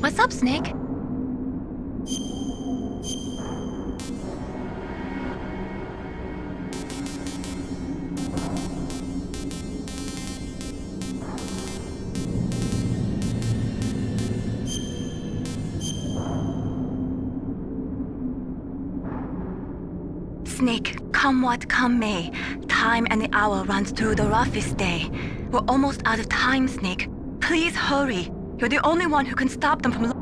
What's up, Snake? Snake, come what come may, time and the hour runs through the roughest day. We're almost out of time, Snake. Please hurry. You're the only one who can stop them from...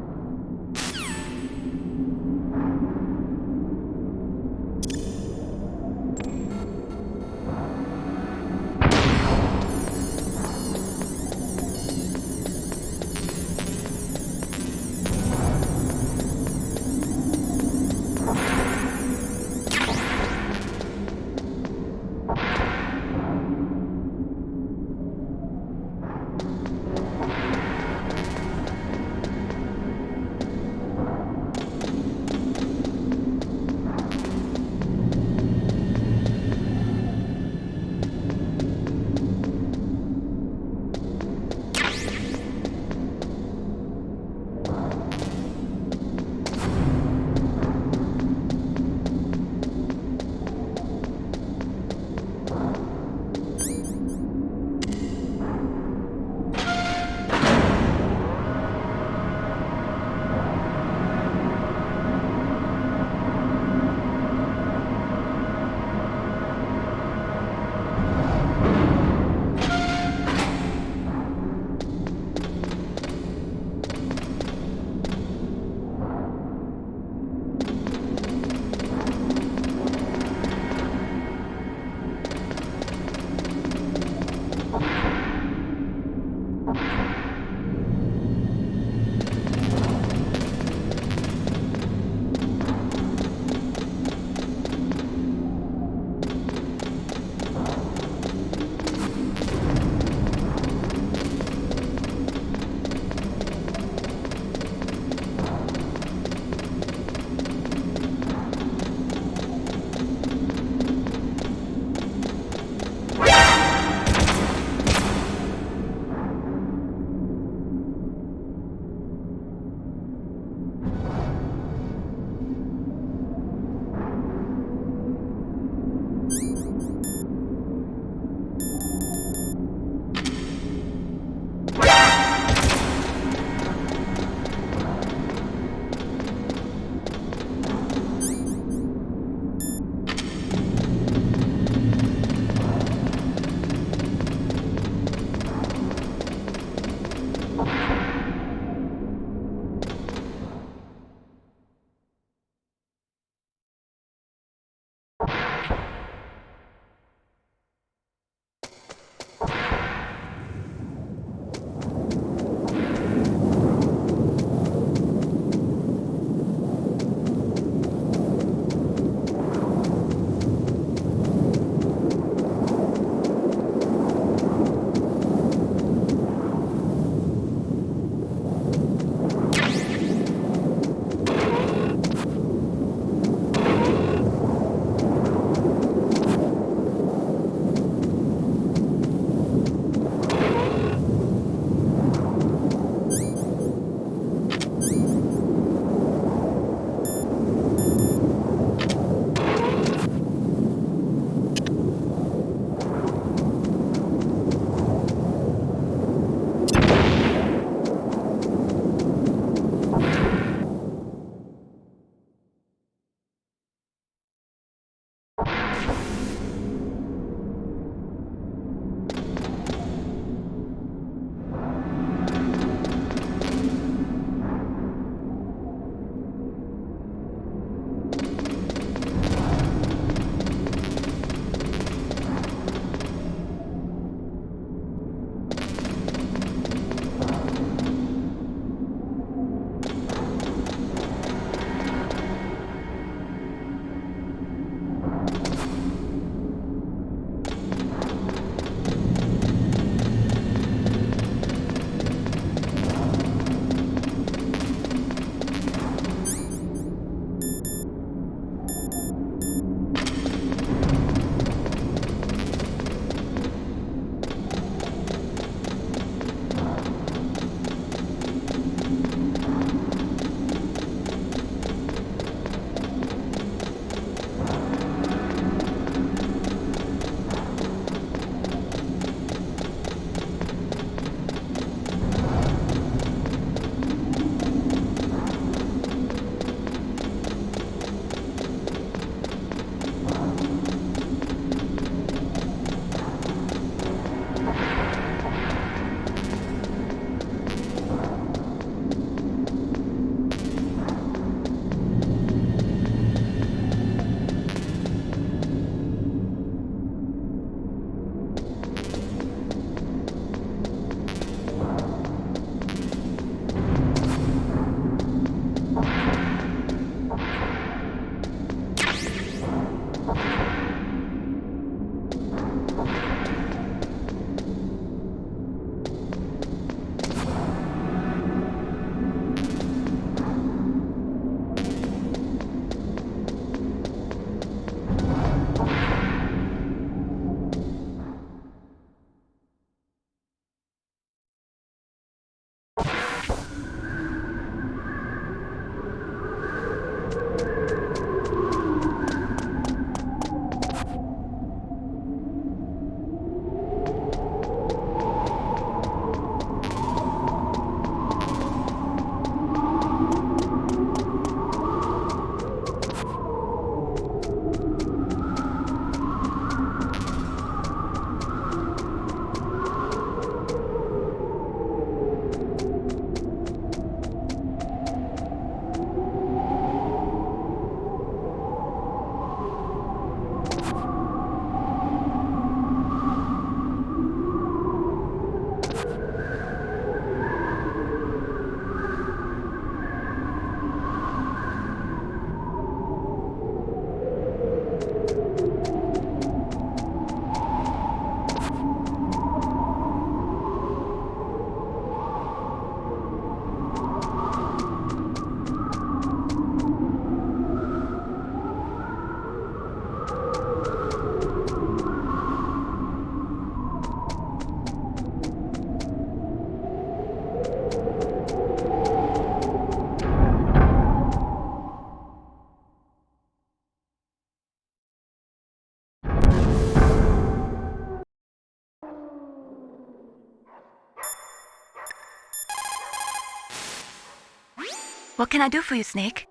What can I do for you, Snake?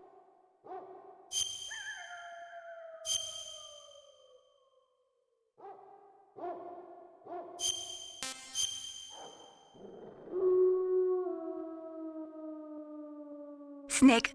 Snake.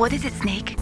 What is it, Snake?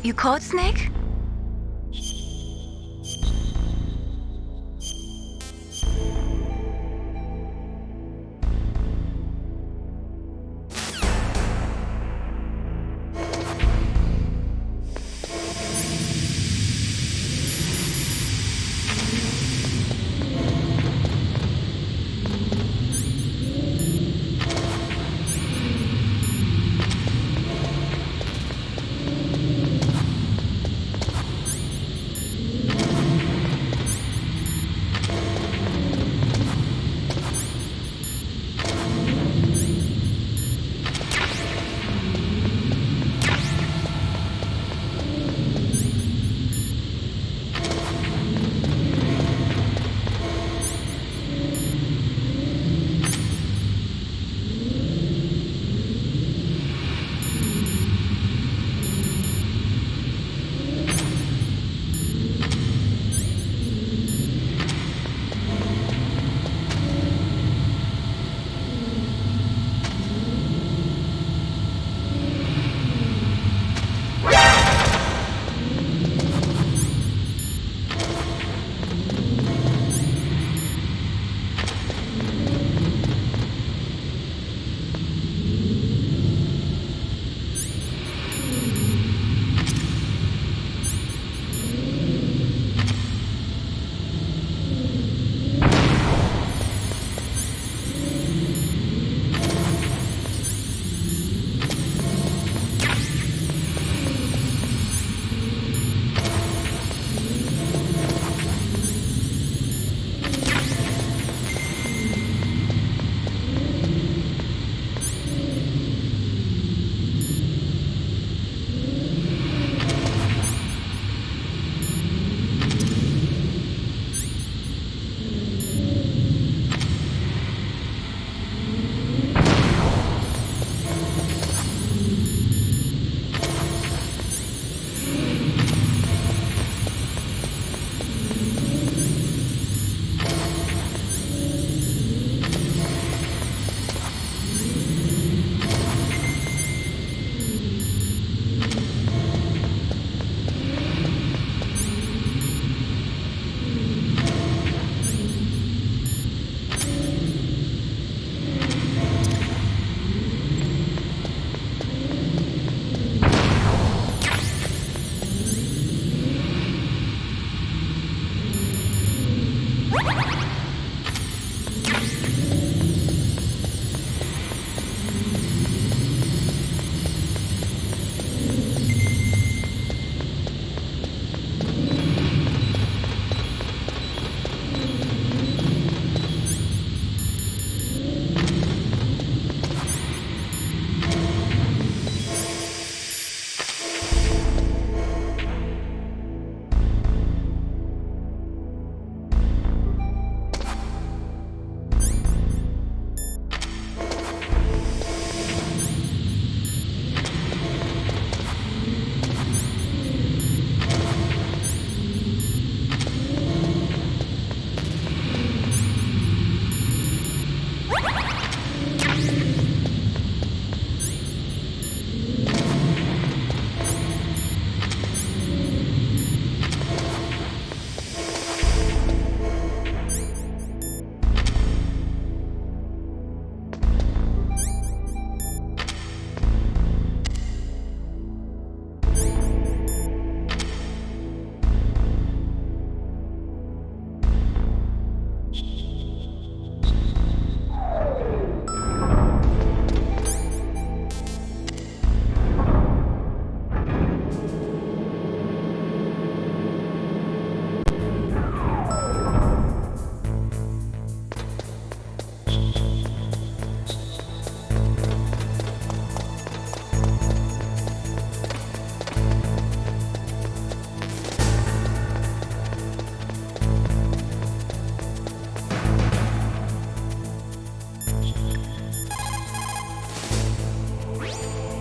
You caught Snake?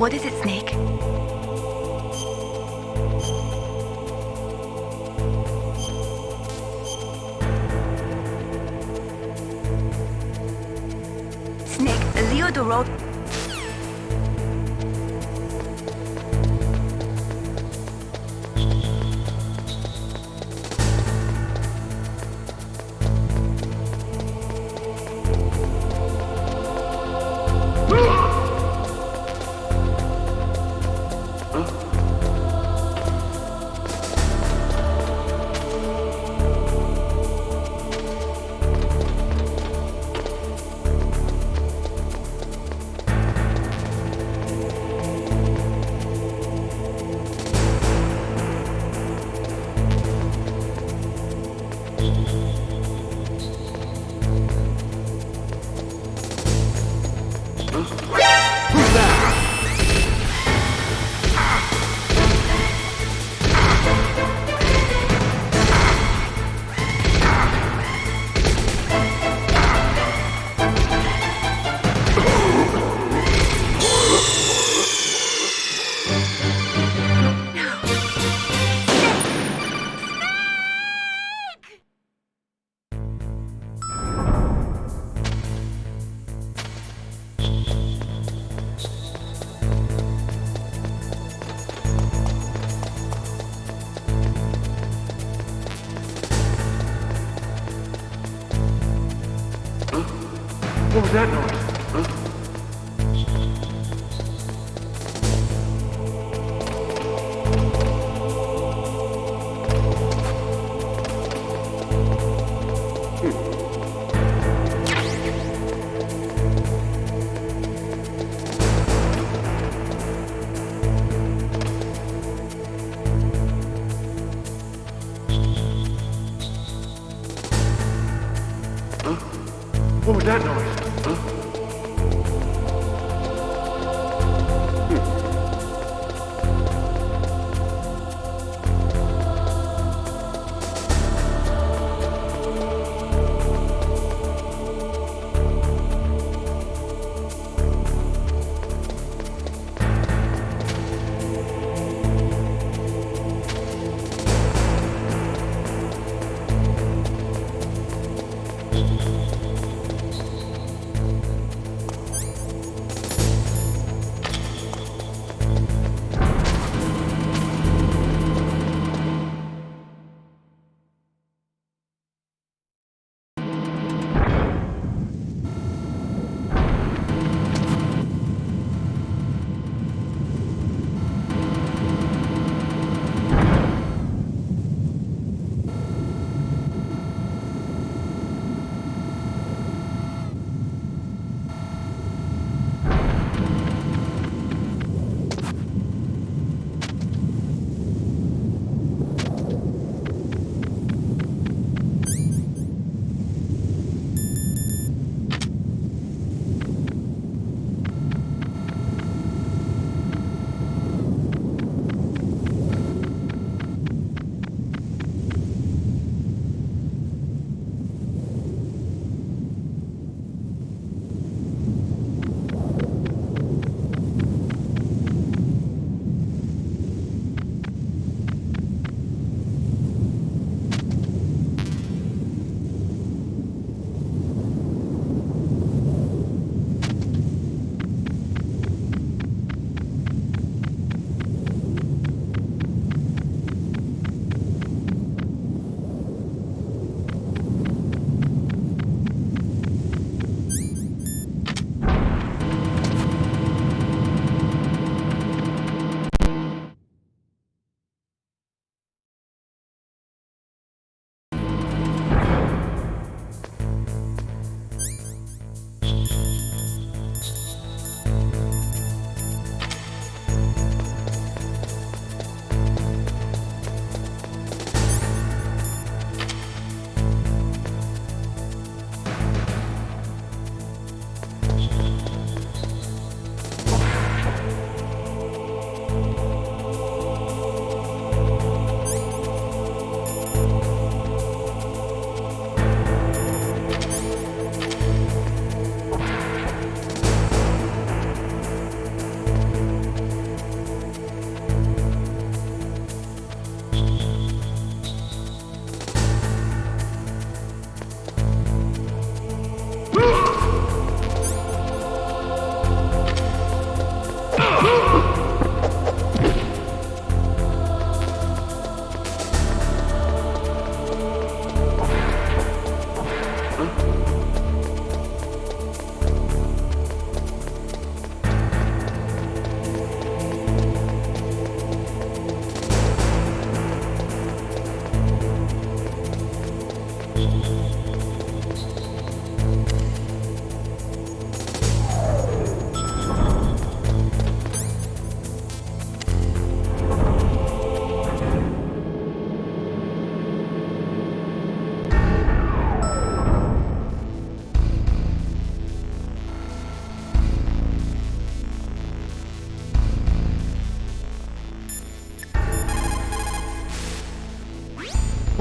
What is it, Snake? Snake, Leo the road. What was that noise? What was that noise?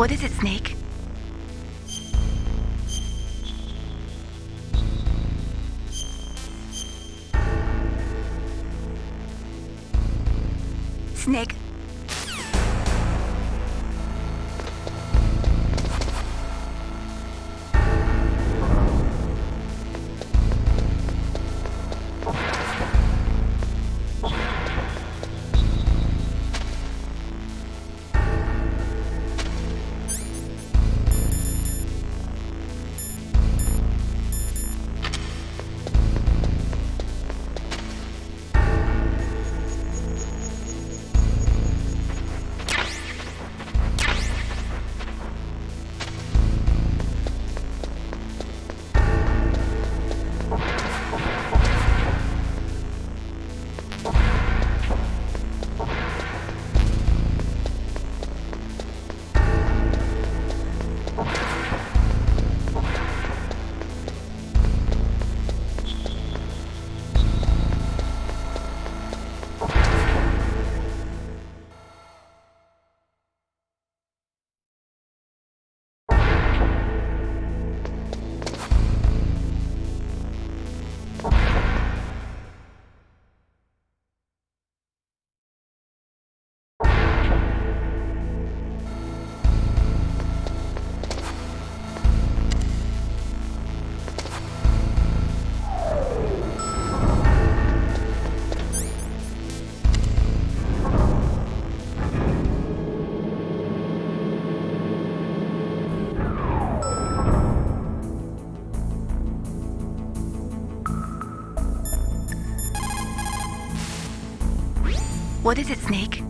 What is it, Snake? Snake. What is it, Snake?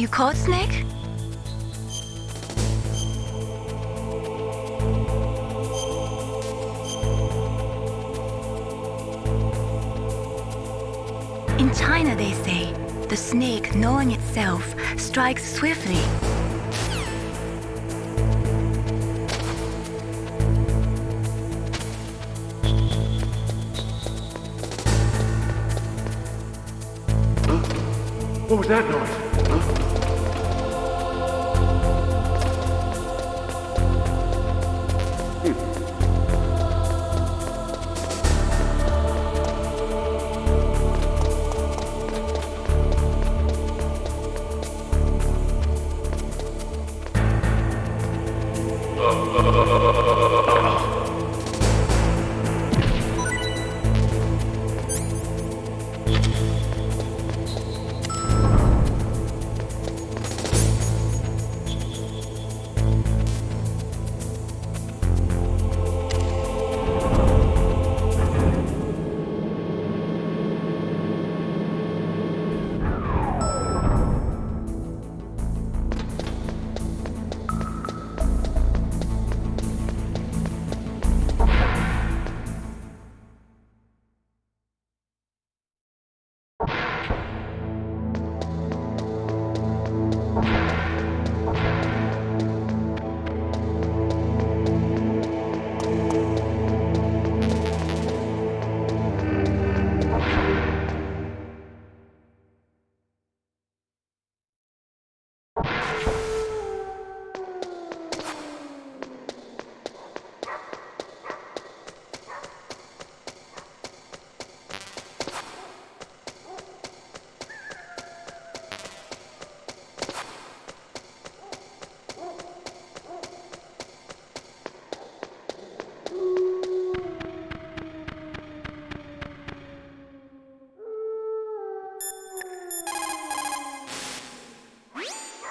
You caught Snake? In China, they say, the snake, knowing itself, strikes swiftly. What was that noise?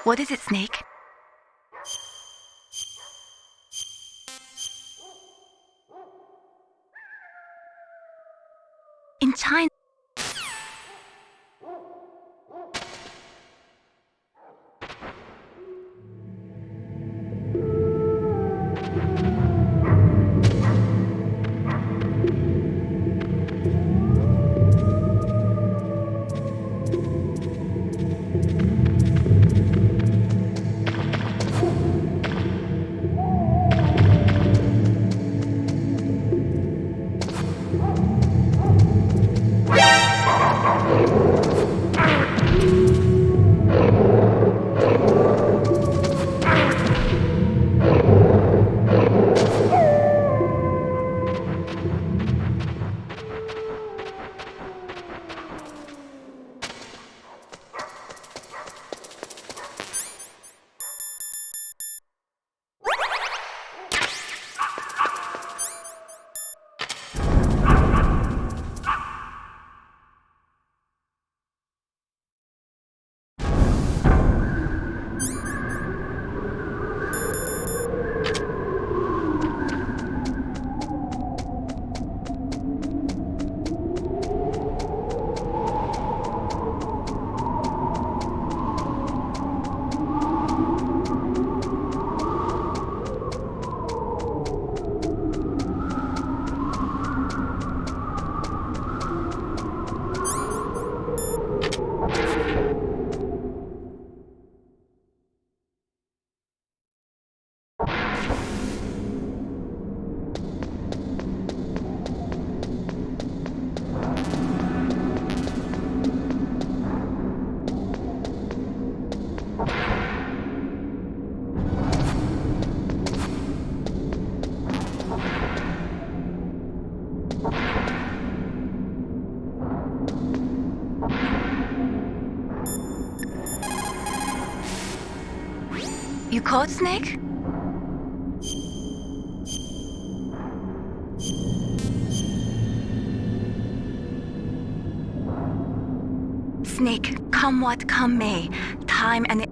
What is it, Snake? In China, you caught Snake? Snake, come what come may, time and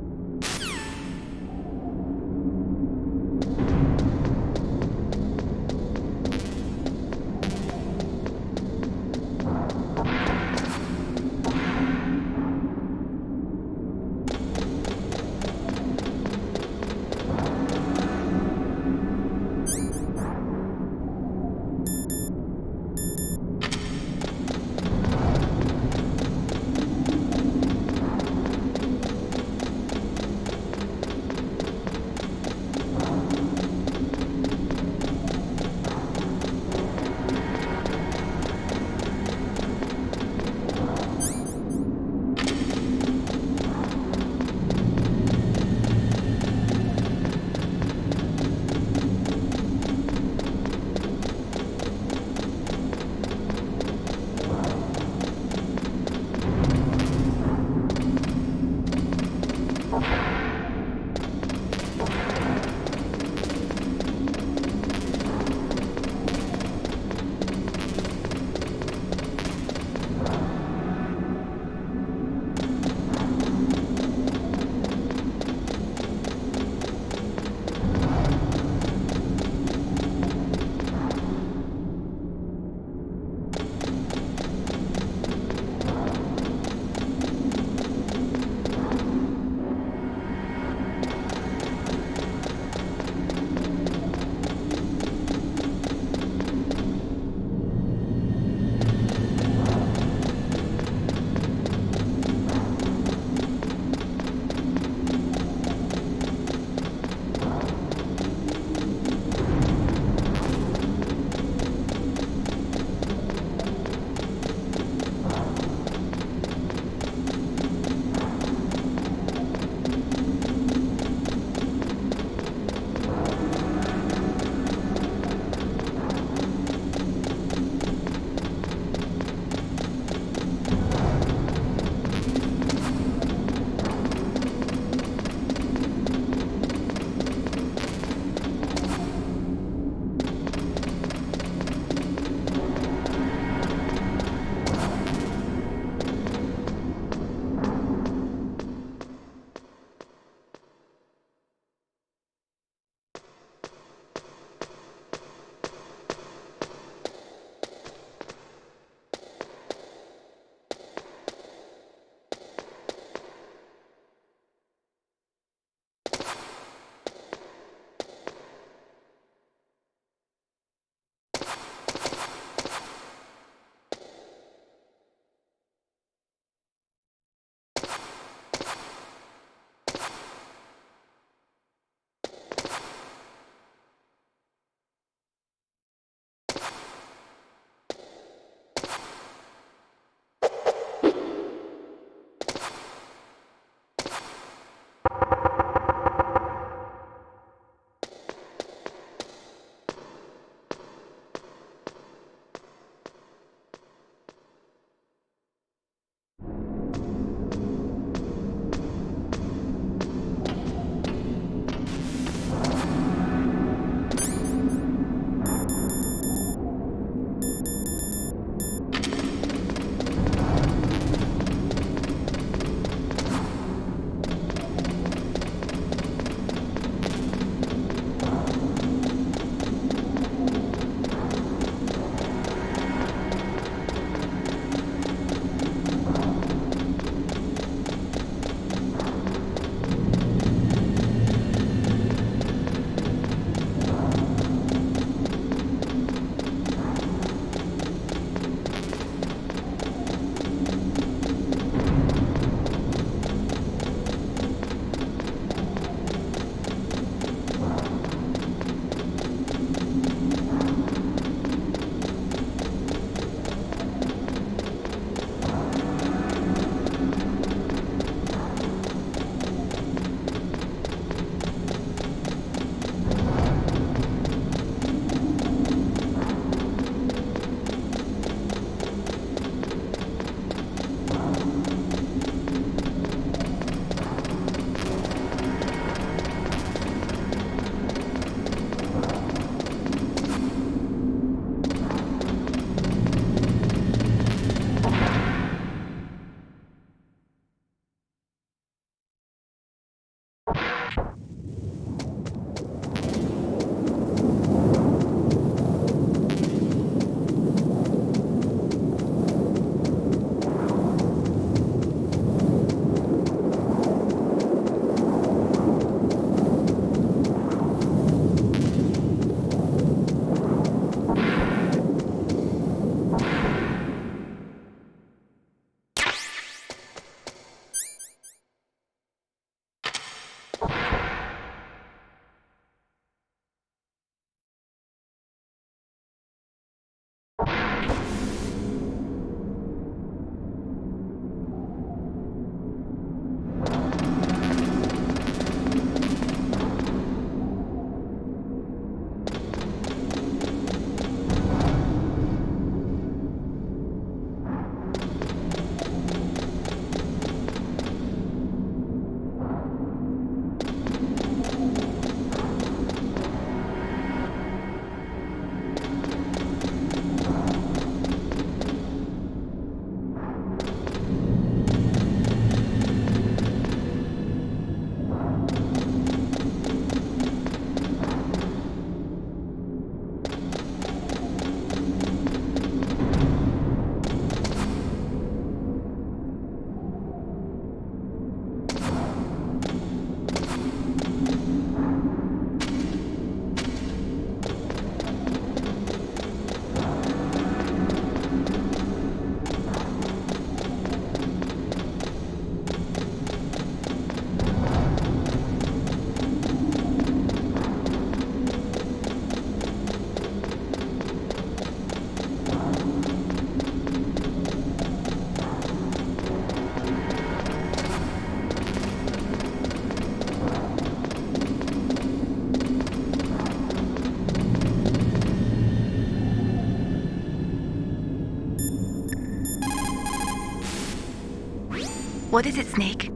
What is it, Snake?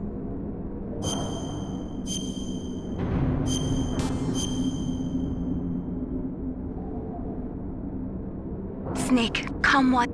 Snake, come what?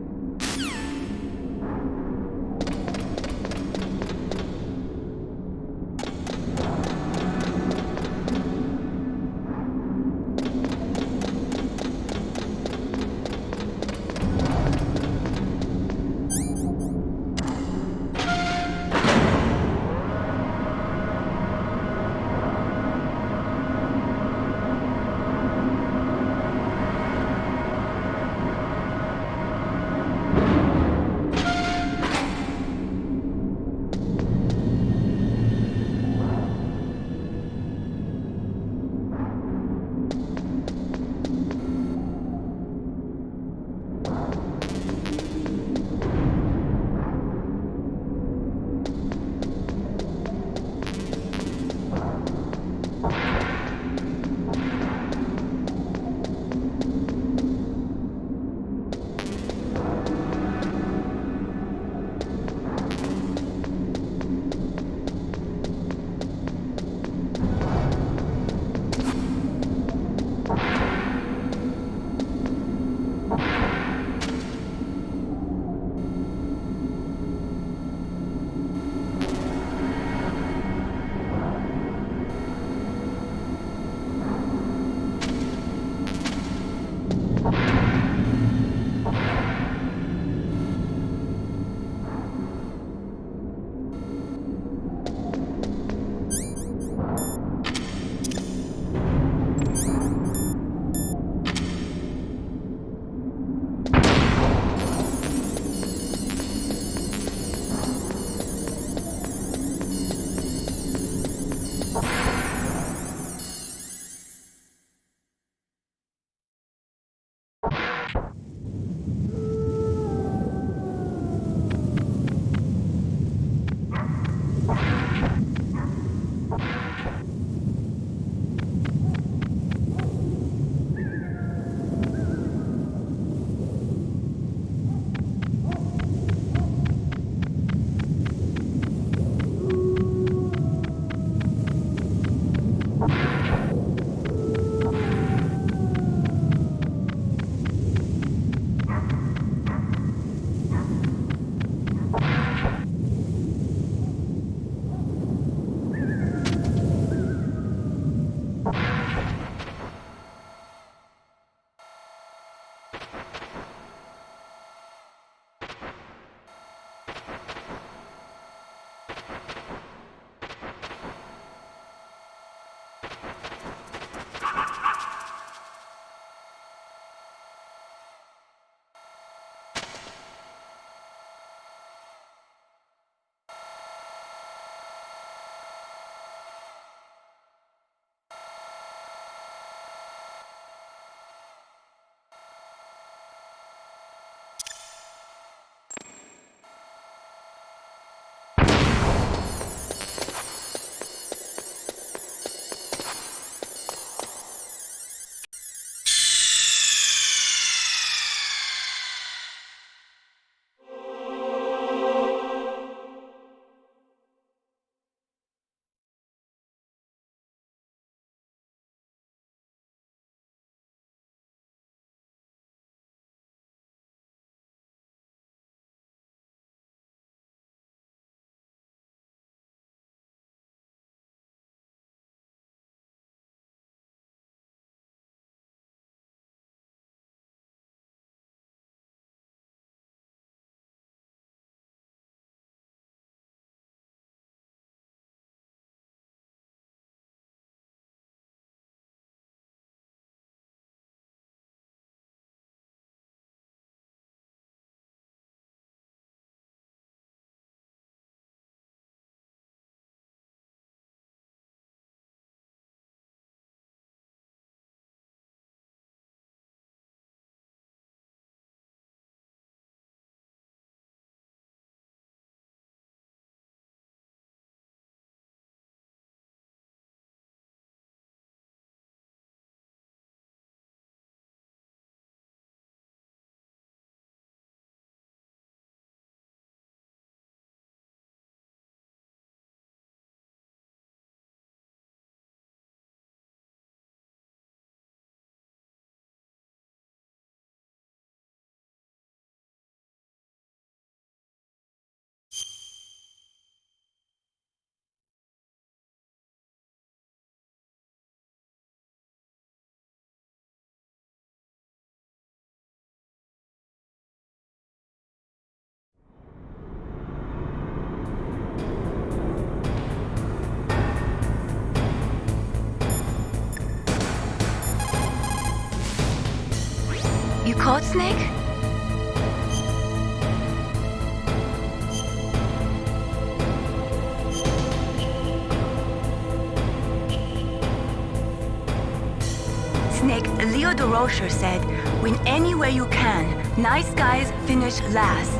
caught, Snake? Snake, Leo de Rocher said, win any way you can. Nice guys finish last.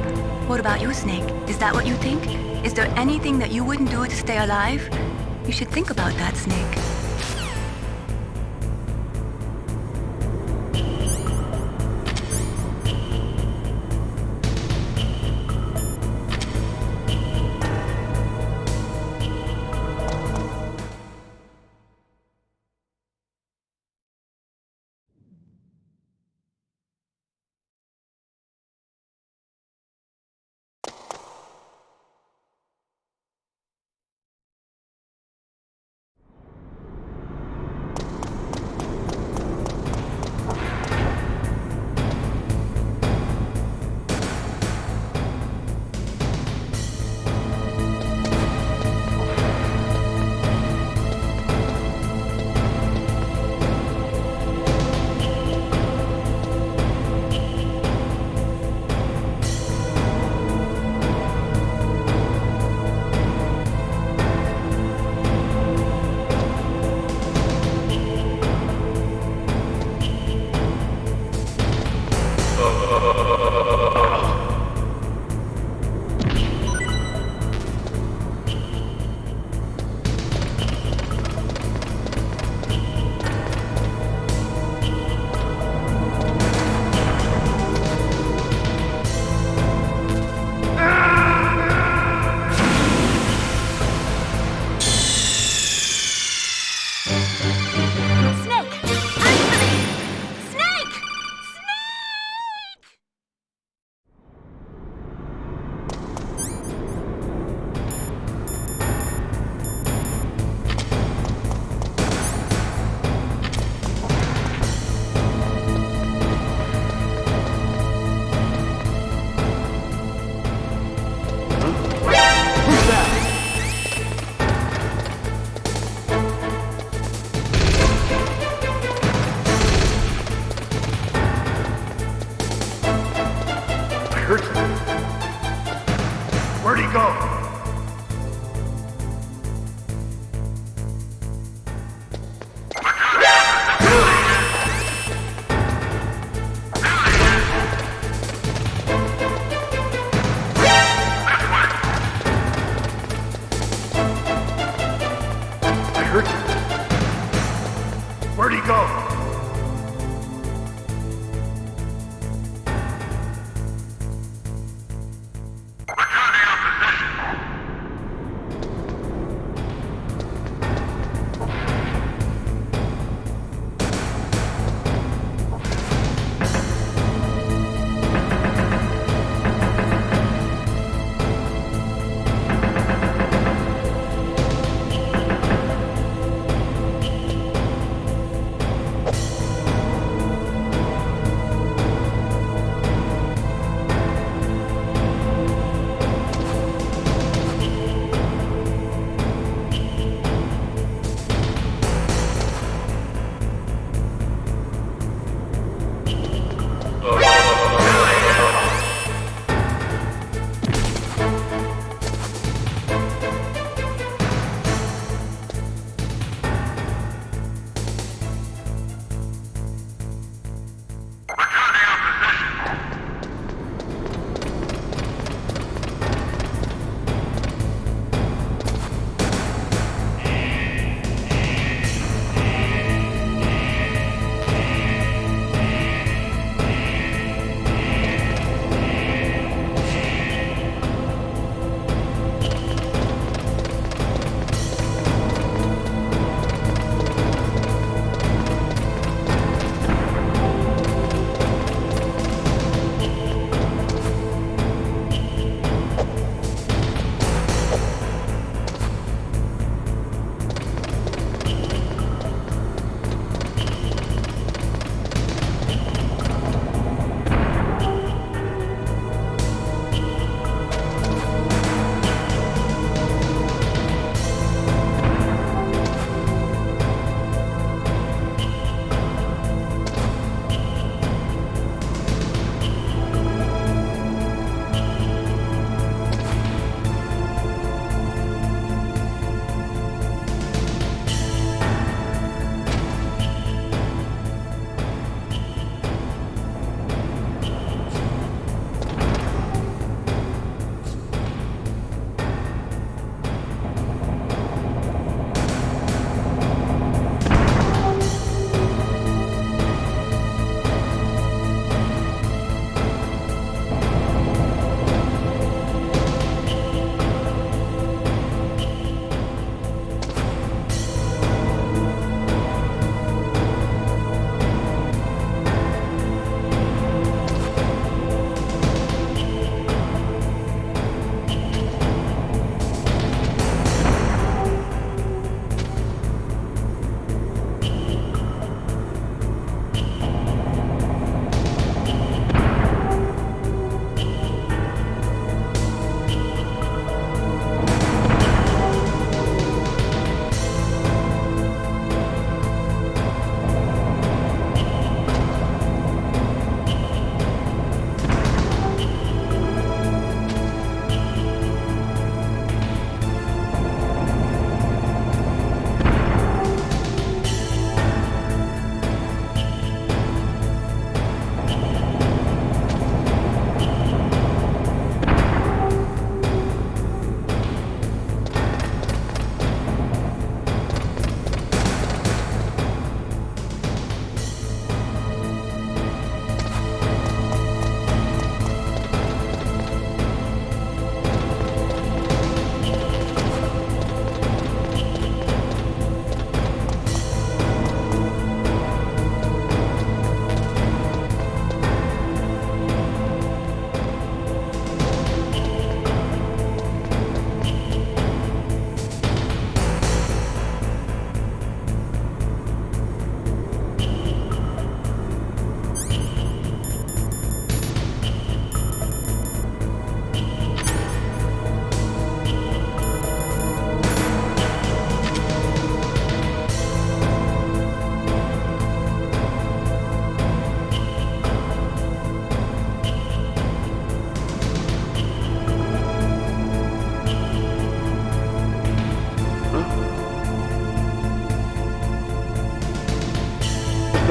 What about you, Snake? Is that what you think? Is there anything that you wouldn't do to stay alive? You should think about that, Snake.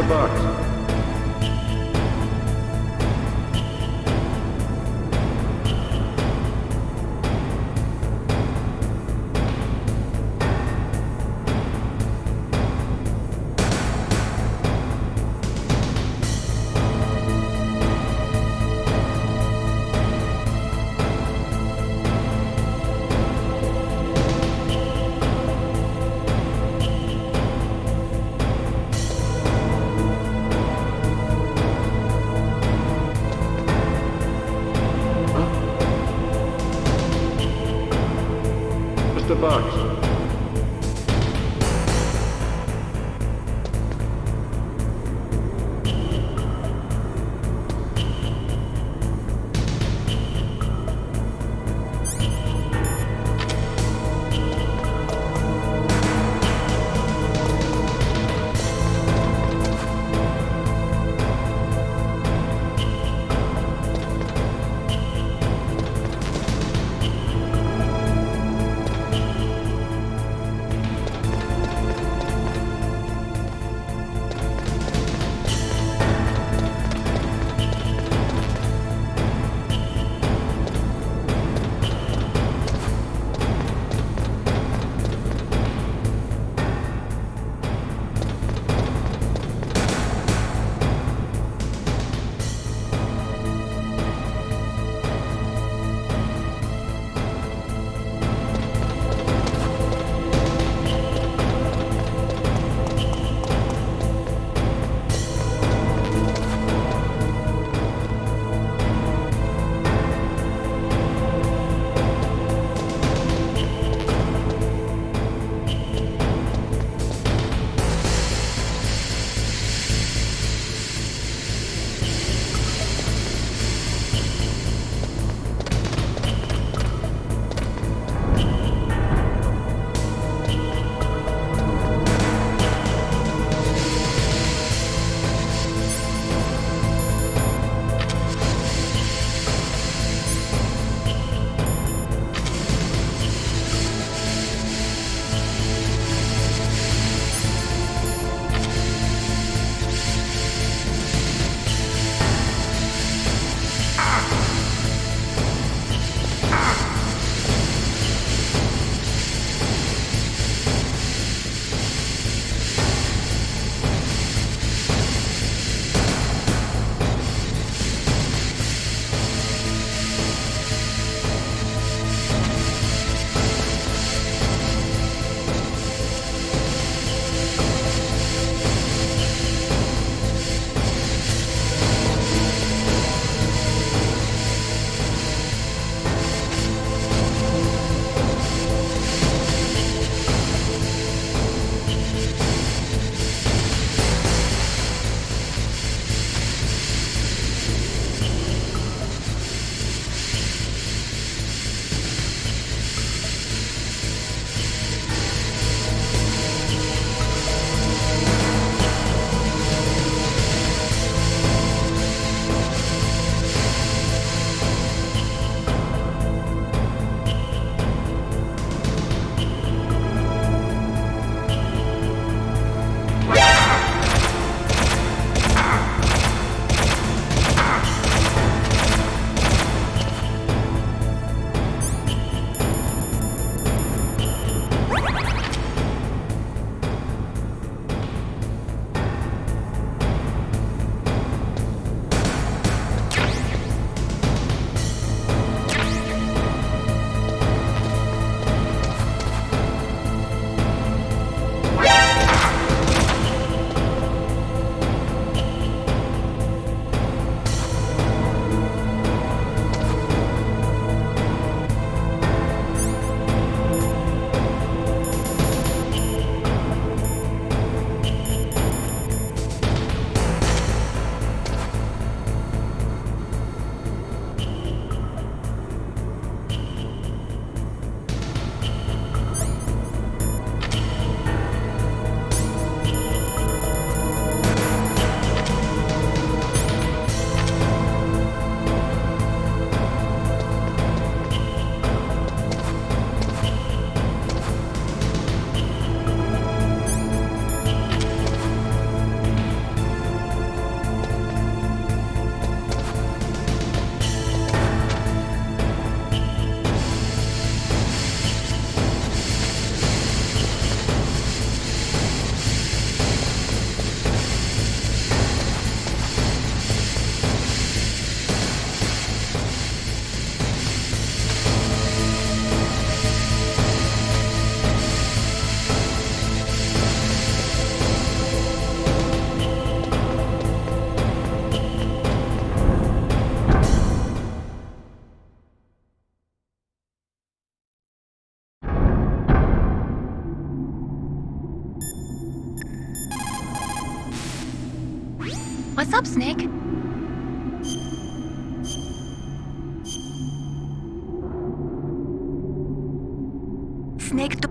Box? The box. What's up, Snake? Snake,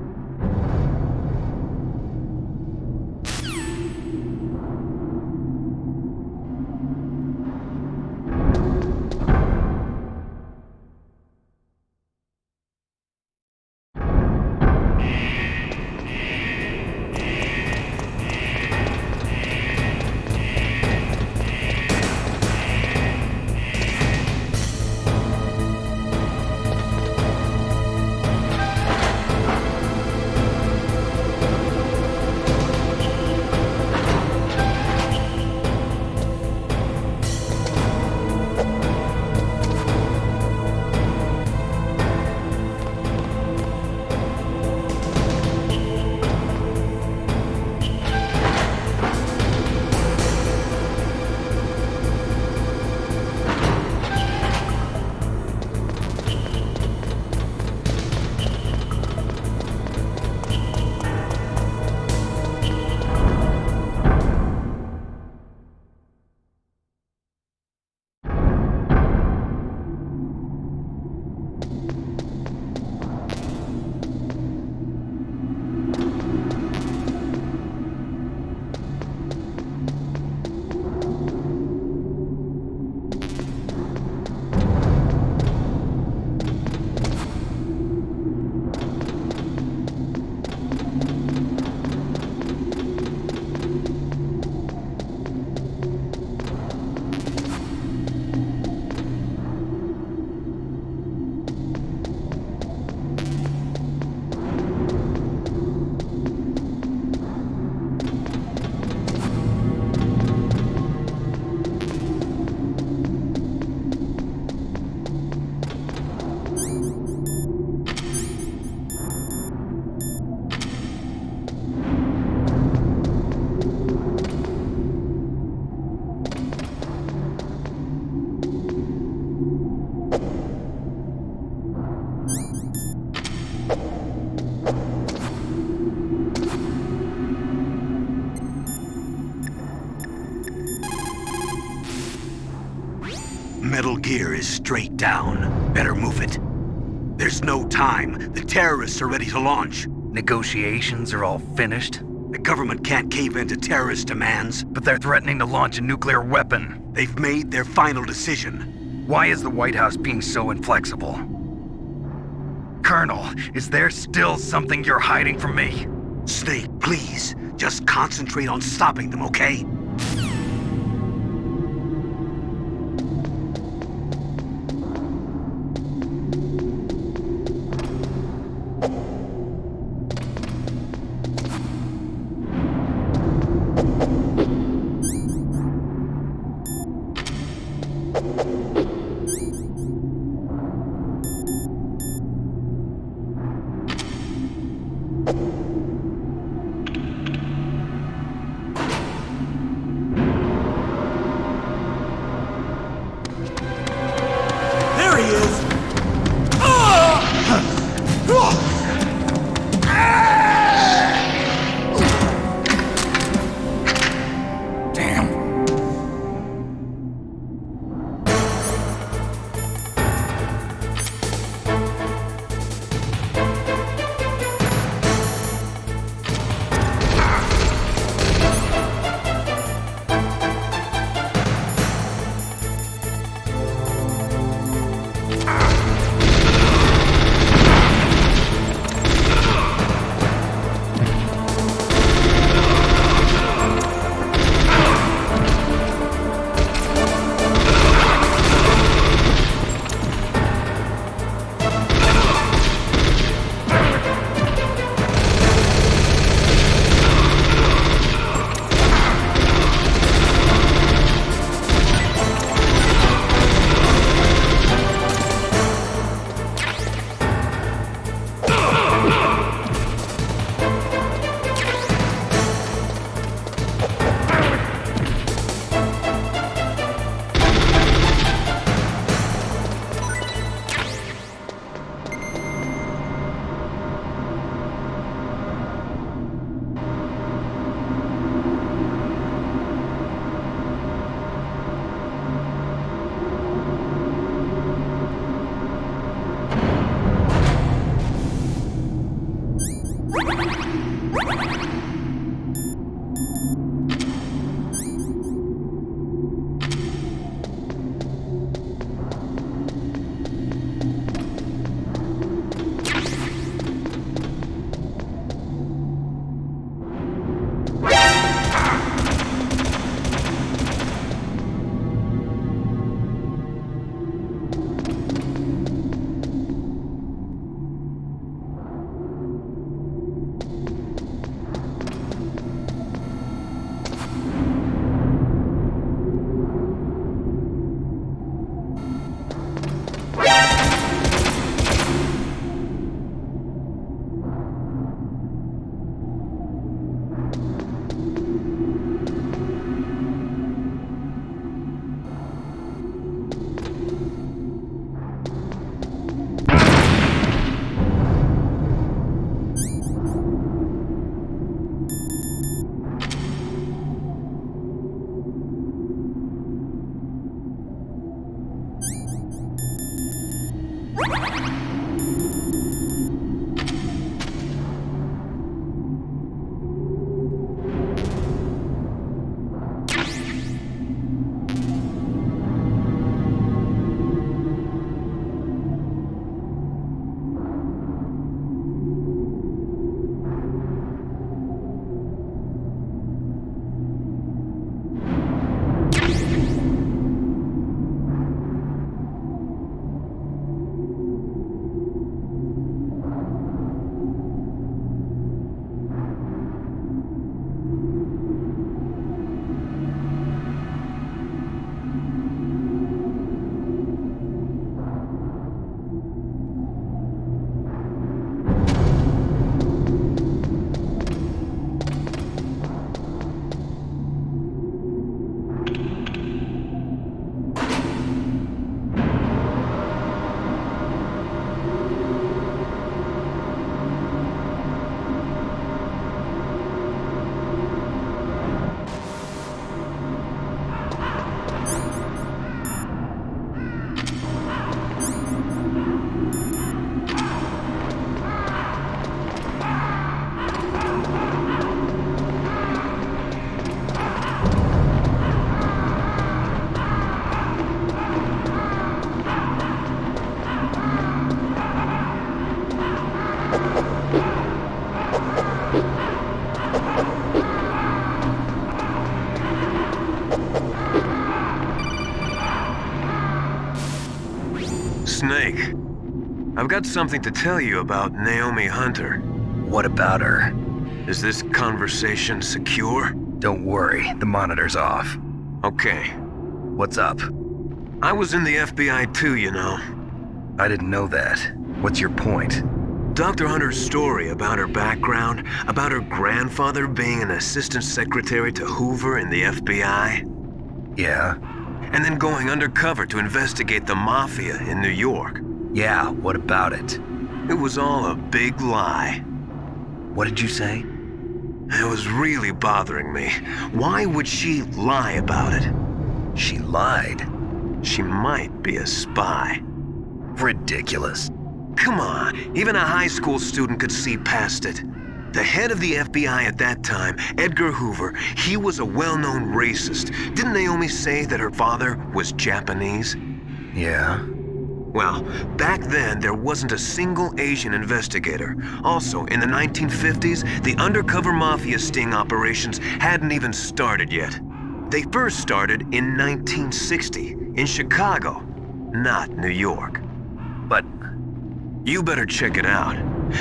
Metal gear is straight down. Better move it. There's no time. The terrorists are ready to launch. Negotiations are all finished, The government can't cave into terrorist demands. but they're threatening to launch a nuclear weapon. They've made their final decision. Why is the White House being so inflexible? Colonel, is there still something you're hiding from me? Snake, please, just concentrate on stopping them, okay? There he is! Damn. Snake, I've got something to tell you about Naomi Hunter. What about her? Is this conversation secure? Don't worry, the monitor's off. Okay. What's up? I was in the FBI too, you know. I didn't know that. What's your point? Dr. Hunter's story about her background, about her grandfather being an assistant secretary to Hoover in the FBI. Yeah? And then going undercover to investigate the mafia in New York. Yeah, what about it? It was all a big lie. What did you say? It was really bothering me. Why would she lie about it? She lied. She might be a spy. Ridiculous. Come on, even a high school student could see past it. The head of the FBI at that time, Edgar Hoover, he was a well-known racist. Didn't Naomi say that her father was Japanese? Yeah? Well, back then there wasn't a single Asian investigator. Also, in the 1950s, the undercover mafia sting operations hadn't even started yet. They first started in 1960, in Chicago, not New York. But you better check it out.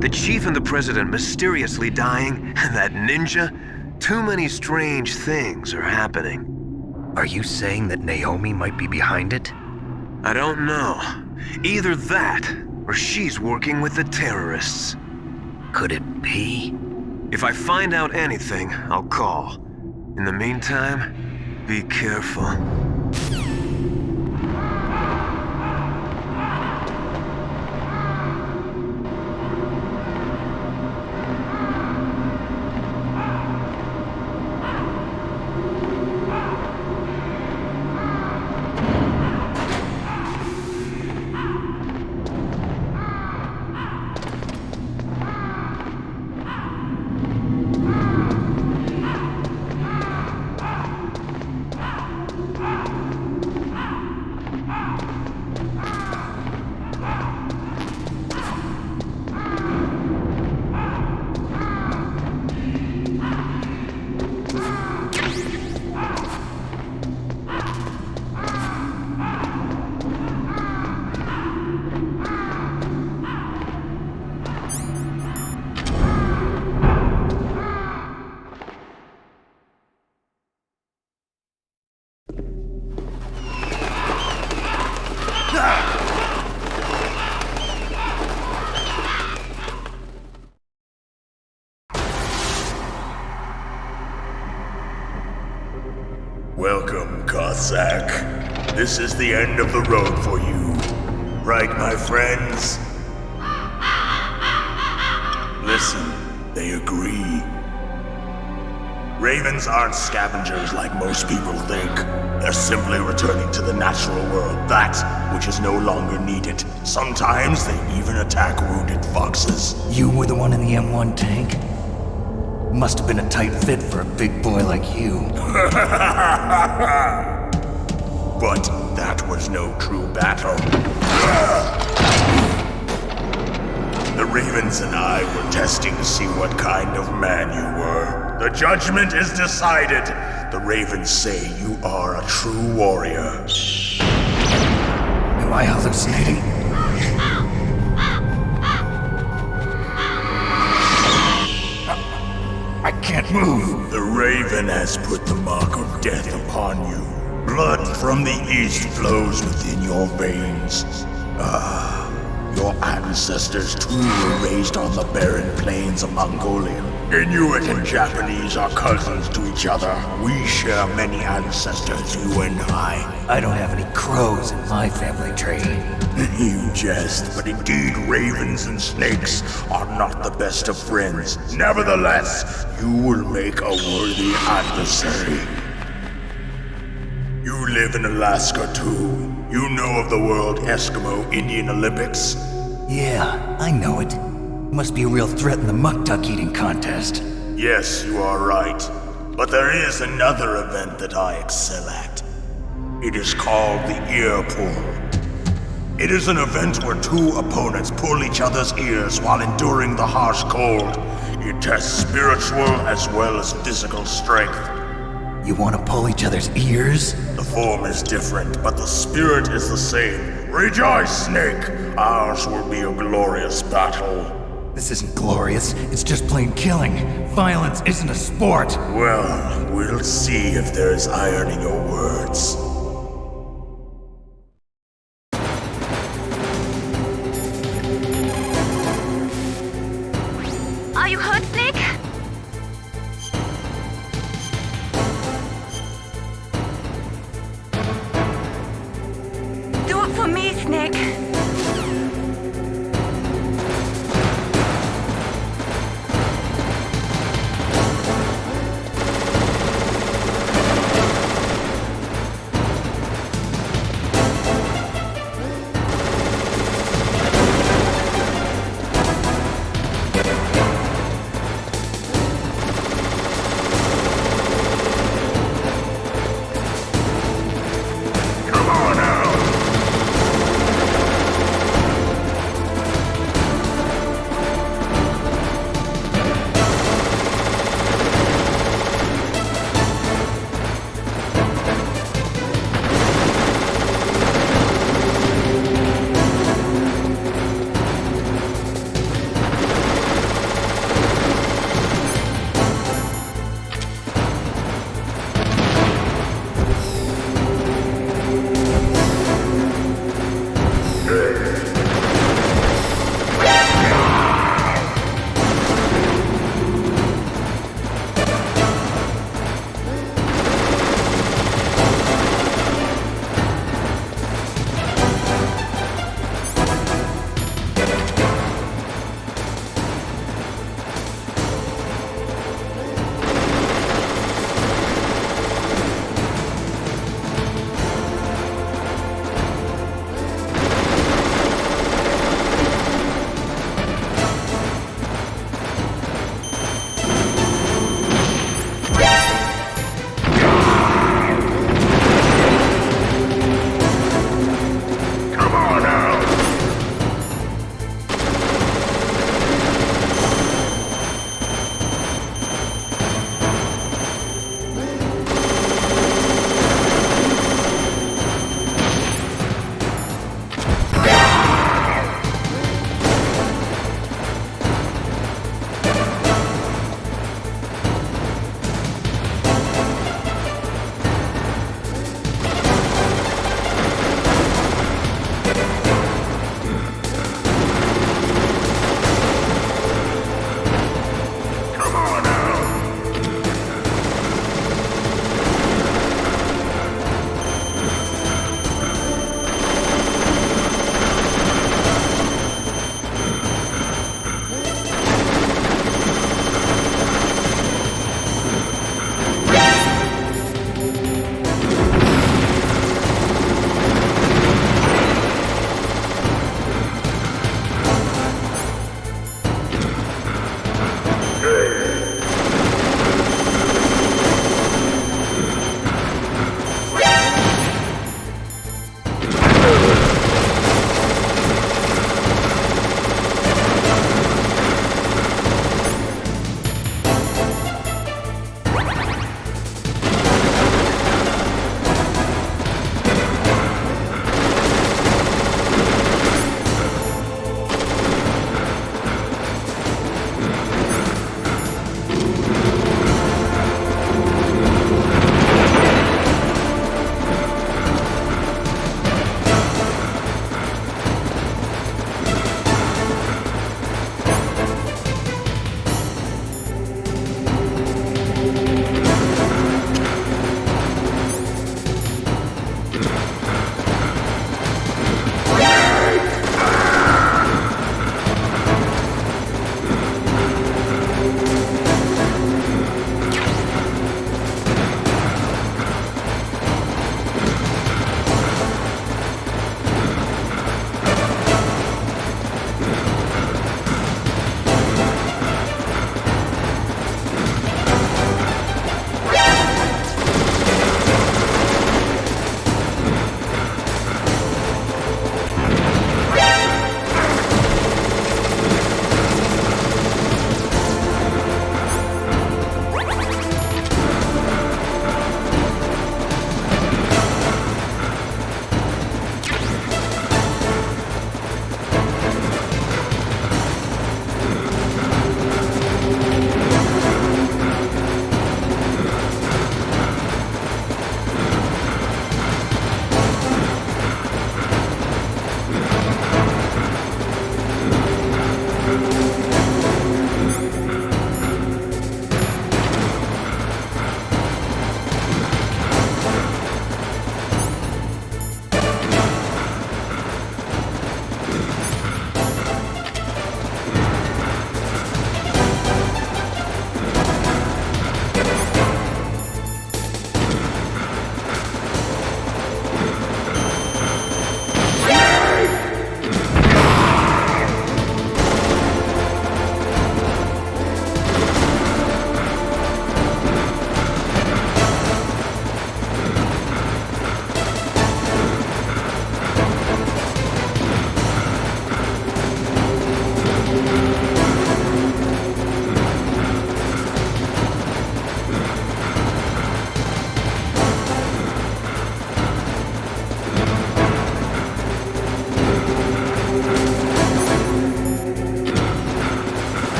The chief and the president mysteriously dying, and that ninja? Too many strange things are happening. are you saying that Naomi might be behind it? I don't know. Either that, or she's working with the terrorists. Could it be? If I find out anything, I'll call. In the meantime, be careful. Welcome, Cossack. This is the end of the road for you. Right, my friends? Listen, they agree. Ravens aren't scavengers like most people think. They're simply returning to the natural world, that which is no longer needed. Sometimes they even attack wounded foxes. You were the one in the M1 tank? Must have been a tight fit for a big boy like you. But that was no true battle. The Ravens and I were testing to see what kind of man you were. The judgment is decided. The Ravens say you are a true warrior. Am I hallucinating? I can't move. The Raven has put the mark of death upon you. Blood from the east flows within your veins. Your ancestors too were raised on the barren plains of Mongolia. Inuit and Japanese are cousins to each other. We share many ancestors, you and I. I don't have any crows in my family tree. You jest, but indeed ravens and snakes are not the best of friends. Nevertheless, you will make a worthy adversary. You live in Alaska too. You know of the World Eskimo Indian Olympics? Yeah, I know it. Must be a real threat in the muck duck eating contest. Yes, you are right. But there is another event that I excel at. It is called the ear pull. It is an event where two opponents pull each other's ears while enduring the harsh cold. It tests spiritual as well as physical strength. You want to pull each other's ears? The form is different, but the spirit is the same. Rejoice, Snake! Ours will be a glorious battle. This isn't glorious, it's just plain killing. Violence isn't a sport. Well, we'll see if there's iron in your words. Are you hurt, Snake? Do it for me, Snake.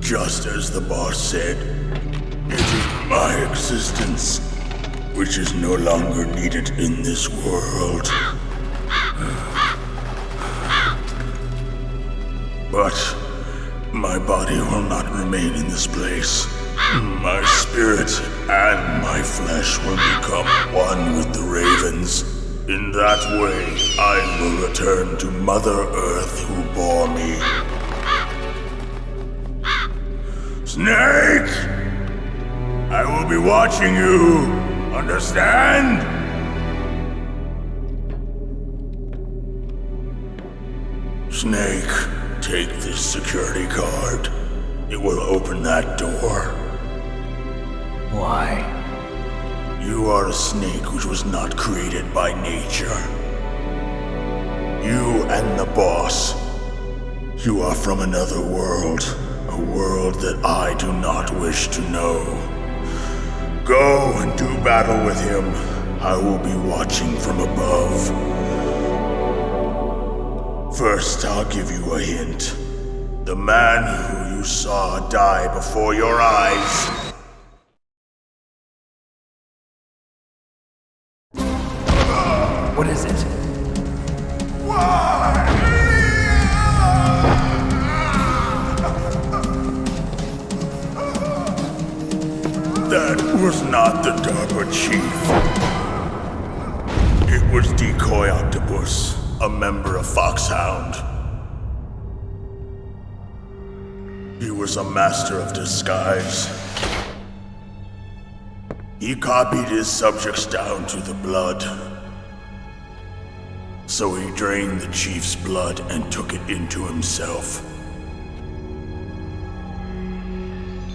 Just as the boss said, it is my existence which is no longer needed in this world. But my body will not remain in this place. My spirit and my flesh will become one with the ravens. In that way, I will return to Mother Earth who bore me. Snake! I will be watching you. Understand? Snake, take this security card. It will open that door. Why? You are a snake which was not created by nature. You and the boss. You are from another world. A world that I do not wish to know. Go and do battle with him. I will be watching from above. First, I'll give you a hint. The man who you saw die before your eyes. What is it? That was not the DARPA chief. It was Decoy Octopus, a member of Foxhound. He was a master of disguise. He copied his subjects down to the blood. So he drained the chief's blood and took it into himself.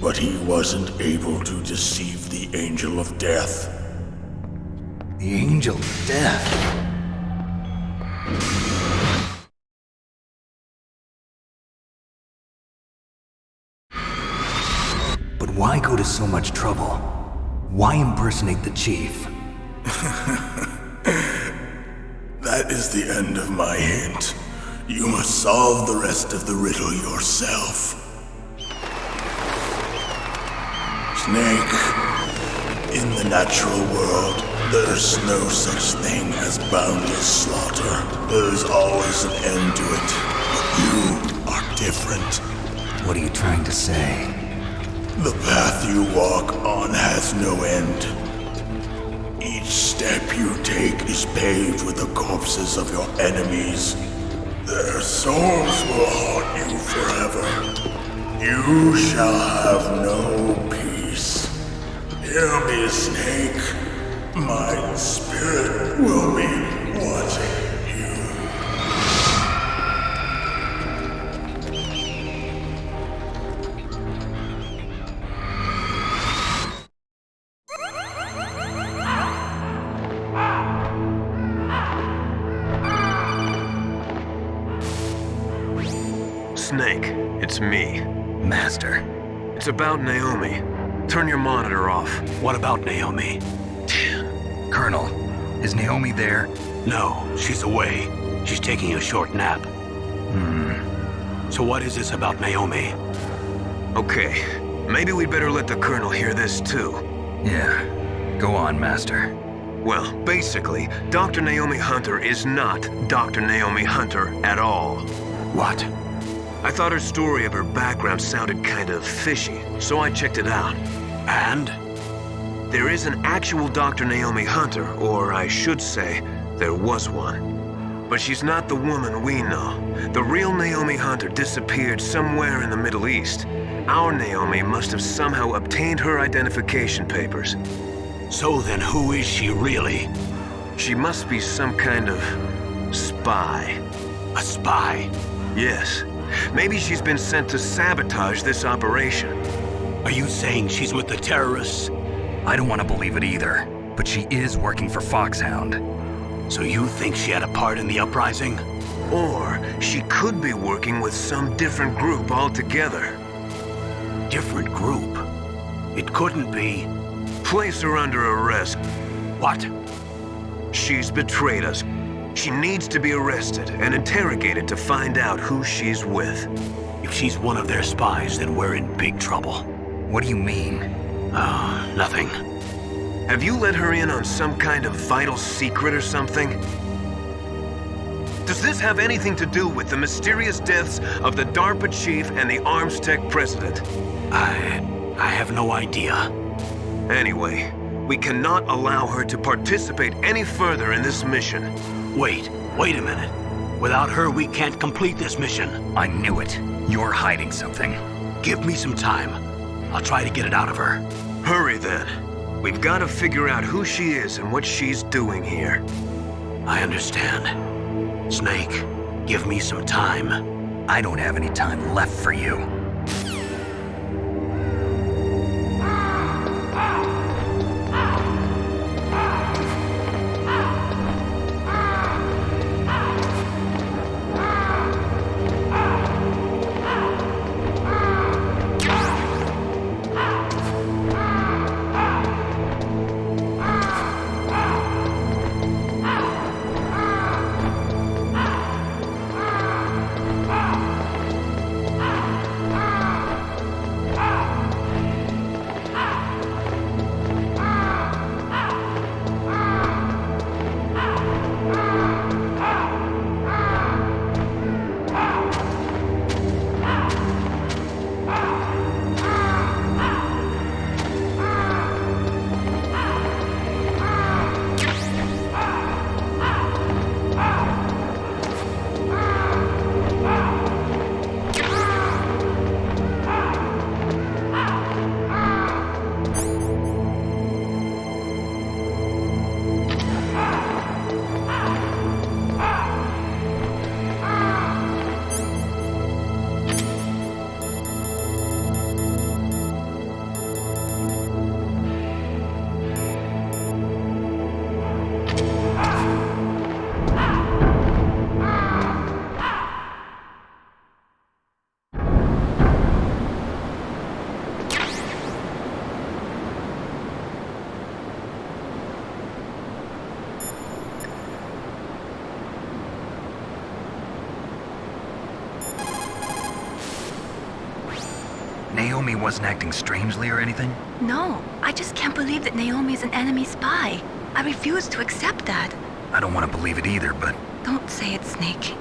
But he wasn't able to deceive the Angel of Death. The Angel of Death. But why go to so much trouble? Why impersonate the chief? That is the end of my hint. You must solve the rest of the riddle yourself. Snake, in the natural world, there's no such thing as boundless slaughter. There's always an end to it. But you are different. What are you trying to say? The path you walk on has no end. Each step you take is paved with the corpses of your enemies. Their souls will haunt you forever. You shall have no peace. Hear me, Snake. My spirit will be watching you. Snake, it's me. Master. It's about Naomi. Turn your monitor off. What about Naomi? Colonel, is Naomi there? No, she's away. She's taking a short nap. So what is this about Naomi? Okay, maybe we'd better let the Colonel hear this too. Yeah. Go on, Master. Well, basically, Dr. Naomi Hunter is not Dr. Naomi Hunter at all. What? I thought her story of her background sounded kind of fishy, so I checked it out. And? There is an actual Dr. Naomi Hunter, or I should say, there was one. But she's not the woman we know. The real Naomi Hunter disappeared somewhere in the Middle East. Our Naomi must have somehow obtained her identification papers. So then who is she really? She must be some kind of spy. A spy? Yes. Maybe she's been sent to sabotage this operation. Are you saying she's with the terrorists? I don't want to believe it either, but she is working for Foxhound. So you think she had a part in the uprising? Or she could be working with some different group altogether. Different group? It couldn't be. Place her under arrest. What? She's betrayed us. She needs to be arrested and interrogated to find out who she's with. If she's one of their spies, then we're in big trouble. What do you mean? Nothing. Have you let her in on some kind of vital secret or something? Does this have anything to do with the mysterious deaths of the DARPA chief and the Arms Tech president? I have no idea. Anyway, we cannot allow her to participate any further in this mission. Wait a minute. Without her, we can't complete this mission. I knew it. You're hiding something. Give me some time. I'll try to get it out of her. Hurry then. We've got to figure out who she is and what she's doing here. I understand. Snake, give me some time. I don't have any time left for you. Naomi wasn't acting strangely or anything? No, I just can't believe that Naomi's an enemy spy. I refuse to accept that. I don't want to believe it either, but... Don't say it, Snake.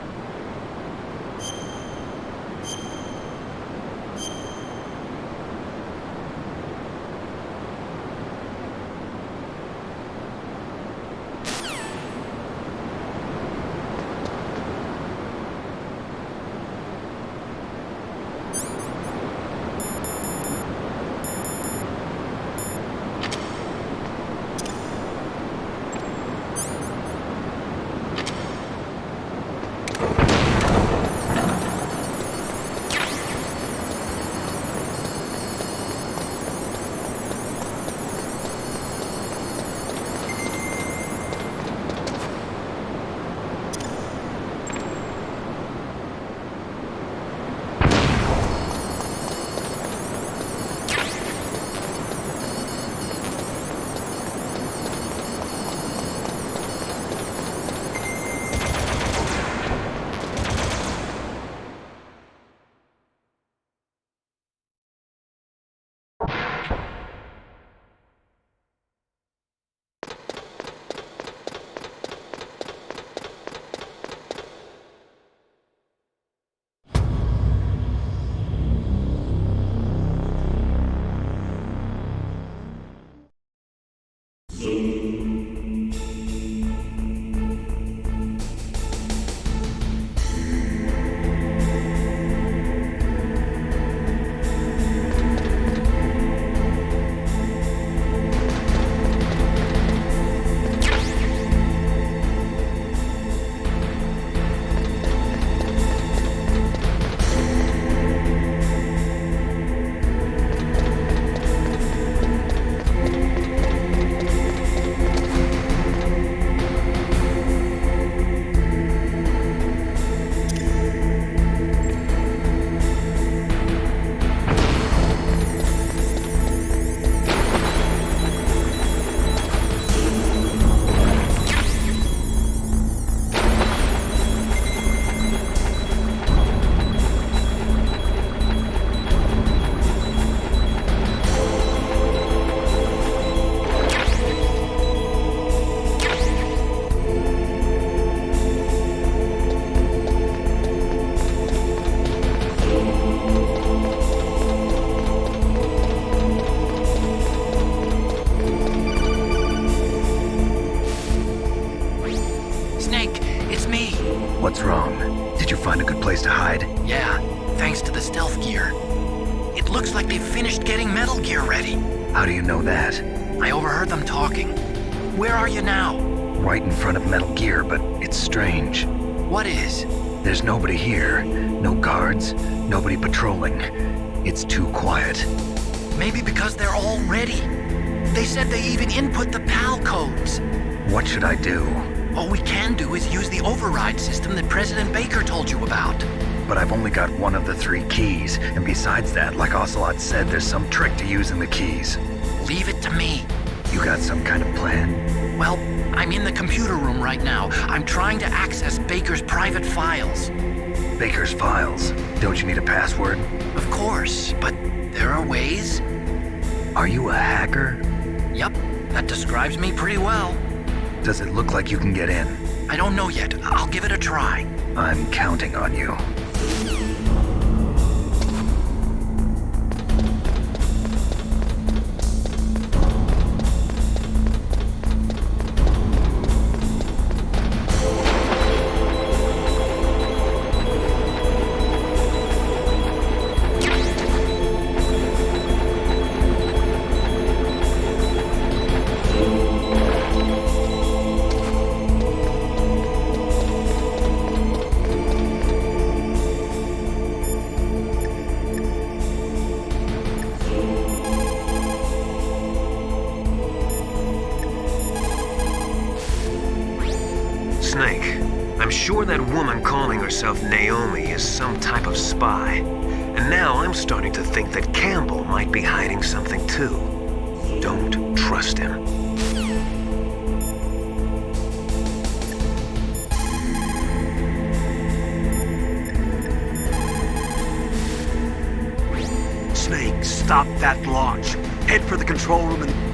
looks like they've finished getting Metal Gear ready. How do you know that? I overheard them talking. Where are you now? Right in front of Metal Gear, but it's strange. What is? There's nobody here. No guards, nobody patrolling. It's too quiet. Maybe because they're all ready. They said they even input the PAL codes. What should I do? All we can do is use the override system that President Baker told you about. But I've only got one of the 3 keys, and besides that, like Ocelot said, there's some trick to using the keys. Leave it to me. You got some kind of plan? Well, I'm in the computer room right now. I'm trying to access Baker's private files. Baker's files? Don't you need a password? Of course, but there are ways. Are you a hacker? Yup, that describes me pretty well. Does it look like you can get in? I don't know yet. I'll give it a try. I'm counting on you. Snake, I'm sure that woman calling herself Naomi is some type of spy. And now I'm starting to think that Campbell might be hiding something too. Don't trust him. Snake, stop that launch. Head for the control room and...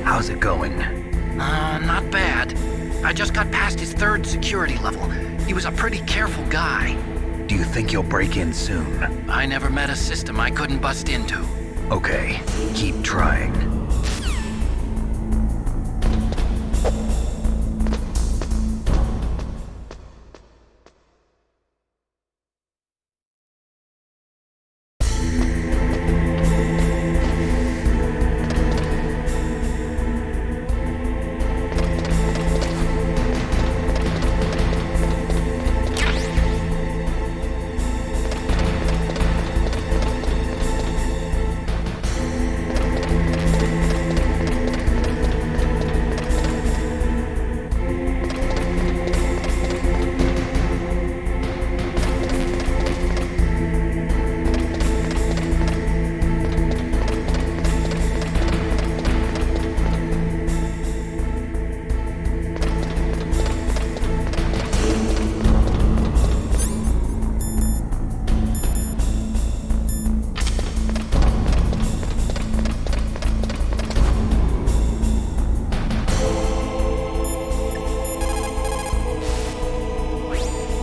How's it going? Not bad. I just got past his 3rd security level. He was a pretty careful guy. Do you think you'll break in soon? I never met a system I couldn't bust into. Okay, keep trying.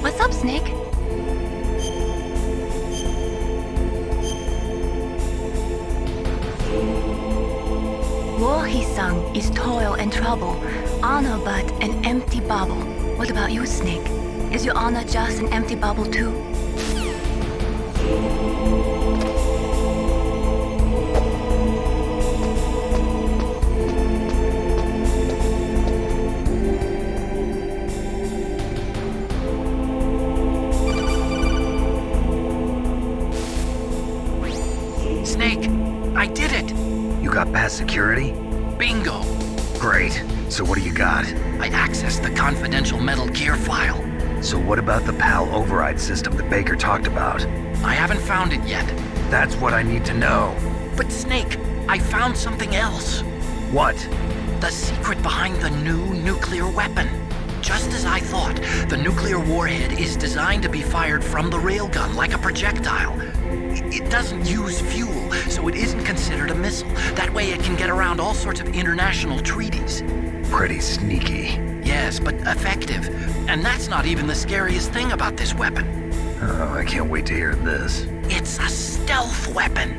What's up, Snake? War, he sung, is toil and trouble, honor but an empty bubble. What about you, Snake? Is your honor just an empty bubble too? Snake, I did it! You got past security? Bingo! Great. So what do you got? I accessed the confidential Metal Gear file. So what about the PAL override system that Baker talked about? I haven't found it yet. That's what I need to know. But Snake, I found something else. What? The secret behind the new nuclear weapon. Just as I thought, the nuclear warhead is designed to be fired from the railgun like a projectile. It doesn't use fuel, so it isn't considered a missile. That way it can get around all sorts of international treaties. Pretty sneaky. Yes, but effective. And that's not even the scariest thing about this weapon. Oh, I can't wait to hear this. It's a stealth weapon.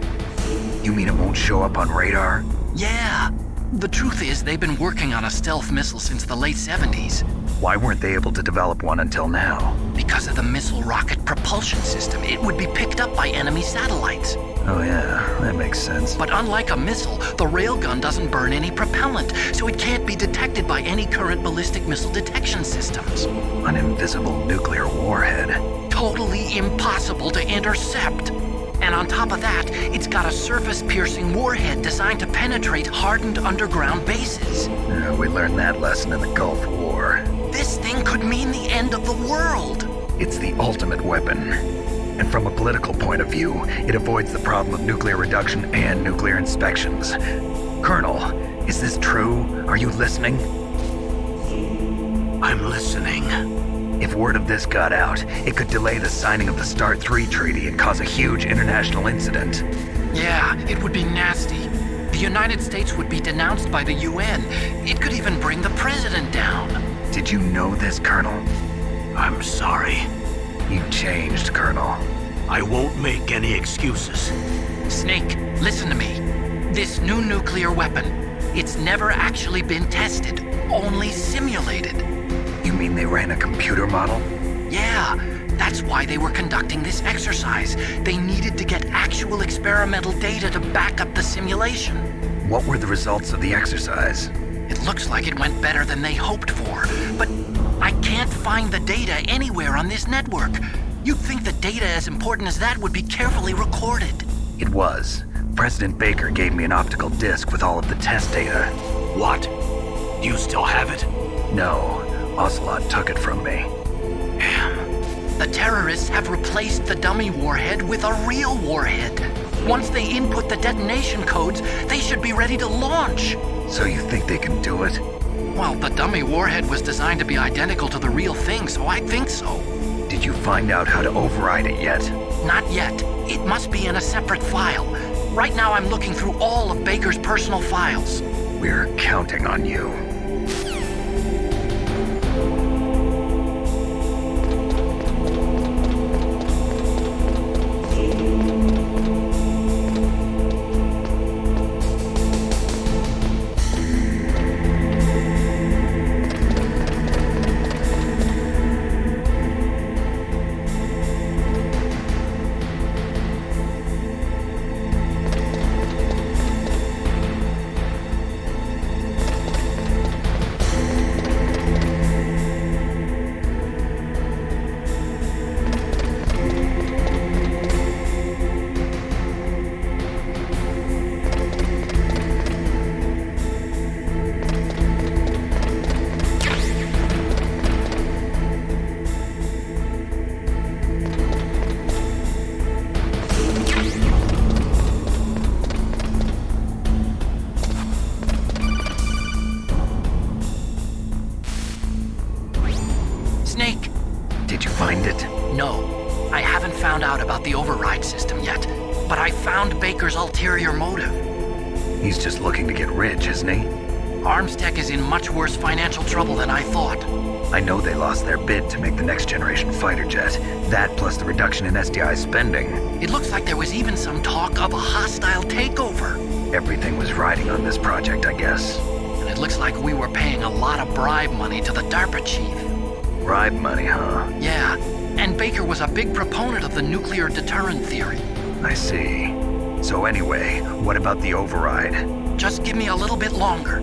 You mean it won't show up on radar? Yeah. The truth is, they've been working on a stealth missile since the late 70s. Why weren't they able to develop one until now? Because of the missile rocket propulsion system, it would be picked up by enemy satellites. Oh yeah, that makes sense. But unlike a missile, the railgun doesn't burn any propellant, so it can't be detected by any current ballistic missile detection systems. An invisible nuclear warhead. Totally impossible to intercept. And on top of that, it's got a surface-piercing warhead designed to penetrate hardened underground bases. We learned that lesson in the Gulf War. This thing could mean the end of the world. It's the ultimate weapon. And from a political point of view, it avoids the problem of nuclear reduction and nuclear inspections. Colonel, is this true? Are you listening? I'm listening. If word of this got out, it could delay the signing of the START 3 treaty and cause a huge international incident. Yeah, it would be nasty. The United States would be denounced by the UN. It could even bring the president down. Did you know this, Colonel? I'm sorry. You changed, Colonel. I won't make any excuses. Snake, listen to me. This new nuclear weapon, it's never actually been tested, only simulated. You mean they ran a computer model? Yeah, that's why they were conducting this exercise. They needed to get actual experimental data to back up the simulation. What were the results of the exercise? It looks like it went better than they hoped for, but I can't find the data anywhere on this network. You'd think the data as important as that would be carefully recorded. It was. President Baker gave me an optical disc with all of the test data. What? Do you still have it? No, Ocelot took it from me. Damn. The terrorists have replaced the dummy warhead with a real warhead. Once they input the detonation codes, they should be ready to launch. So you think they can do it? Well, the dummy warhead was designed to be identical to the real thing, so I think so. Did you find out how to override it yet? Not yet. It must be in a separate file. Right now I'm looking through all of Baker's personal files. We're counting on you. Snake! Did you find it? No, I haven't found out about the override system yet, but I found Baker's ulterior motive. He's just looking to get rich, isn't he? Armstech is in much worse financial trouble than I thought. I know they lost their bid to make the next generation fighter jet. That plus the reduction in SDI spending. It looks like there was even some talk of a hostile takeover. Everything was riding on this project, I guess. And it looks like we were paying a lot of bribe money to the DARPA chief. Bribe money, huh? Yeah, and Baker was a big proponent of the nuclear deterrent theory. I see. So anyway, what about the override? Just give me a little bit longer.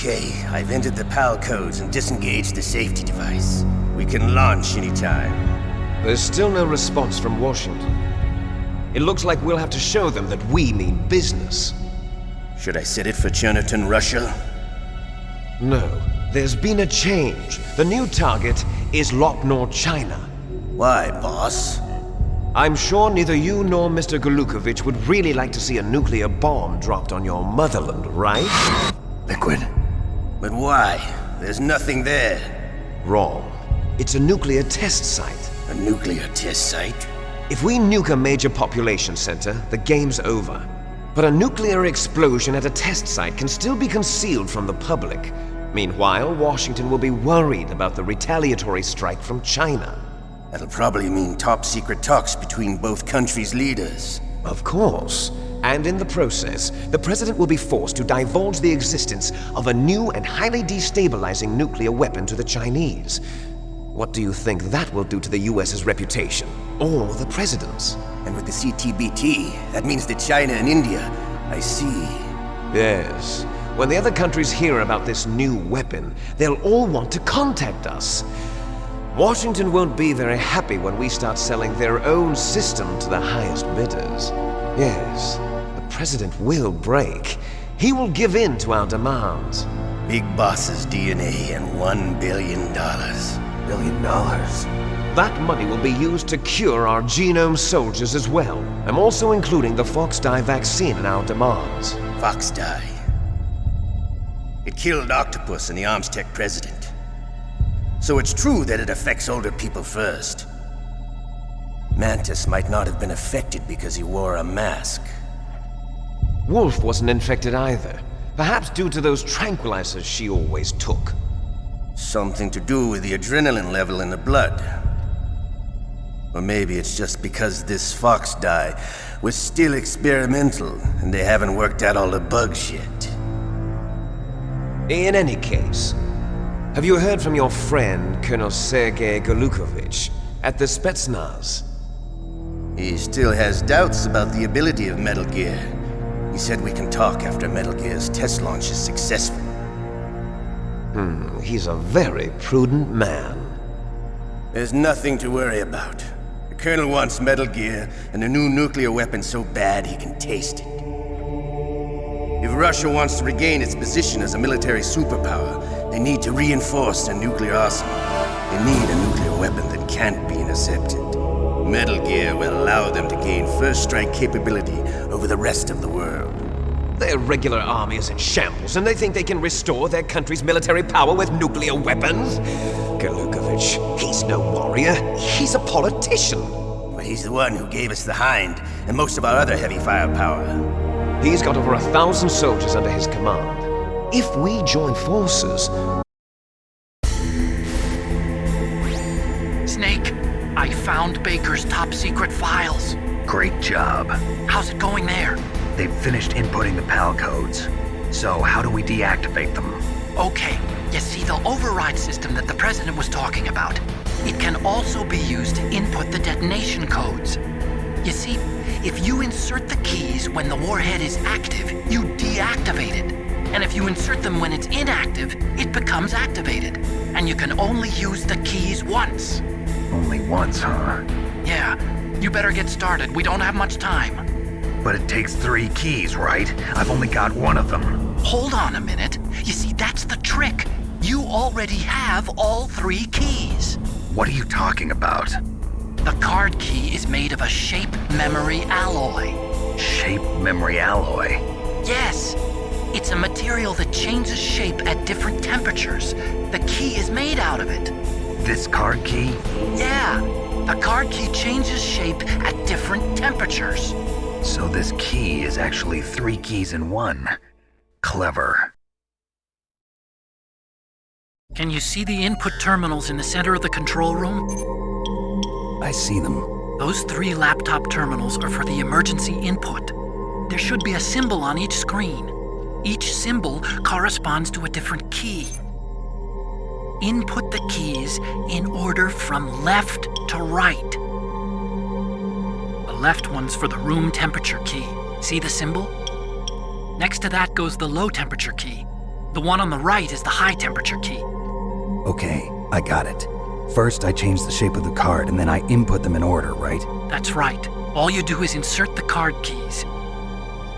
Okay, I've entered the PAL codes and disengaged the safety device. We can launch anytime. There's still no response from Washington. It looks like we'll have to show them that we mean business. Should I set it for Cherniton, Russia? No, there's been a change. The new target is Lopnor, China. Why, boss? I'm sure neither you nor Mr. Golukovich would really like to see a nuclear bomb dropped on your motherland, right? Liquid. But why? There's nothing there. Wrong. It's a nuclear test site. A nuclear test site? If we nuke a major population center, the game's over. But a nuclear explosion at a test site can still be concealed from the public. Meanwhile, Washington will be worried about the retaliatory strike from China. That'll probably mean top-secret talks between both countries' leaders. Of course. And in the process, the president will be forced to divulge the existence of a new and highly destabilizing nuclear weapon to the Chinese. What do you think that will do to the US's reputation? Or the president's? And with the CTBT, that means that China and India. I see. Yes. When the other countries hear about this new weapon, they'll all want to contact us. Washington won't be very happy when we start selling their own system to the highest bidders. Yes, the president will break. He will give in to our demands. Big boss's DNA and $1 billion. $1 billion? That money will be used to cure our genome soldiers as well. I'm also including the Fox dye vaccine in our demands. Fox dye. It killed Octopus and the Armstech president. So it's true that it affects older people first. Mantis might not have been affected because he wore a mask. Wolf wasn't infected either. Perhaps due to those tranquilizers she always took. Something to do with the adrenaline level in the blood. Or maybe it's just because this Fox dye was still experimental and they haven't worked out all the bugs yet. In any case, have you heard from your friend, Colonel Sergei Golukovich, at the Spetsnaz? He still has doubts about the ability of Metal Gear. He said we can talk after Metal Gear's test launch is successful. He's a very prudent man. There's nothing to worry about. The Colonel wants Metal Gear and a new nuclear weapon so bad he can taste it. If Russia wants to regain its position as a military superpower, they need to reinforce their nuclear arsenal. They need a nuclear weapon that can't be intercepted. Metal Gear will allow them to gain first strike capability over the rest of the world. Their regular army is in shambles, and they think they can restore their country's military power with nuclear weapons? Golukovich, he's no warrior. He's a politician. But he's the one who gave us the Hind and most of our other heavy firepower. He's got over 1,000 soldiers under his command. If we join forces... Snake, I found Baker's top-secret files. Great job. How's it going there? They've finished inputting the PAL codes. So how do we deactivate them? Okay, you see the override system that the president was talking about. It can also be used to input the detonation codes. You see, if you insert the keys when the warhead is active, you deactivate it. And if you insert them when it's inactive, it becomes activated. And you can only use the keys once. Only once, huh? Yeah, you better get started. We don't have much time. But it takes 3 keys, right? I've only got one of them. Hold on a minute. You see, that's the trick. You already have all 3 keys. What are you talking about? The card key is made of a shape memory alloy. Shape memory alloy? Yes. It's a material that changes shape at different temperatures. The key is made out of it. This card key? Yeah. The card key changes shape at different temperatures. So this key is actually 3 keys in one. Clever. Can you see the input terminals in the center of the control room? I see them. Those 3 laptop terminals are for the emergency input. There should be a symbol on each screen. Each symbol corresponds to a different key. Input the keys in order from left to right. The left one's for the room temperature key. See the symbol? Next to that goes the low temperature key. The one on the right is the high-temperature key. Okay, I got it. First, I change the shape of the card, and then I input them in order, right? That's right. All you do is insert the card keys.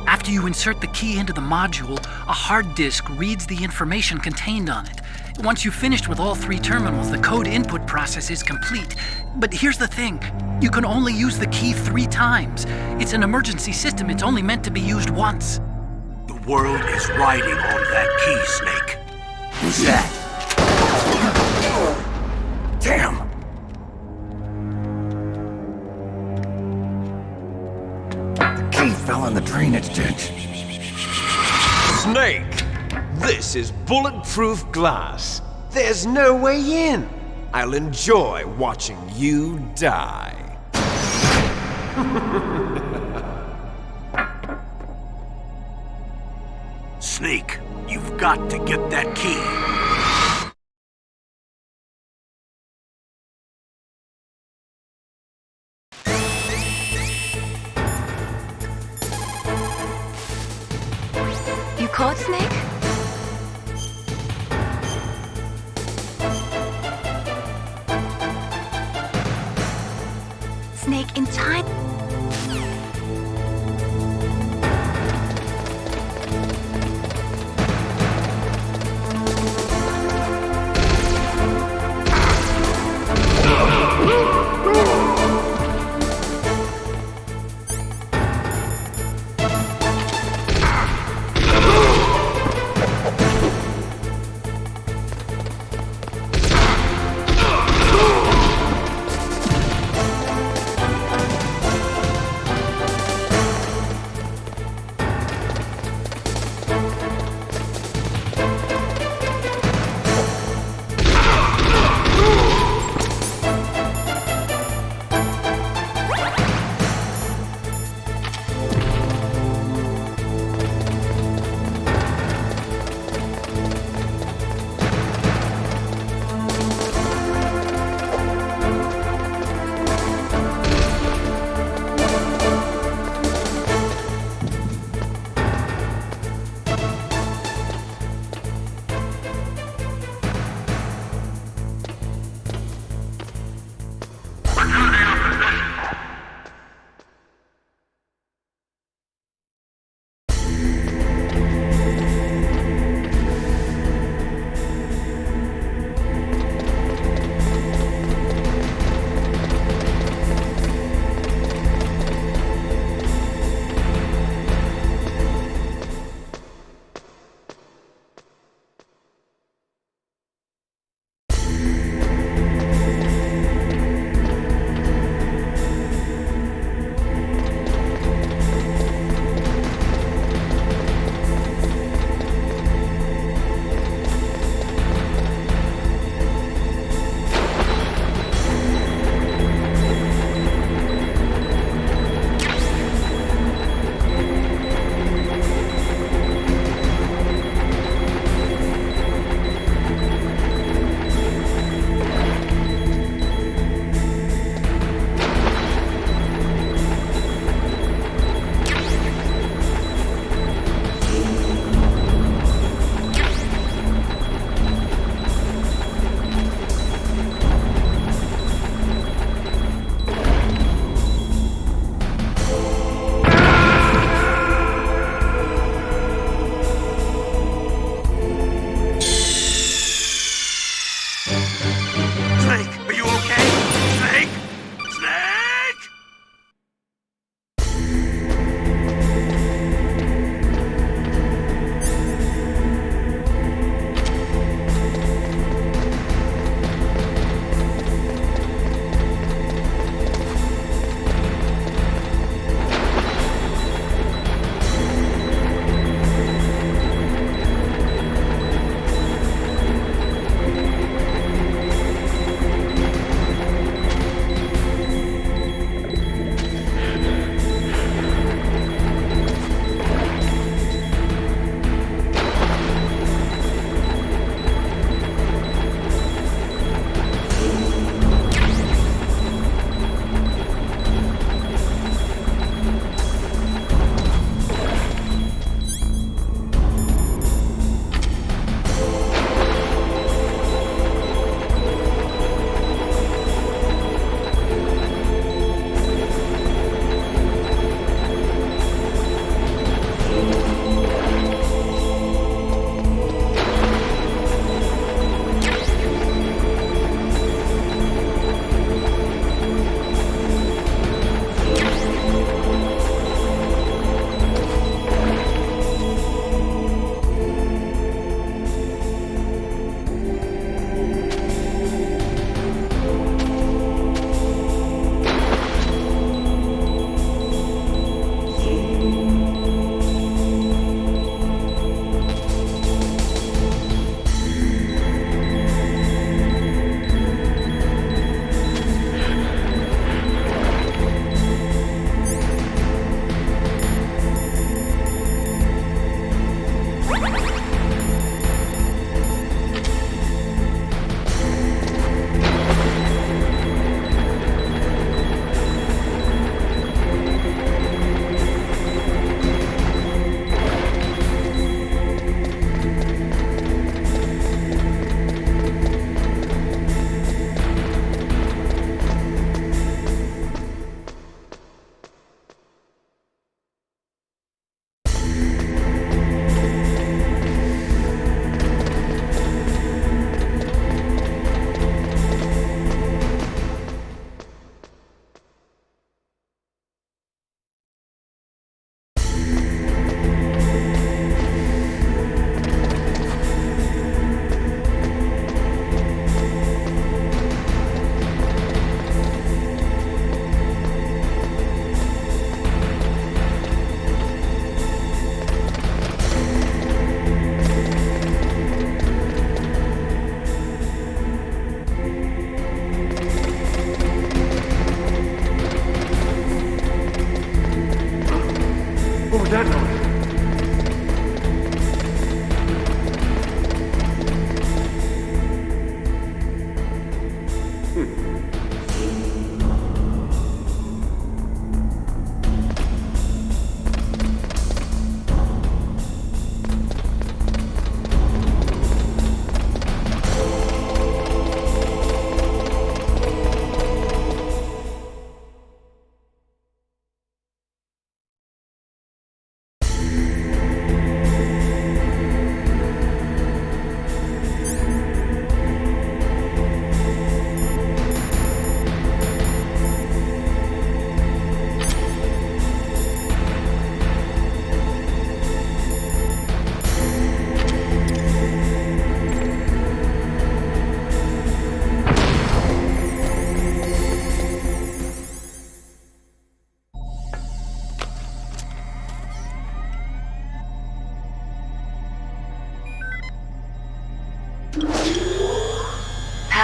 After you insert the key into the module, a hard disk reads the information contained on it. Once you've finished with all 3 terminals, the code input process is complete. But here's the thing. You can only use the key 3 times. It's an emergency system. It's only meant to be used once. The world is riding on that key, Snake. Who's that? Damn! The key fell in the drainage ditch. Snake! This is bulletproof glass. There's no way in. I'll enjoy watching you die. Snake, you've got to get that key. You called, Snake? Snake, in time.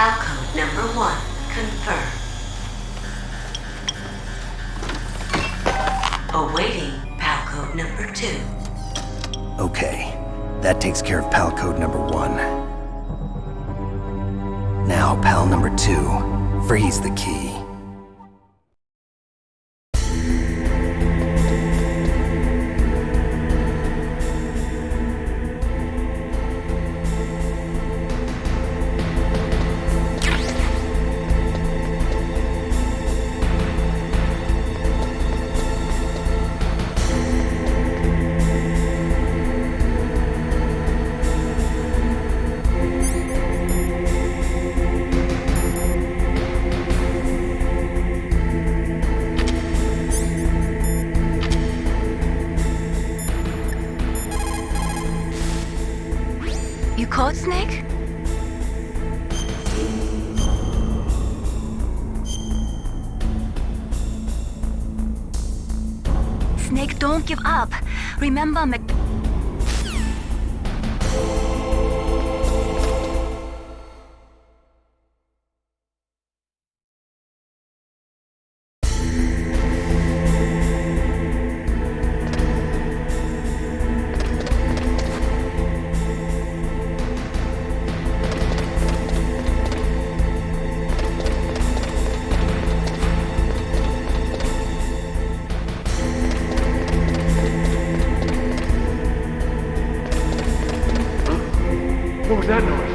Palcode number 1 confirmed. Awaiting Palcode number 2. Okay, that takes care of pal code number 1. Now, pal number 2, freeze the key. You caught Snake? Snake, don't give up. Remember, What was that noise?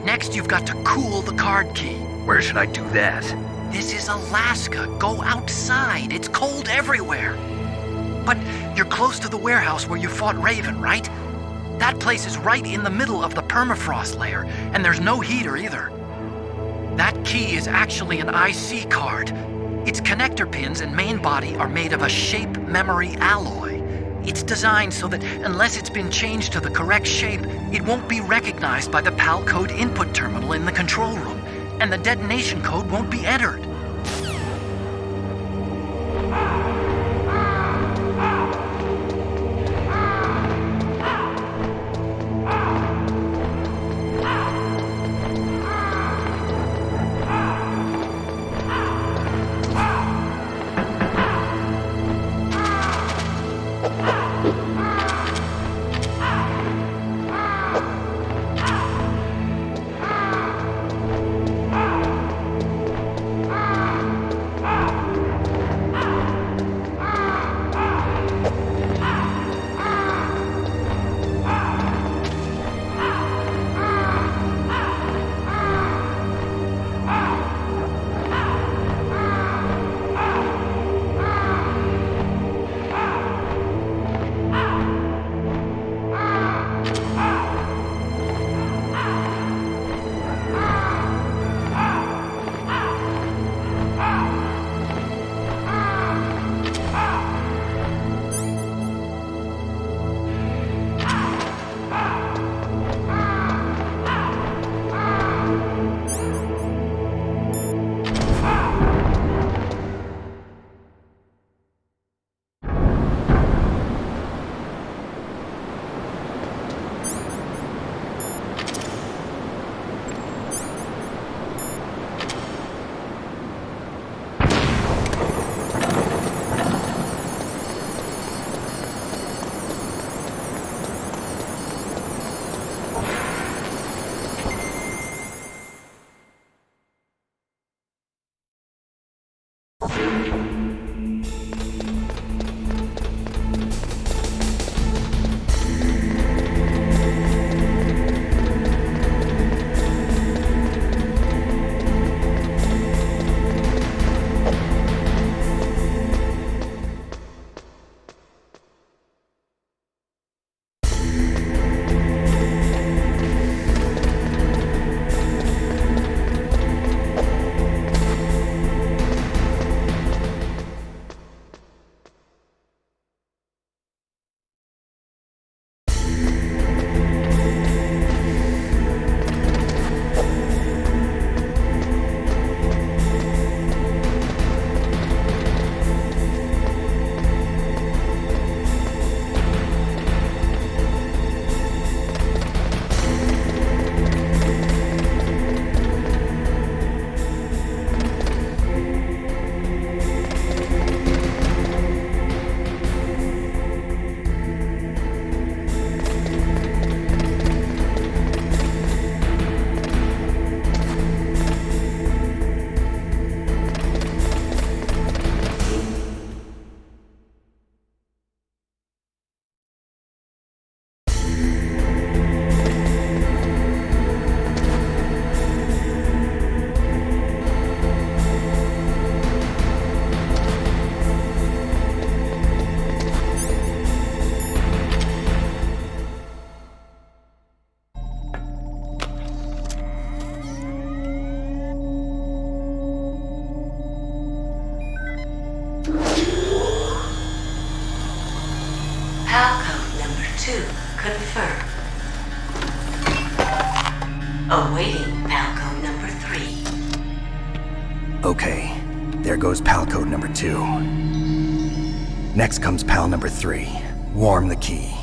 Next, you've got to cool the card key. Where should I do that? This is Alaska. Go outside. It's cold everywhere. But you're close to the warehouse where you fought Raven, right? That place is right in the middle of the permafrost layer, and there's no heater either. That key is actually an IC card. Its connector pins and main body are made of a shape memory alloy. It's designed so that unless it's been changed to the correct shape, it won't be recognized by the PAL code input terminal in the control room, and the detonation code won't be entered. PAL code number 2 confirmed. Awaiting PAL code number 3. Okay, there goes PAL code number 2. Next comes PAL number 3. Warm the key.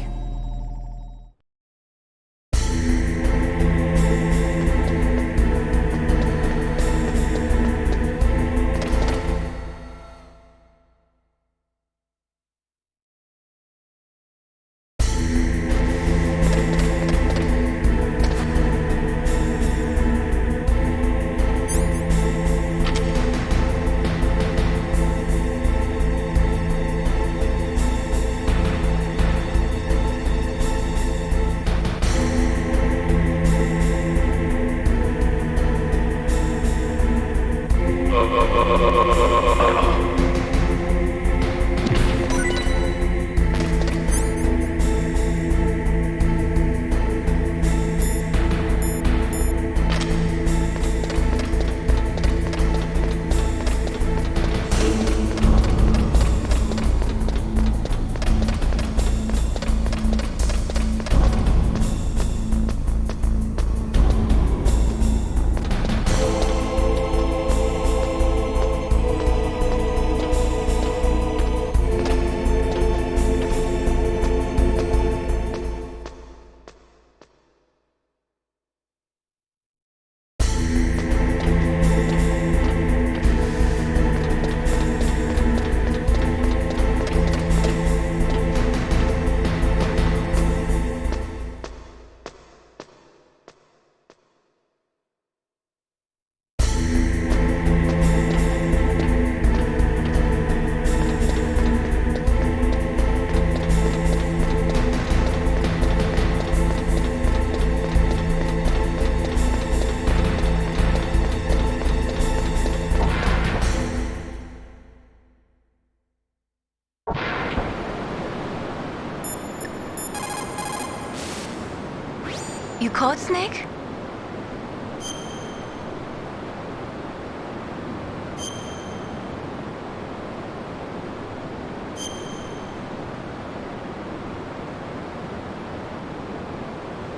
You caught Snake?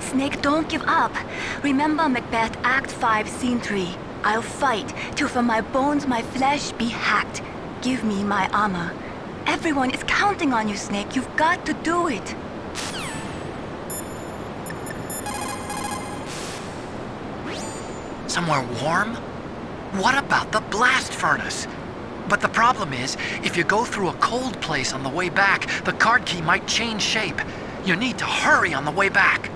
Snake, don't give up. Remember Macbeth Act 5, Scene 3. I'll fight till from my bones my flesh be hacked. Give me my armor. Everyone is counting on you, Snake. You've got to do it. Somewhere warm? What about the blast furnace? But the problem is, if you go through a cold place on the way back, the card key might change shape. You need to hurry on the way back.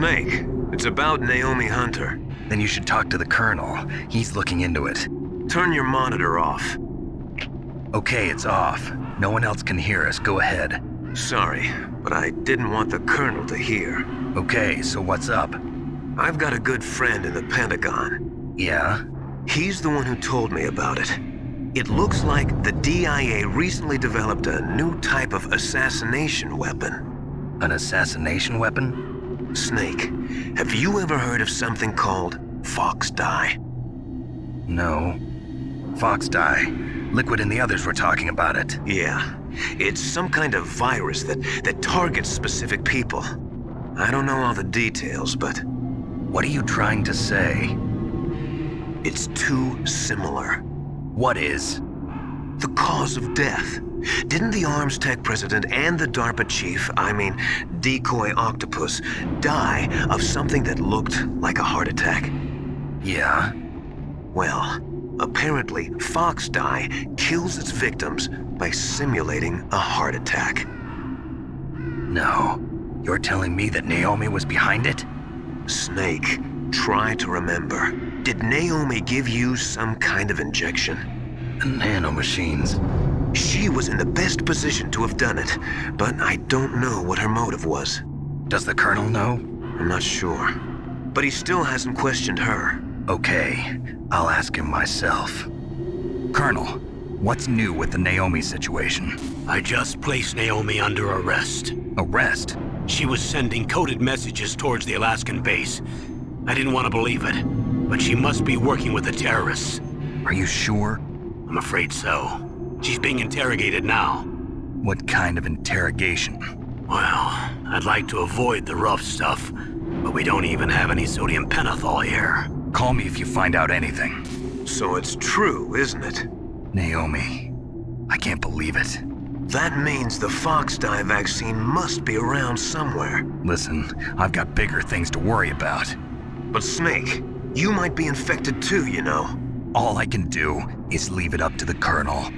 Snake, it's about Naomi Hunter. Then you should talk to the Colonel. He's looking into it. Turn your monitor off. Okay, it's off. No one else can hear us. Go ahead. Sorry, but I didn't want the Colonel to hear. Okay, so what's up? I've got a good friend in the Pentagon. Yeah? He's the one who told me about it. It looks like the DIA recently developed a new type of assassination weapon. An assassination weapon? Snake, have you ever heard of something called Fox Dye? No. Fox Dye. Liquid and the others were talking about it. Yeah. It's some kind of virus that targets specific people. I don't know all the details, but... What are you trying to say? It's too similar. What is? The cause of death. Didn't the Arms Tech president and the DARPA chief, Decoy Octopus, die of something that looked like a heart attack? Yeah. Well, apparently, Fox Dye kills its victims by simulating a heart attack. No. You're telling me that Naomi was behind it? Snake, try to remember. Did Naomi give you some kind of injection? The nanomachines. She was in the best position to have done it, but I don't know what her motive was. Does the Colonel know? I'm not sure. But he still hasn't questioned her. Okay, I'll ask him myself. Colonel, what's new with the Naomi situation? I just placed Naomi under arrest. Arrest? She was sending coded messages towards the Alaskan base. I didn't want to believe it, but she must be working with the terrorists. Are you sure? I'm afraid so. She's being interrogated now. What kind of interrogation? Well, I'd like to avoid the rough stuff, but we don't even have any sodium pentothal here. Call me if you find out anything. So it's true, isn't it? Naomi, I can't believe it. That means the Fox Dye vaccine must be around somewhere. Listen, I've got bigger things to worry about. But Snake, you might be infected too, you know. All I can do is leave it up to the Colonel.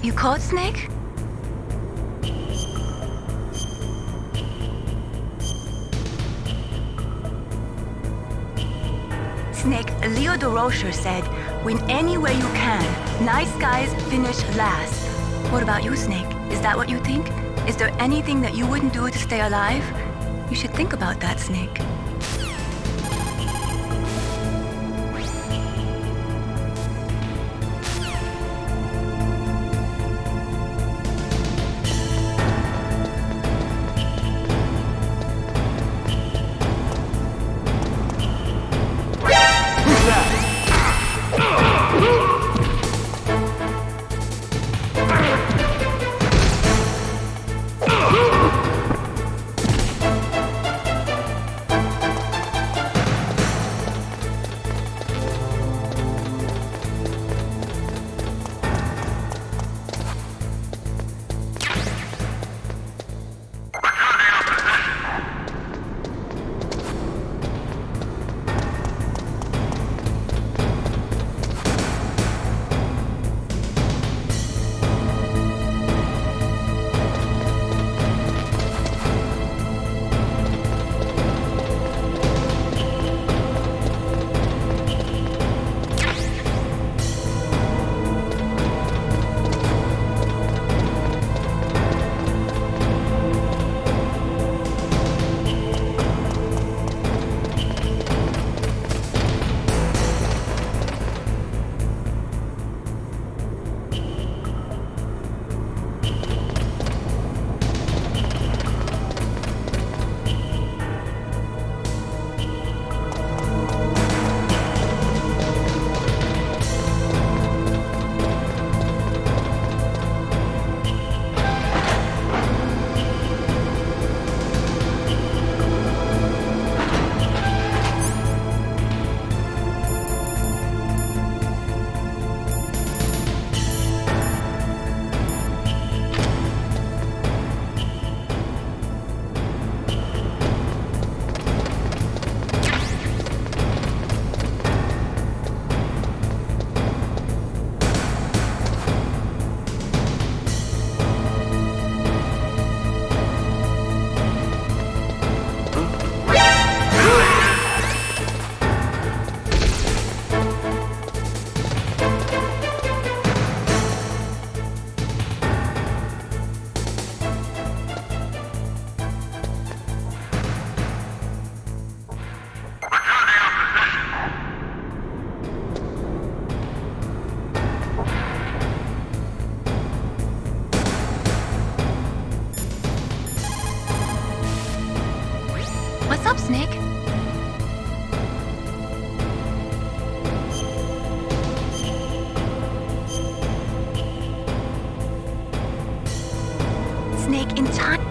You called, Snake? Snake, Leo DeRocher said, win any way you can. Nice guys finish last. What about you, Snake? Is that what you think? Is there anything that you wouldn't do to stay alive? You should think about that, Snake. What's up, Snake? Snake in time.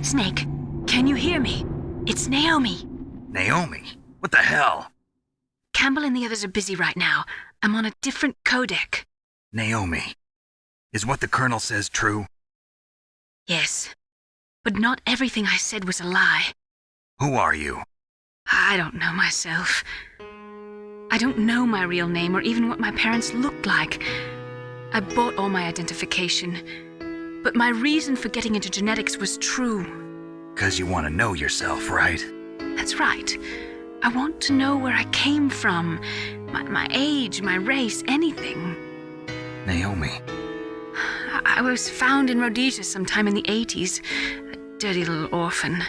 Snake, can you hear me? It's Naomi. Naomi? What the hell? Campbell and the others are busy right now. I'm on a different codec. Naomi, is what the Colonel says true? Yes, but not everything I said was a lie. Who are you? I don't know myself. I don't know my real name or even what my parents looked like. I bought all my identification, but my reason for getting into genetics was true. 'Cause you want to know yourself, right? That's right. I want to know where I came from, my age, my race, anything. Naomi. I was found in Rhodesia sometime in the 80s, a dirty little orphan.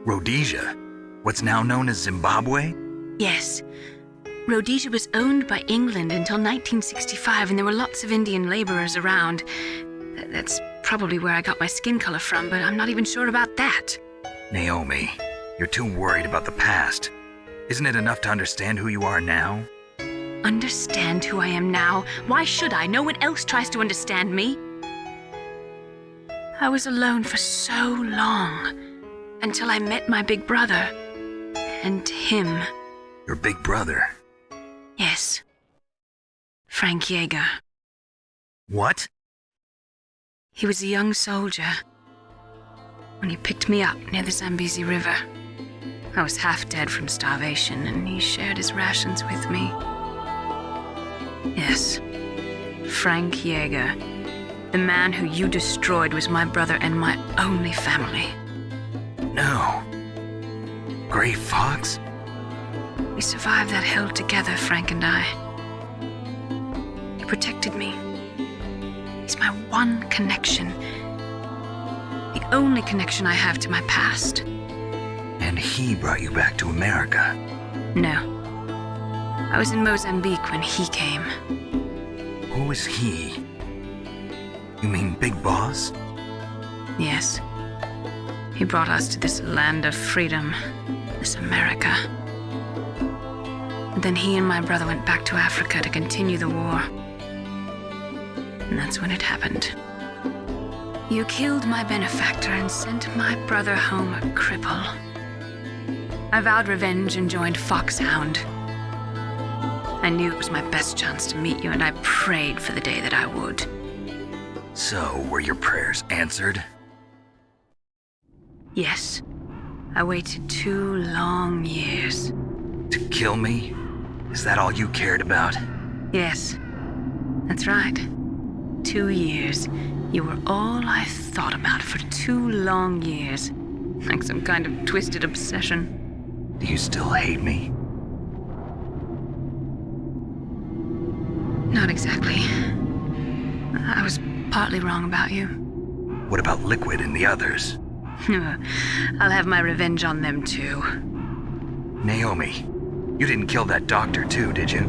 Rhodesia? What's now known as Zimbabwe? Yes. Rhodesia was owned by England until 1965, and there were lots of Indian laborers around. That's probably where I got my skin color from, but I'm not even sure about that. Naomi, you're too worried about the past. Isn't it enough to understand who you are now? Understand who I am now? Why should I? No one else tries to understand me. I was alone for so long, until I met my big brother. And him. Your big brother? Yes. Frank Yeager. What? He was a young soldier when he picked me up near the Zambezi River. I was half dead from starvation, and he shared his rations with me. Yes, Frank Yeager. The man who you destroyed was my brother and my only family. No. Gray Fox? We survived that hell together, Frank and I. He protected me. He's my one connection. The only connection I have to my past. And he brought you back to America? No. I was in Mozambique when he came. Who is he? You mean Big Boss? Yes. He brought us to this land of freedom, this America. Then he and my brother went back to Africa to continue the war. And that's when it happened. You killed my benefactor and sent my brother home a cripple. I vowed revenge and joined Foxhound. I knew it was my best chance to meet you, and I prayed for the day that I would. So, were your prayers answered? Yes. I waited 2 long years. To kill me? Is that all you cared about? Yes. That's right. 2 years. You were all I thought about for 2 long years. Like some kind of twisted obsession. Do you still hate me? Not exactly. I was partly wrong about you. What about Liquid and the others? I'll have my revenge on them too. Naomi, you didn't kill that doctor too, did you?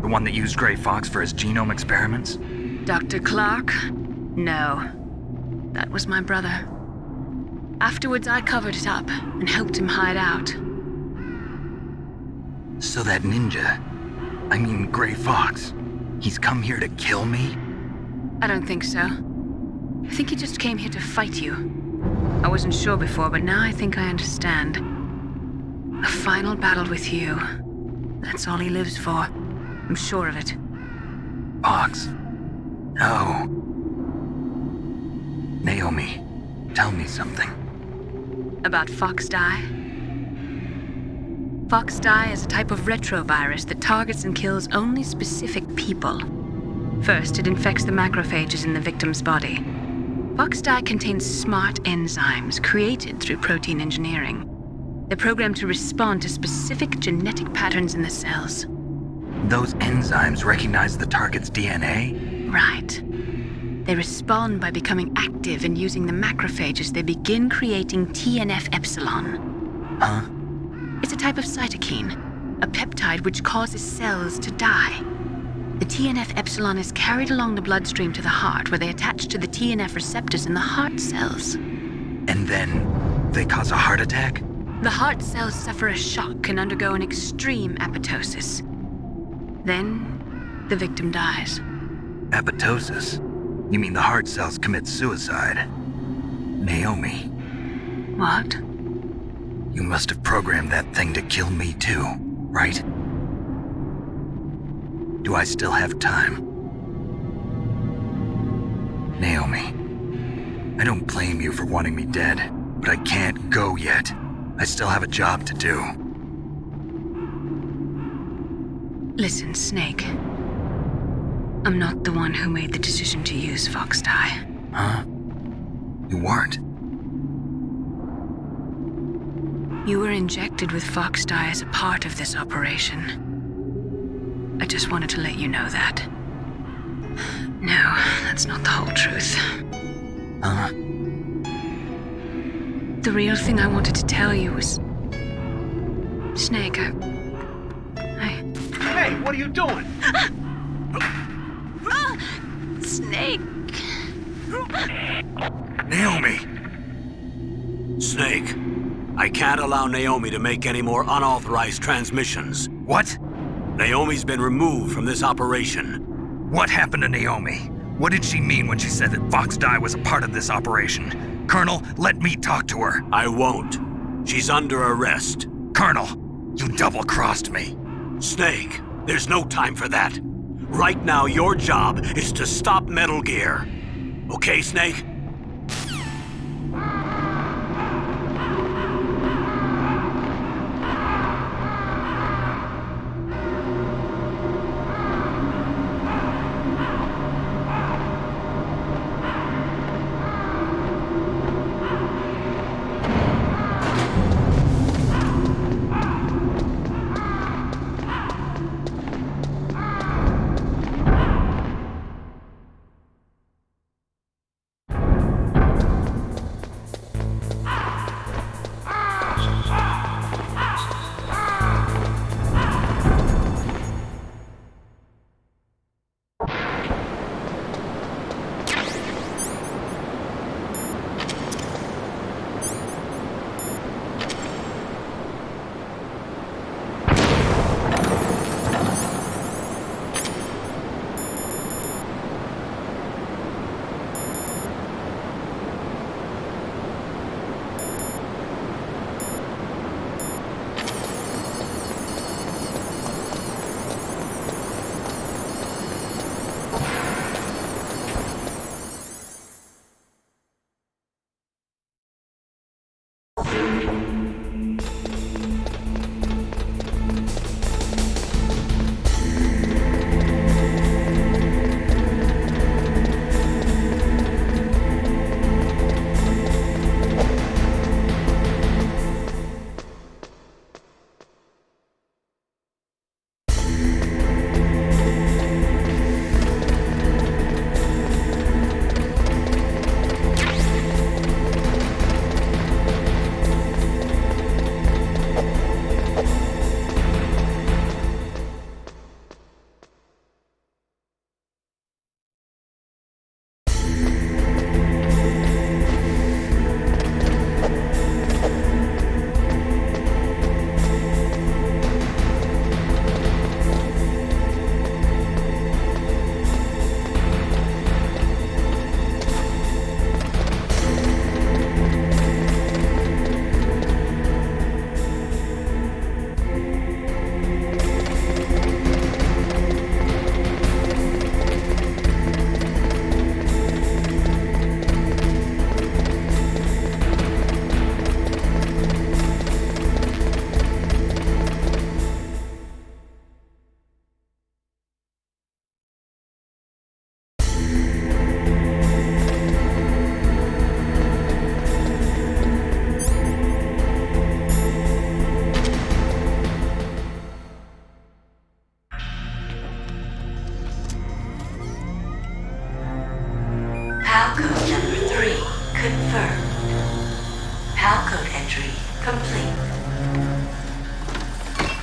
The one that used Gray Fox for his genome experiments? Dr. Clark? No. That was my brother. Afterwards, I covered it up and helped him hide out. So that ninja, I mean Gray Fox, he's come here to kill me? I don't think so. I think he just came here to fight you. I wasn't sure before, but now I think I understand. A final battle with you. That's all he lives for. I'm sure of it. Fox? No. Naomi, tell me something. About Fox Die? Fox Die is a type of retrovirus that targets and kills only specific people. First, it infects the macrophages in the victim's body. Fox Die contains smart enzymes created through protein engineering. They're programmed to respond to specific genetic patterns in the cells. Those enzymes recognize the target's DNA? Right. They respond by becoming active and using the macrophages. They begin creating TNF-epsilon. Huh? It's a type of cytokine, a peptide which causes cells to die. The TNF-epsilon is carried along the bloodstream to the heart, where they attach to the TNF receptors in the heart cells. And then they cause a heart attack? The heart cells suffer a shock and undergo an extreme apoptosis. Then, the victim dies. Apoptosis? You mean the heart cells commit suicide? Naomi. What? You must have programmed that thing to kill me too, right? Do I still have time? Naomi, I don't blame you for wanting me dead, but I can't go yet. I still have a job to do. Listen, Snake. I'm not the one who made the decision to use Fox Dye. Huh? You weren't. You were injected with Fox Dye as a part of this operation. I just wanted to let you know that. No, that's not the whole truth. Huh? The real thing I wanted to tell you was... Snake, I... Hey, what are you doing? Snake! Naomi! Snake, I can't allow Naomi to make any more unauthorized transmissions. What? Naomi's been removed from this operation. What happened to Naomi? What did she mean when she said that Fox Dye was a part of this operation? Colonel, let me talk to her. I won't. She's under arrest. Colonel, you double-crossed me. Snake, there's no time for that. Right now, your job is to stop Metal Gear. Okay, Snake?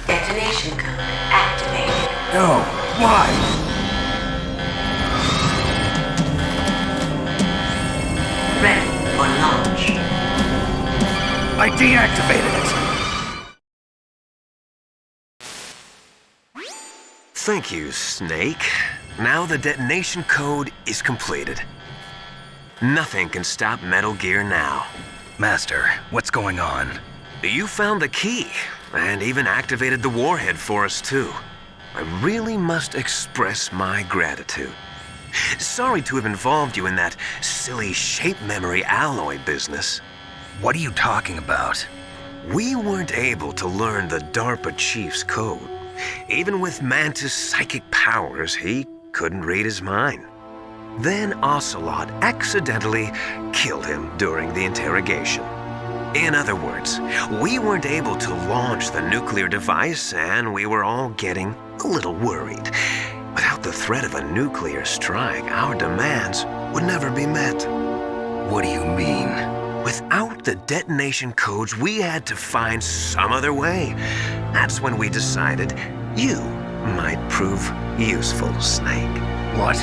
Detonation code activated. No, why? Ready for launch. I deactivated it. Thank you, Snake. Now the detonation code is completed. Nothing can stop Metal Gear now. Master, what's going on? You found the key, and even activated the warhead for us, too. I really must express my gratitude. Sorry to have involved you in that silly shape memory alloy business. What are you talking about? We weren't able to learn the DARPA chief's code. Even with Mantis' psychic powers, he couldn't read his mind. Then Ocelot accidentally killed him during the interrogation. In other words, we weren't able to launch the nuclear device, and we were all getting a little worried. Without the threat of a nuclear strike, our demands would never be met. What do you mean? Without the detonation codes, we had to find some other way. That's when we decided you might prove useful, Snake. What?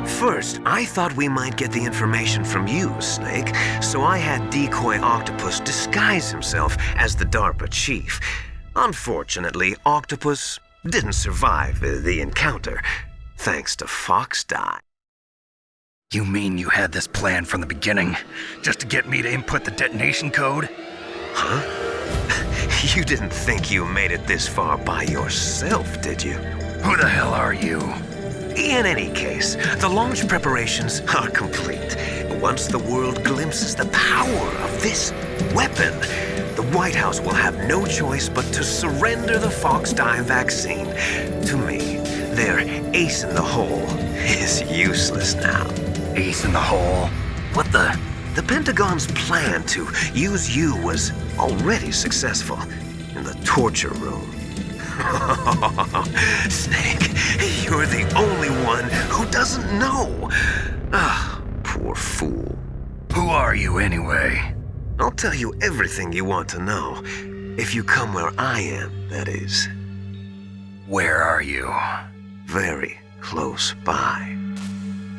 First, I thought we might get the information from you, Snake, so I had Decoy Octopus disguise himself as the DARPA chief. Unfortunately, Octopus didn't survive the encounter, thanks to Fox Die. You mean you had this plan from the beginning, just to get me to input the detonation code? Huh? You didn't think you made it this far by yourself, did you? Who the hell are you? In any case, the launch preparations are complete. Once the world glimpses the power of this weapon, the White House will have no choice but to surrender the Fox Die vaccine to me. Their ace in the hole is useless now. Ace in the hole? What the? The Pentagon's plan to use you was already successful in the torture room. Snake, you're the only one who doesn't know. Ah, poor fool. Who are you anyway? I'll tell you everything you want to know. If you come where I am, that is. Where are you? Very close by.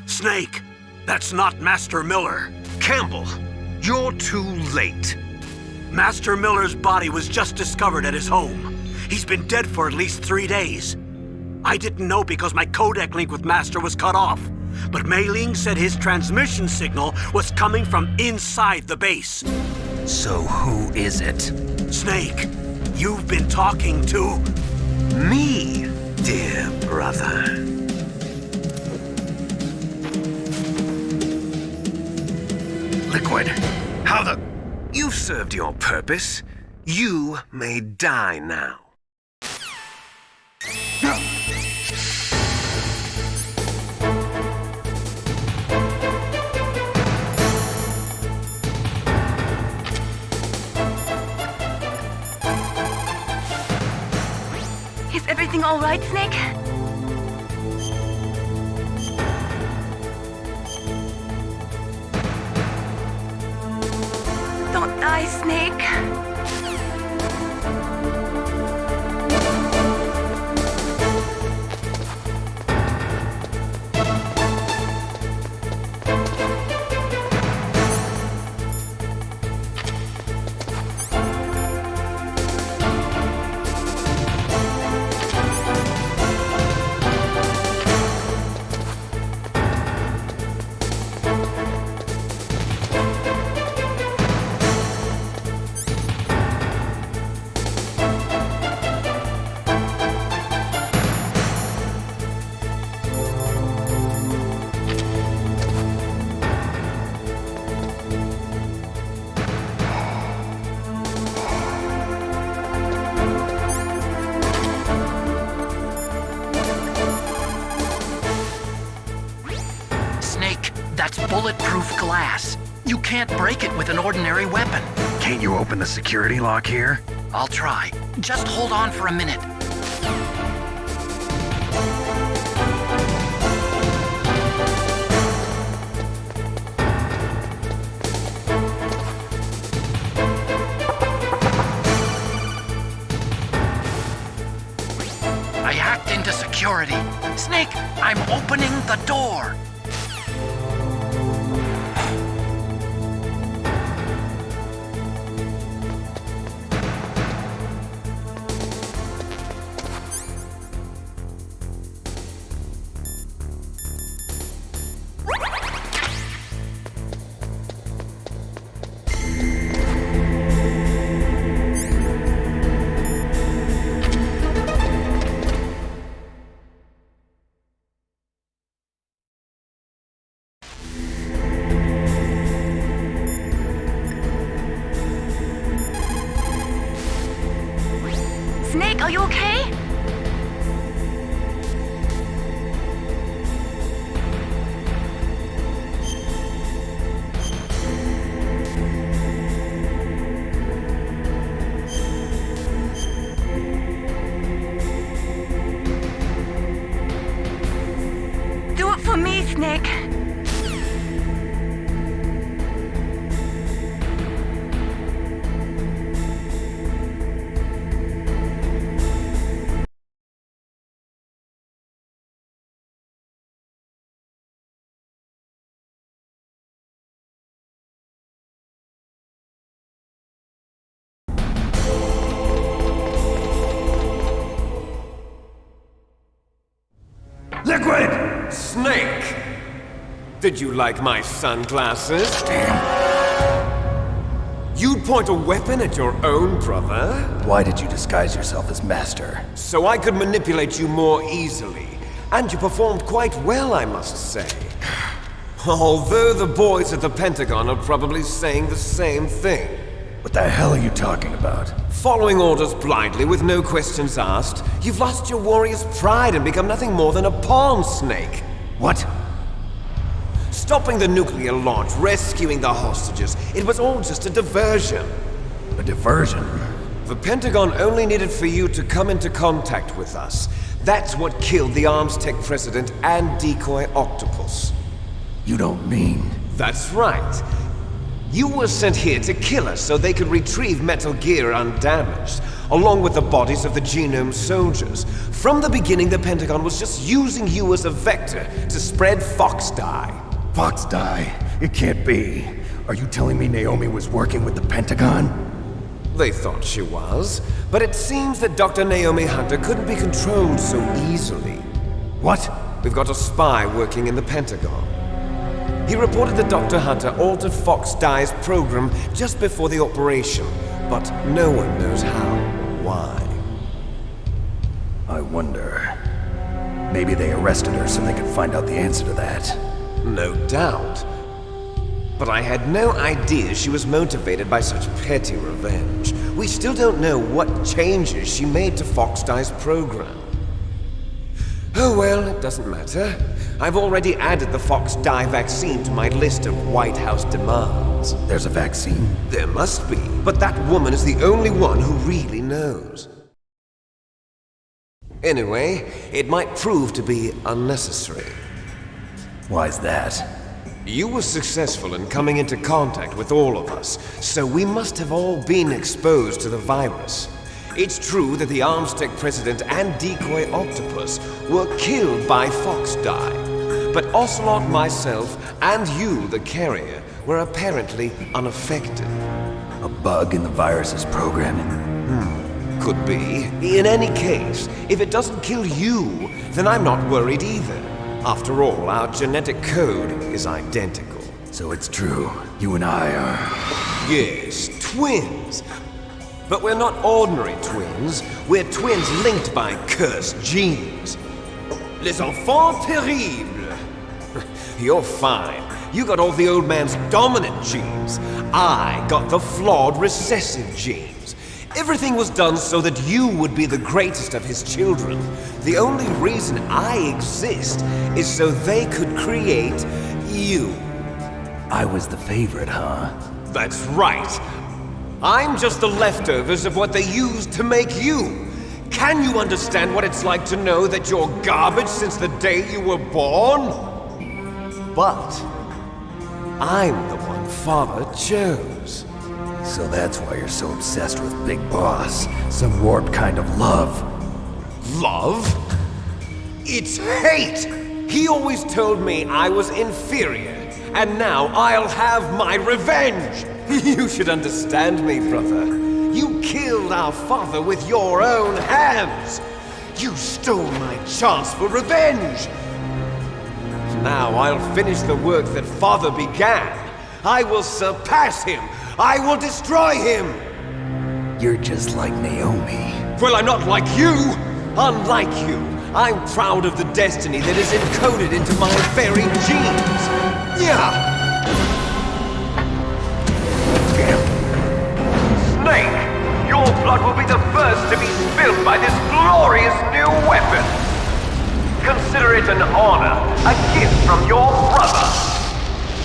Snake, that's not Master Miller. Campbell, you're too late. Master Miller's body was just discovered at his home. He's been dead for at least 3 days. I didn't know because my codec link with Master was cut off. But Mei Ling said his transmission signal was coming from inside the base. So who is it? Snake, you've been talking to... Me, dear brother. Liquid, how the... You've served your purpose. You may die now. Is everything all right, Snake? Don't die, Snake. That's bulletproof glass. You can't break it with an ordinary weapon. Can't you open the security lock here? I'll try. Just hold on for a minute. I hacked into security. Snake, I'm opening the door. on me, Snake. Liquid! Snake! Did you like my sunglasses? Damn. You'd point a weapon at your own brother? Why did you disguise yourself as Master? So I could manipulate you more easily. And you performed quite well, I must say. Although the boys at the Pentagon are probably saying the same thing. What the hell are you talking about? Following orders blindly with no questions asked, you've lost your warrior's pride and become nothing more than a pawn, Snake. What? Stopping the nuclear launch, rescuing the hostages, it was all just a diversion. A diversion? The Pentagon only needed for you to come into contact with us. That's what killed the Arms Tech president and decoy octopus. You don't mean... That's right. You were sent here to kill us so they could retrieve Metal Gear undamaged, along with the bodies of the Genome soldiers. From the beginning, the Pentagon was just using you as a vector to spread Fox dye. Fox dye? It can't be. Are you telling me Naomi was working with the Pentagon? They thought she was, but it seems that Dr. Naomi Hunter couldn't be controlled so easily. What? We've got a spy working in the Pentagon. He reported that Dr. Hunter altered Fox Dye's program just before the operation, but no one knows how or why. I wonder... Maybe they arrested her so they could find out the answer to that. No doubt. But I had no idea she was motivated by such petty revenge. We still don't know what changes she made to Fox Dye's program. Oh well, it doesn't matter. I've already added the Fox Dye vaccine to my list of White House demands. There's a vaccine? There must be, but that woman is the only one who really knows. Anyway, it might prove to be unnecessary. Why's that? You were successful in coming into contact with all of us, so we must have all been exposed to the virus. It's true that the Arms Tech president and decoy octopus were killed by Fox Dye, but Ocelot, myself, and you, the carrier, were apparently unaffected. A bug in the virus's programming? Could be. In any case, if it doesn't kill you, then I'm not worried either. After all, our genetic code is identical. So it's true. You and I are... Yes, twins. But we're not ordinary twins. We're twins linked by cursed genes. Les enfants terribles. You're fine. You got all the old man's dominant genes. I got the flawed recessive genes. Everything was done so that you would be the greatest of his children. The only reason I exist is so they could create you. I was the favorite, huh? That's right. I'm just the leftovers of what they used to make you. Can you understand what it's like to know that you're garbage since the day you were born? But I'm the one Father chose. So that's why you're so obsessed with Big Boss. Some warped kind of love. Love? It's hate! He always told me I was inferior, and now I'll have my revenge! You should understand me, brother. You killed our father with your own hands! You stole my chance for revenge! Now I'll finish the work that Father began. I will surpass him! I will destroy him! You're just like Naomi. Well, I'm not like you! Unlike you, I'm proud of the destiny that is encoded into my very genes! Yeah! Snake, your blood will be the first to be spilled by this glorious new weapon. Consider it an honor, a gift from your brother.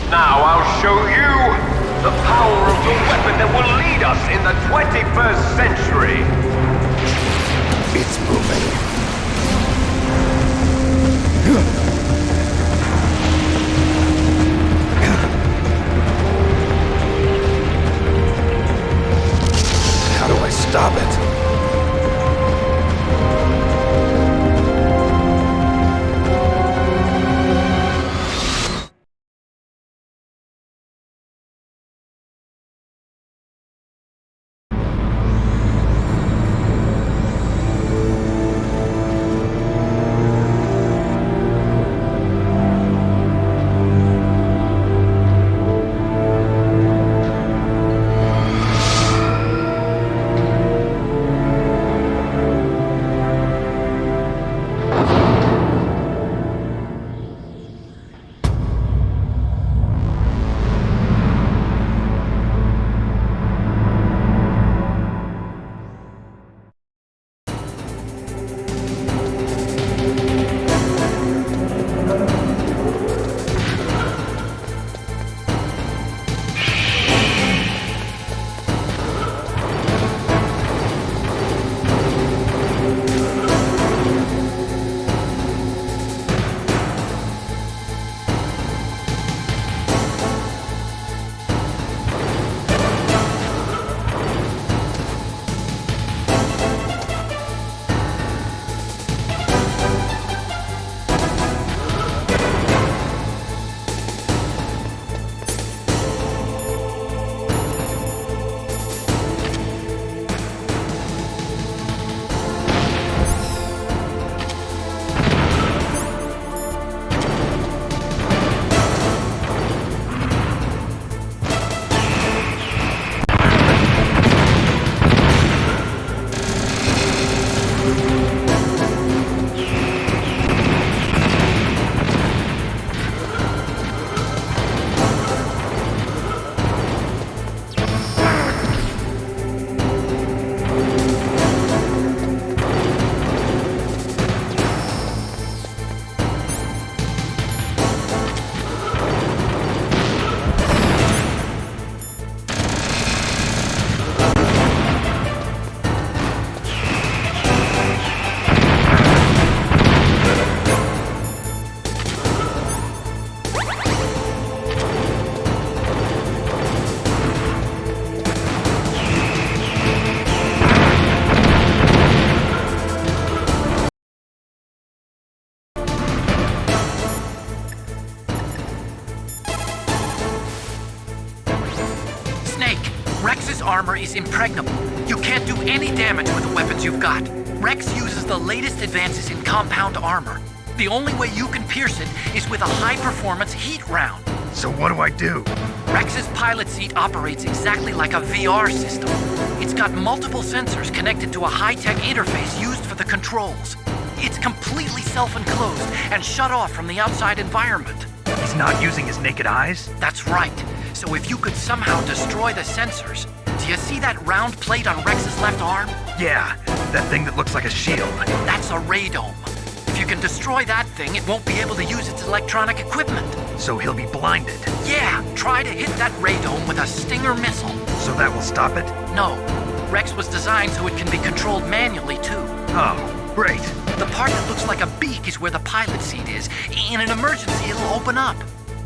Now I'll show you the power of the weapon that will lead us in the 21st century. It's moving. armor is impregnable. You can't do any damage with the weapons you've got. Rex uses the latest advances in compound armor. The only way you can pierce it is with a high-performance heat round. So what do I do? Rex's pilot seat operates exactly like a VR system. It's got multiple sensors connected to a high-tech interface used for the controls. It's completely self-enclosed and shut off from the outside environment. He's not using his naked eyes? That's right. So if you could somehow destroy the sensors... Do you see that round plate on Rex's left arm? Yeah, that thing that looks like a shield. That's a radome. If you can destroy that thing, it won't be able to use its electronic equipment. So he'll be blinded. Yeah, try to hit that radome with a Stinger missile. So that will stop it? No. Rex was designed so it can be controlled manually, too. Oh, great. The part that looks like a beak is where the pilot seat is. In an emergency, it'll open up.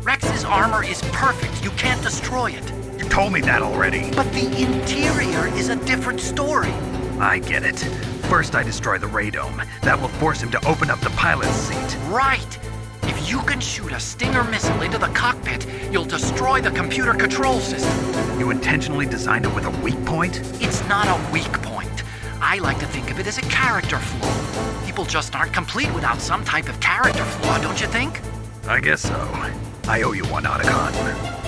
Rex's armor is perfect. You can't destroy it. You told me that already. But the interior is a different story. I get it. First I destroy the radome. That will force him to open up the pilot's seat. Right. If you can shoot a Stinger missile into the cockpit, you'll destroy the computer control system. You intentionally designed it with a weak point? It's not a weak point. I like to think of it as a character flaw. People just aren't complete without some type of character flaw, don't you think? I guess so. I owe you one, Otacon.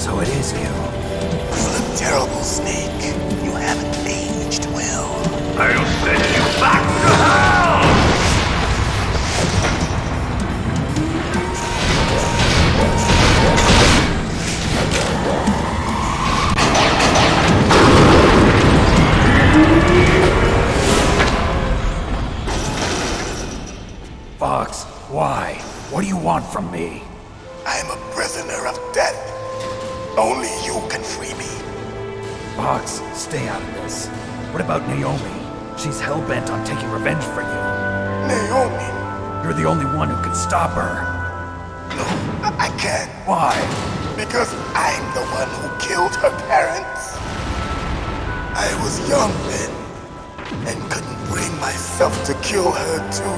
So it is you. You look terrible, Snake. You haven't aged well. I'll send you back to hell! Fox, why? What do you want from me? I'm a prisoner of death. Only you can free me. Fox, stay out of this. What about Naomi? She's hell-bent on taking revenge for you. Naomi? You're the only one who can stop her. No, I can't. Why? Because I'm the one who killed her parents. I was young then, and couldn't bring myself to kill her too.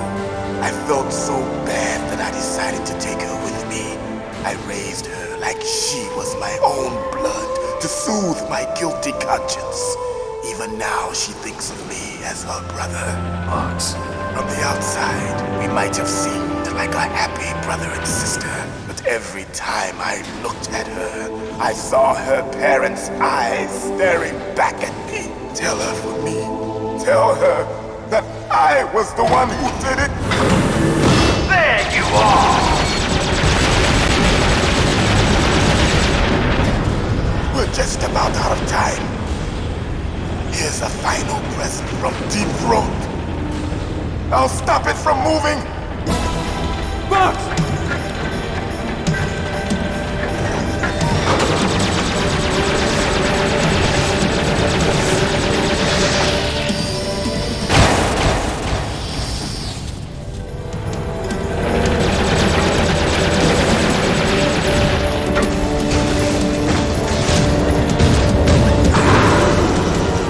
I felt so bad that I decided to take her with me. I raised her like she was my own blood to soothe my guilty conscience. Even now, she thinks of me as her brother. Fox. From the outside, we might have seemed like a happy brother and sister, but every time I looked at her, I saw her parents' eyes staring back at me. Tell her for me. Tell her that I was the one who did it. There you are! We're just about out of time. Here's a final present from Deep Throat. I'll stop it from moving. Fox!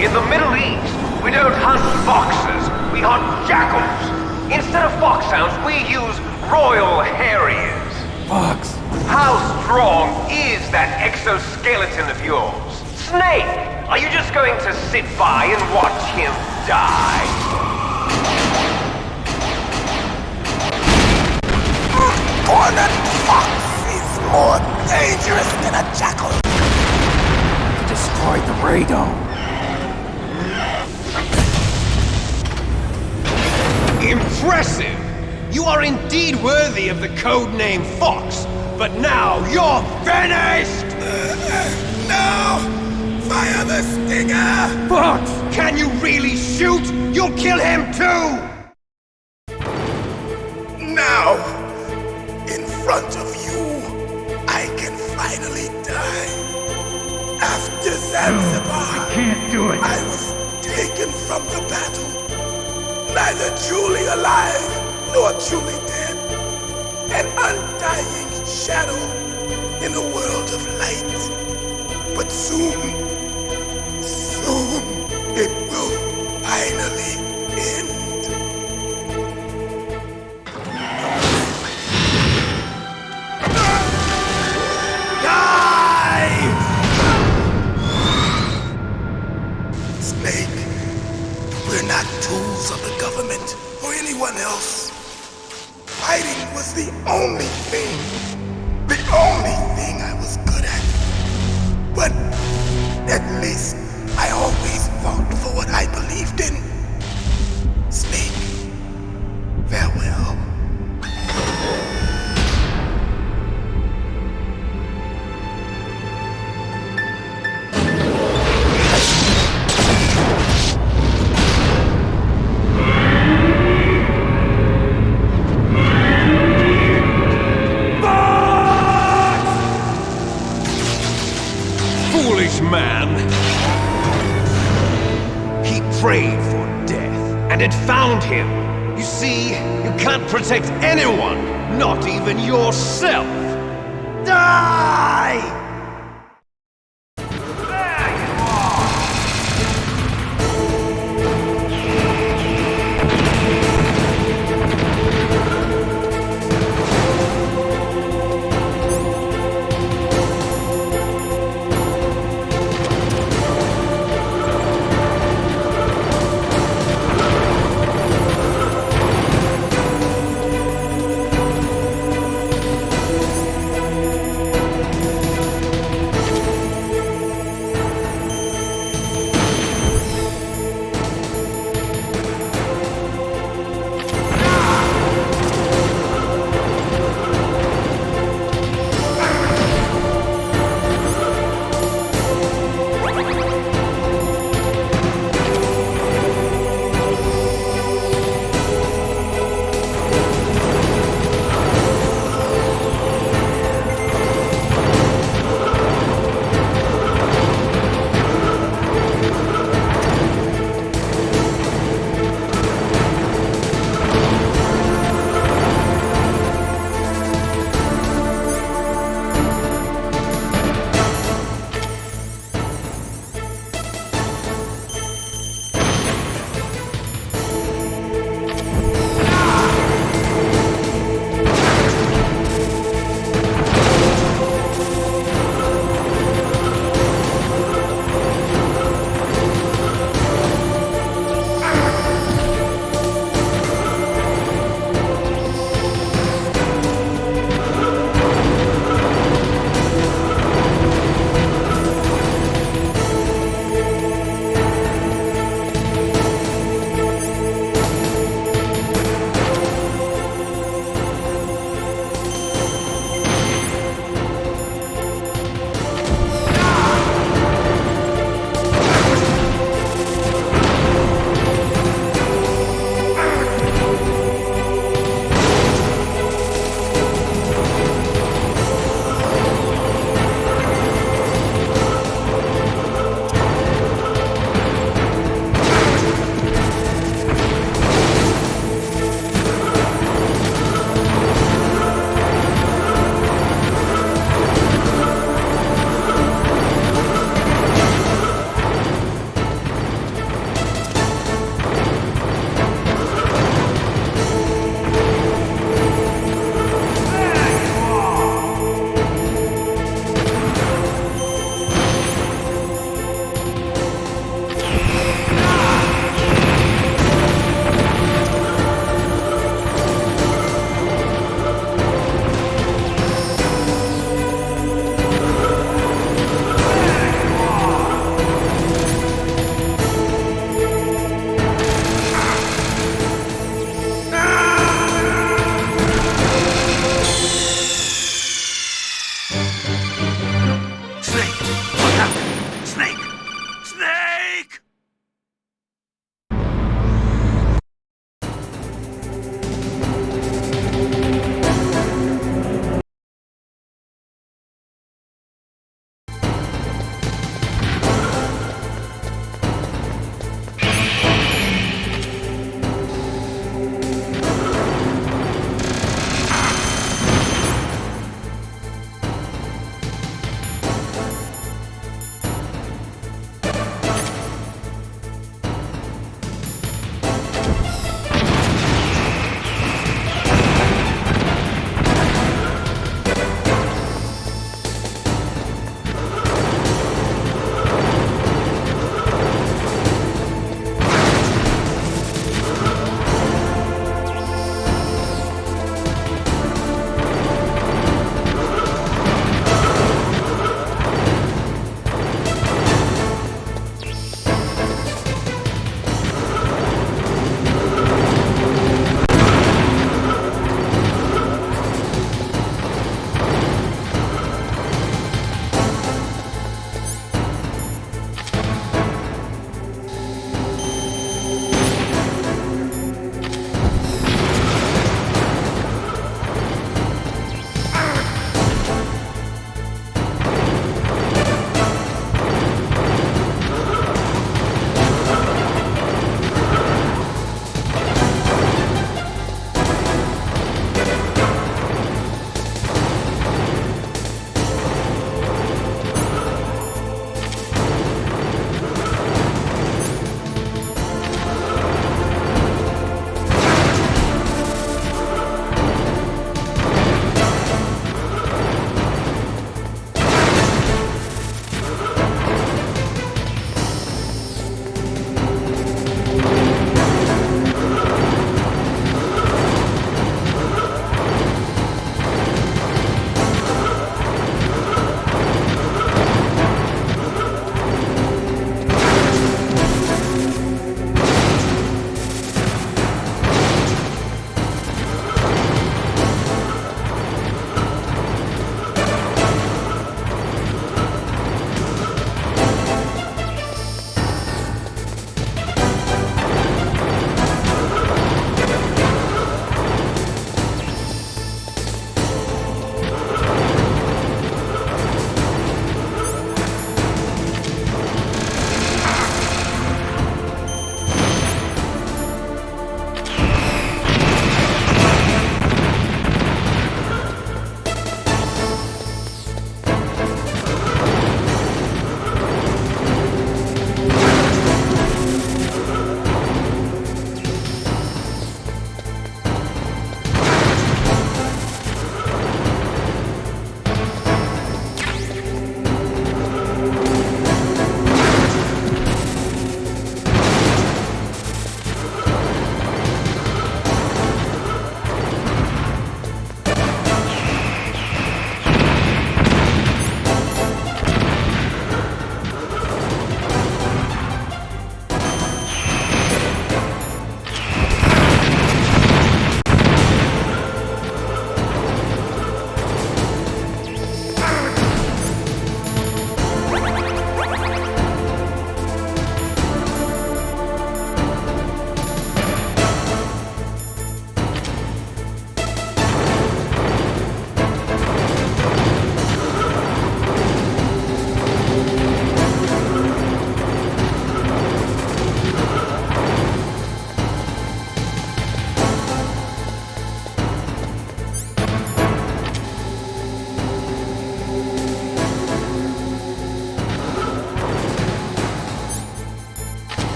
In the Middle East, we don't hunt foxes, we hunt jackals. Instead of foxhounds, we use Royal Harriers. Fox! How strong is that exoskeleton of yours? Snake, are you just going to sit by and watch him die? Cornered fox is more dangerous than a jackal. Destroyed the radome. Impressive! You are indeed worthy of the codename Fox, but now you're finished! No! Fire the stinger! Fox! Can you really shoot? You'll kill him too! Now, in front of you, I can finally die. After Zanzibar, I can't do it. I was taken from the battle. Neither truly alive, nor truly dead. An undying shadow in a world of light. But soon it will finally end. Snake, we're not tools of the government or anyone else. Fighting was the only thing I was good at. But at least I always fought for what I believed in. Snake, farewell. Man. He prayed for death, and it found him. You see, you can't protect anyone, not even yourself. Die!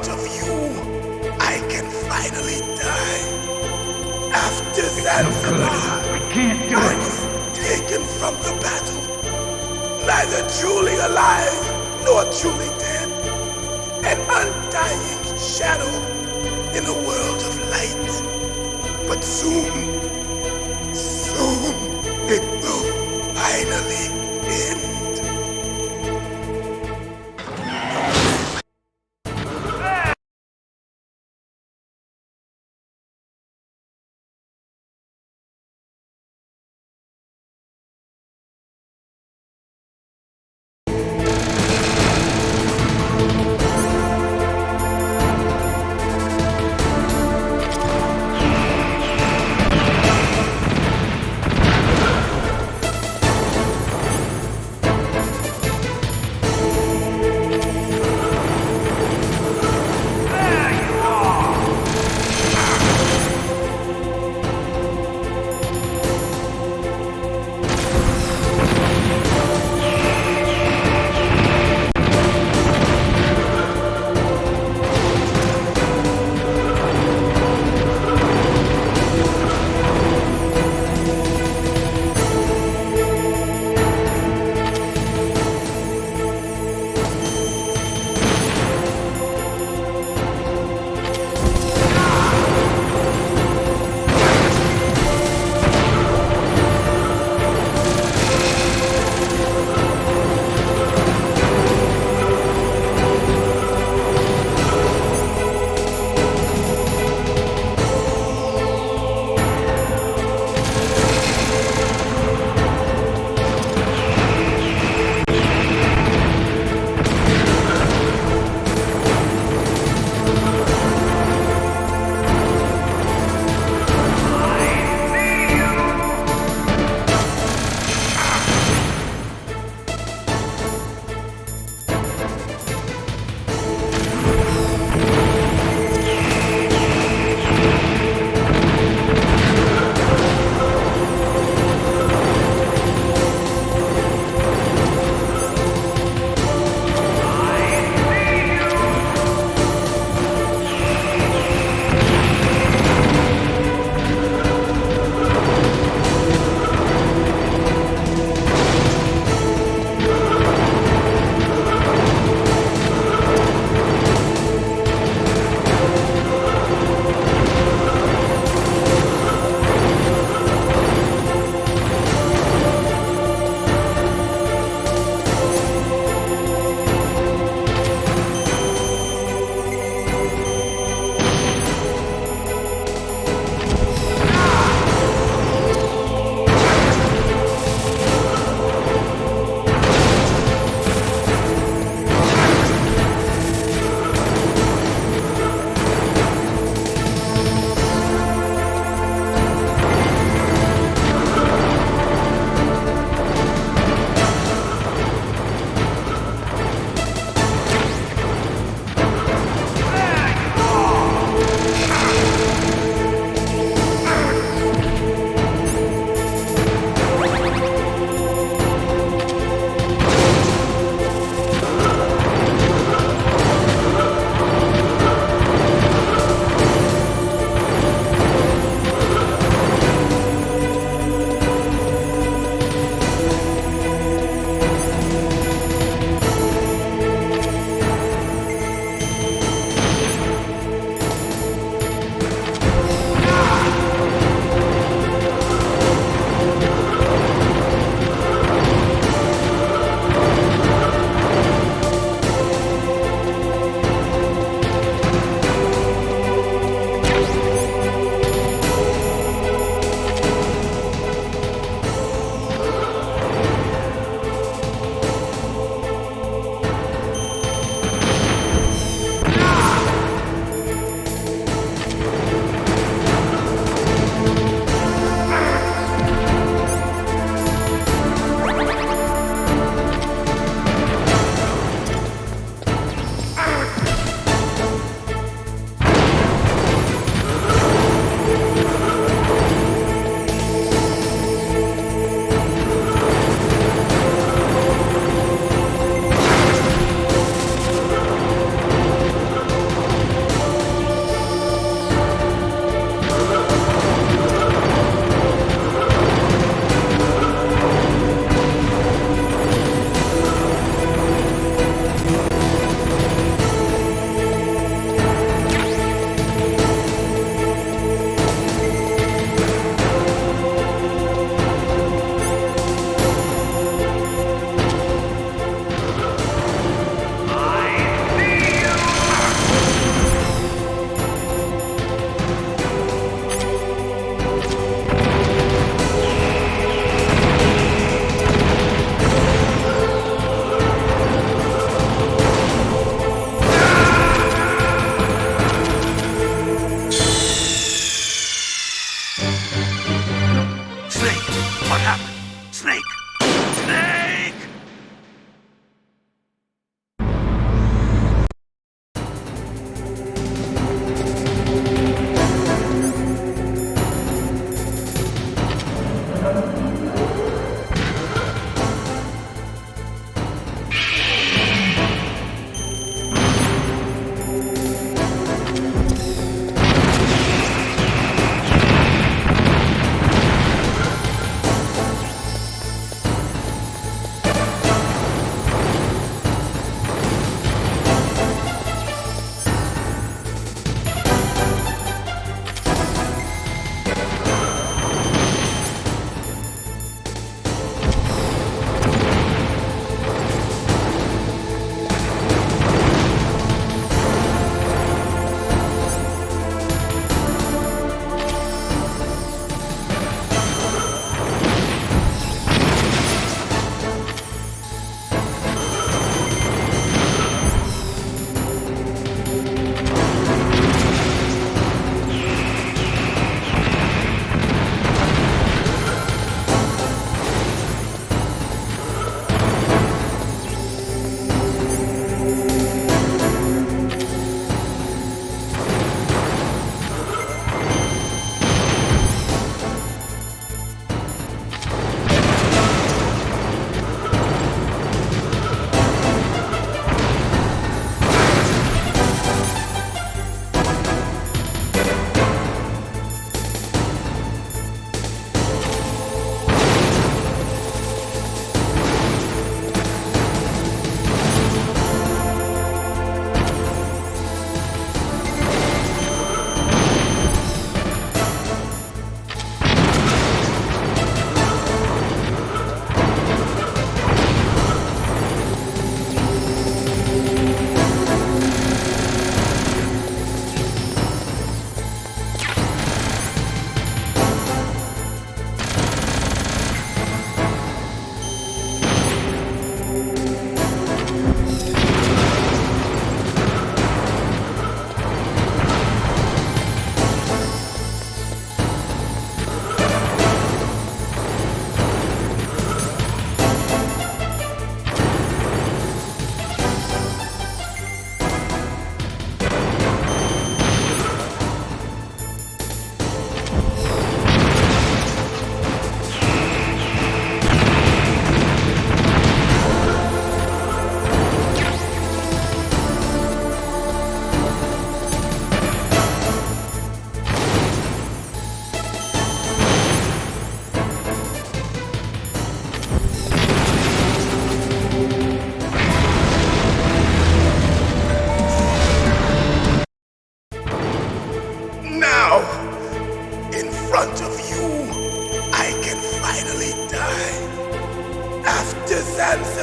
account of you, I can finally die. After Zanzibar, We can't do I it. was taken from the battle, neither truly alive nor truly dead. An undying shadow in a world of light. But soon, it will finally end.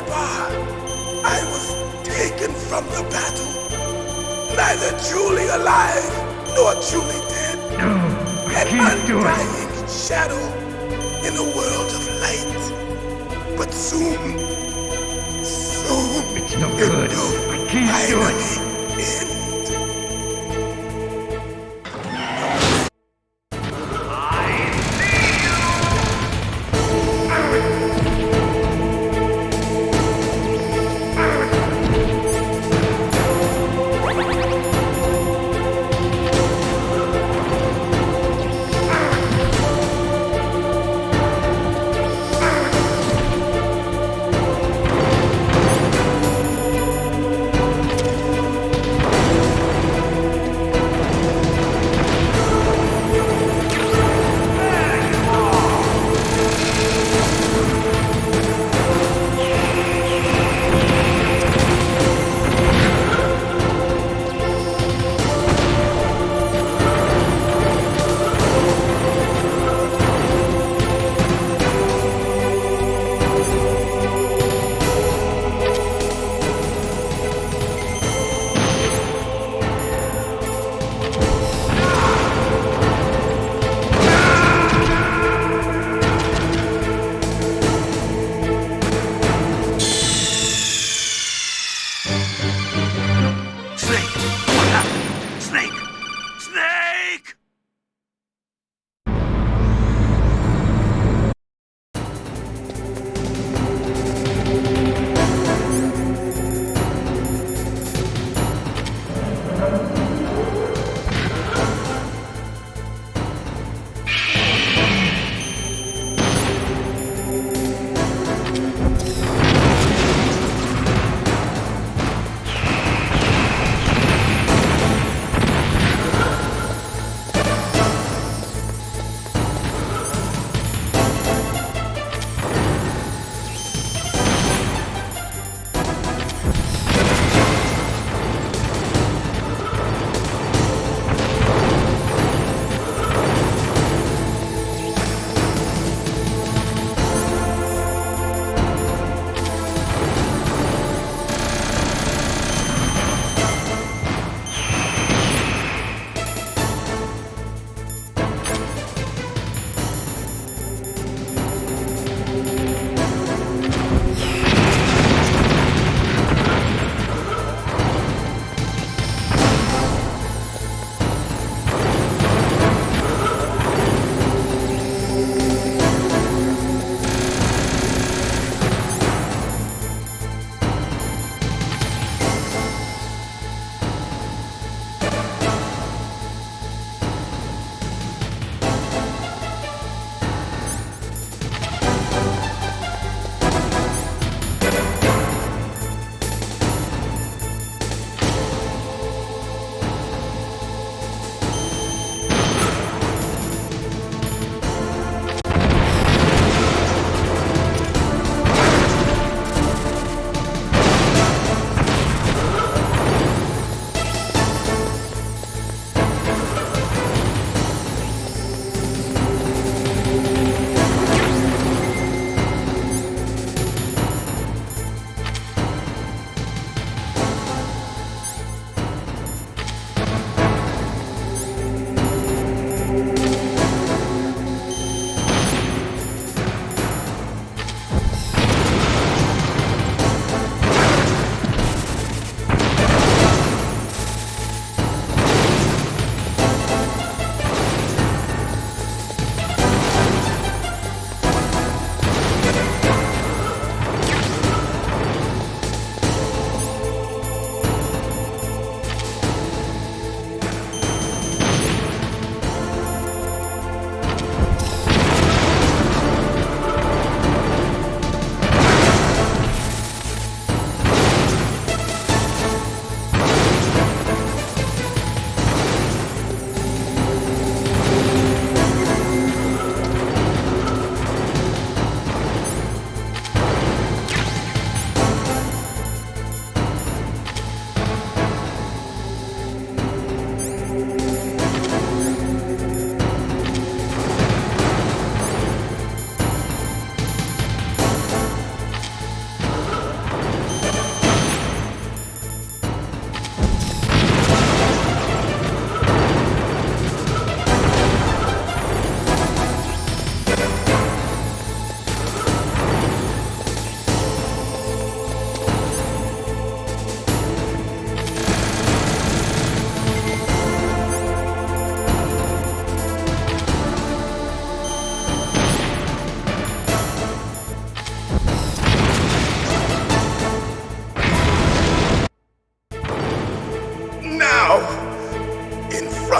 Grandpa, I was taken from the battle. Neither truly alive nor truly dead. No, I can't do it. An undying shadow in a world of light. But soon, It's no good. I can't do it. end.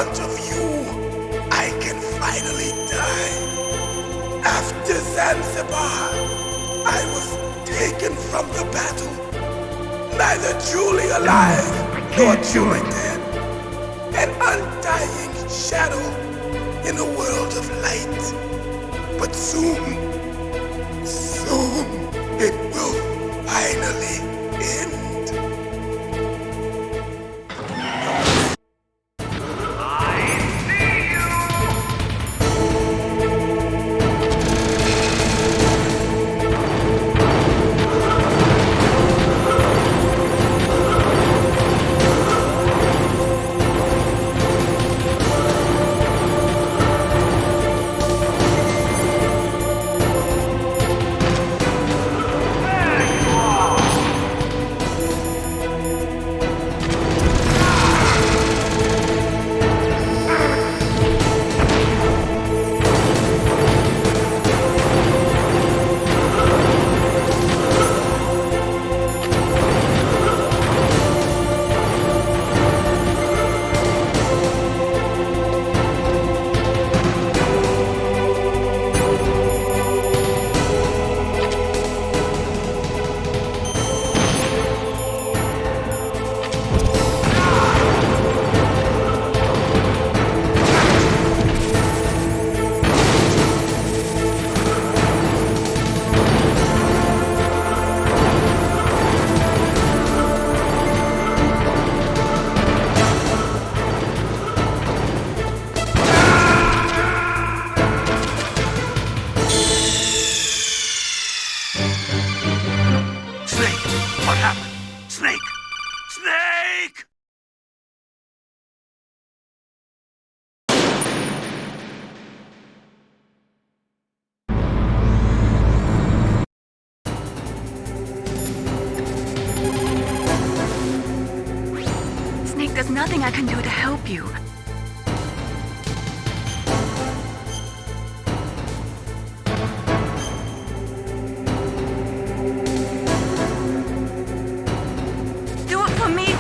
front of you, I can finally die. After Zanzibar, I was taken from the battle, neither truly alive nor truly dead. An undying shadow in a world of light. But soon it will finally end. There's nothing I can do to help you. Do it for me.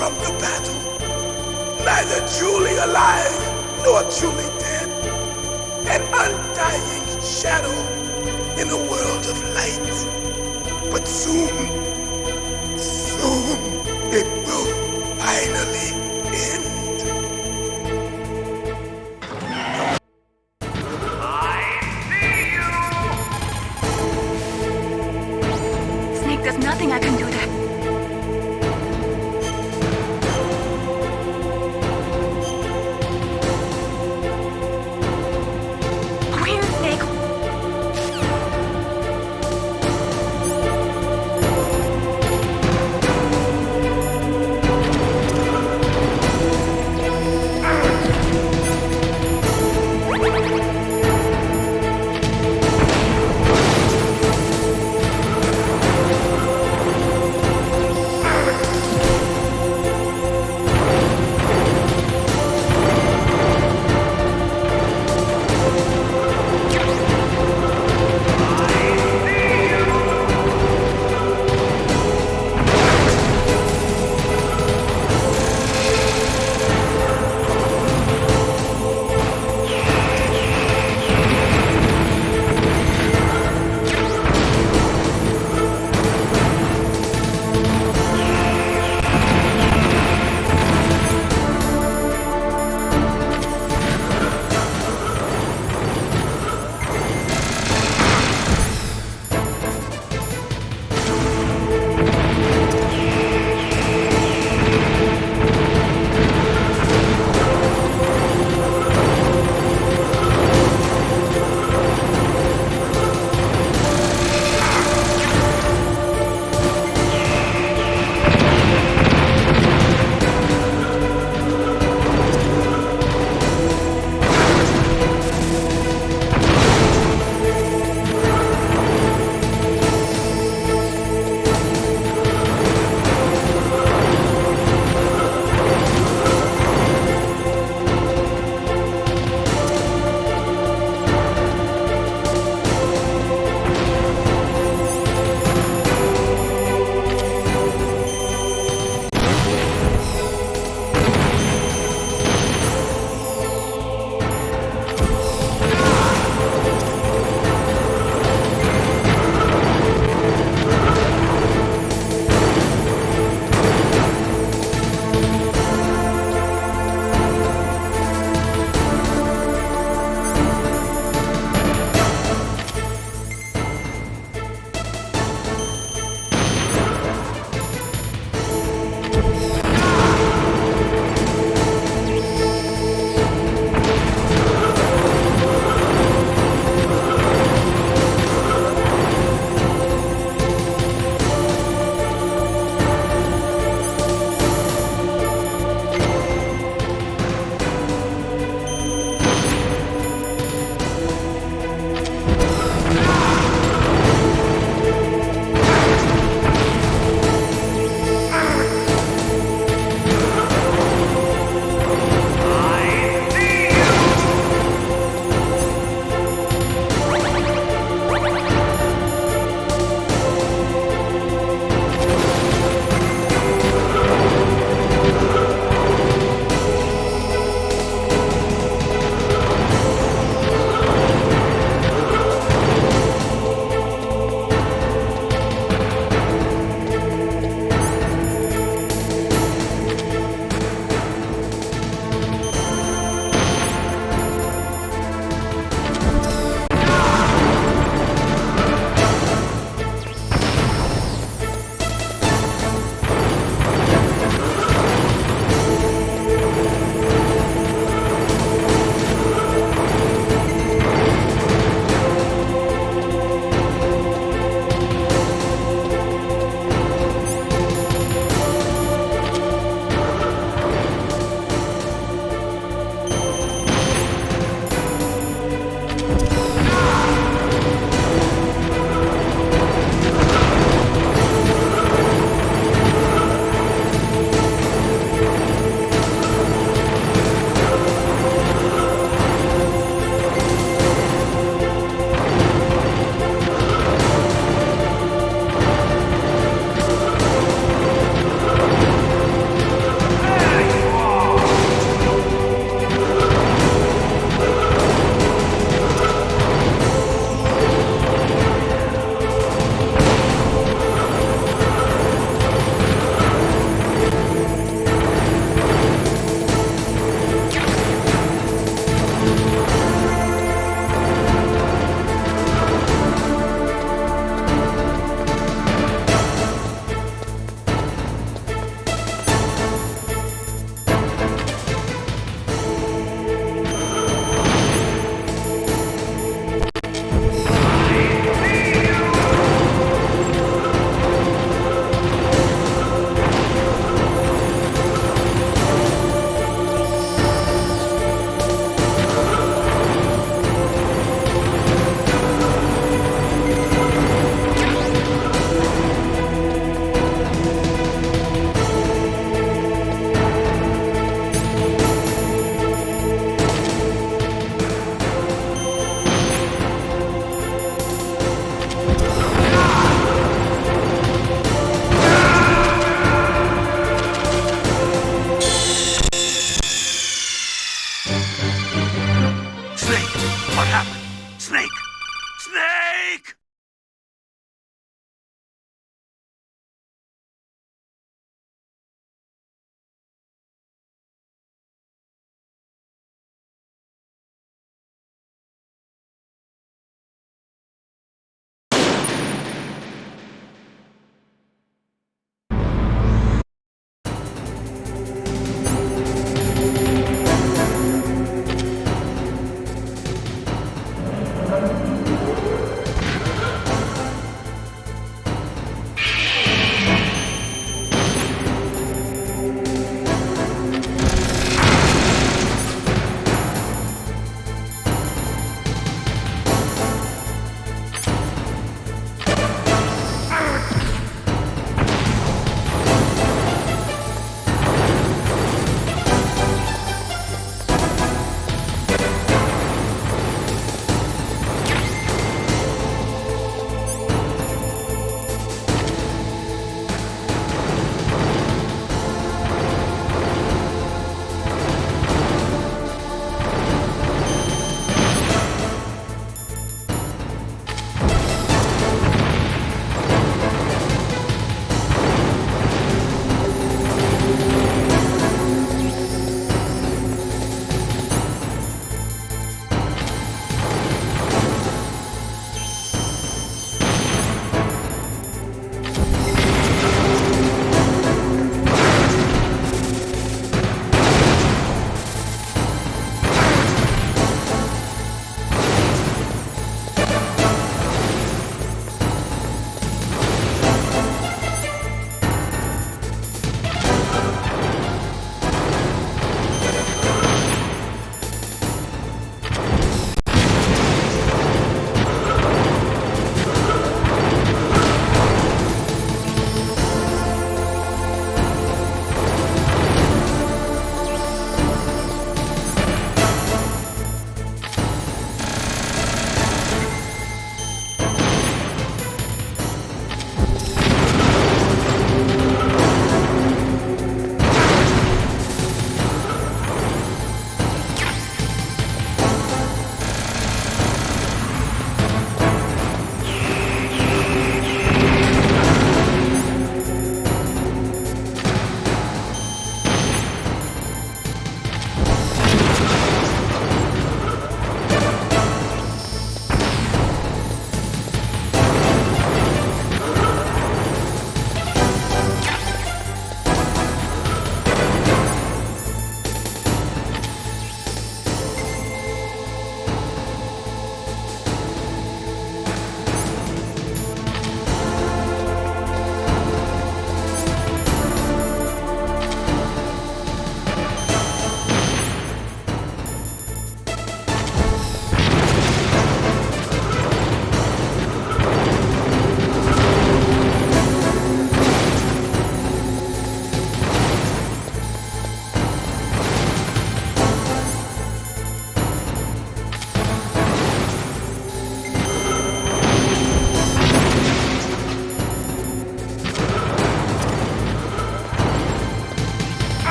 from the battle. Neither truly alive nor truly dead. An undying shadow in a world of light. But soon it will finally end. Snake, there's nothing I can do to... Queen Snake!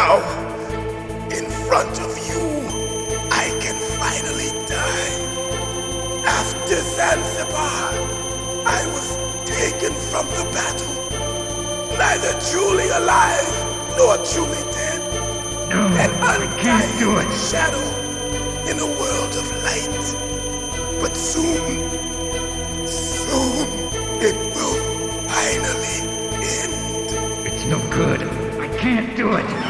Now, in front of you, I can finally die. After Zanzibar, I was taken from the battle, neither truly alive nor truly dead. No, An I can't do undying it. shadow in a world of light. But soon, it will finally end. It's no good. I can't do it.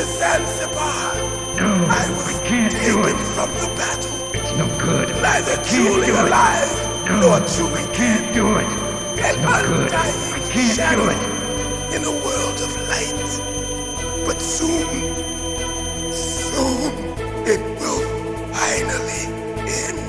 Zanzibar. No, I was we can't do taken it. from the battle. It's no good. Neither Can't truly do it. alive, No, nor truly can't do it. an No good. undying I can't shadow do it. in a world of light. But soon, it will finally end.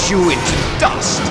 crush you into dust!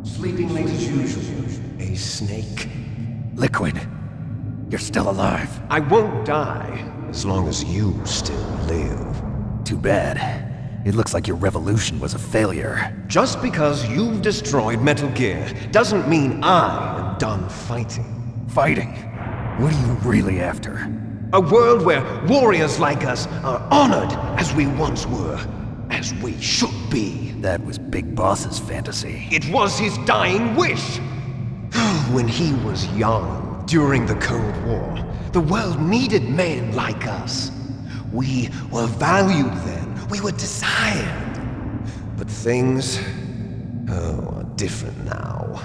Sleeping late as usual. A snake. Liquid, you're still alive. I won't die as long as you still live. Too bad. It looks like your revolution was a failure. Just because you've destroyed Metal Gear doesn't mean I am done fighting. Fighting? What are you really after? A world where warriors like us are honored as we once were. As we should be. That was Big Boss's fantasy. It was his dying wish! When he was young, during the Cold War, the world needed men like us. We were valued then. We were desired. But things are different now.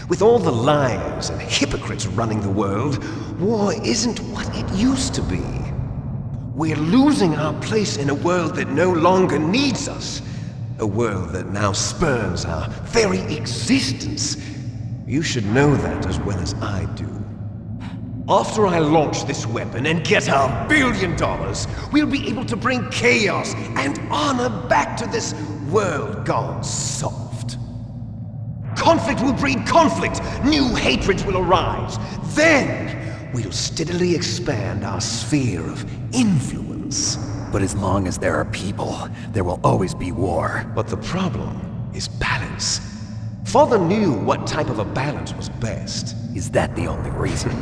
With all the liars and hypocrites running the world, war isn't what it used to be. We're losing our place in a world that no longer needs us. A world that now spurns our very existence. You should know that as well as I do. After I launch this weapon and get our $1 billion, we'll be able to bring chaos and honor back to this world gone soft. Conflict will breed conflict. New hatreds will arise. Then we'll steadily expand our sphere of influence. But as long as there are people, there will always be war. But the problem is balance. Father knew what type of a balance was best. Is that the only reason?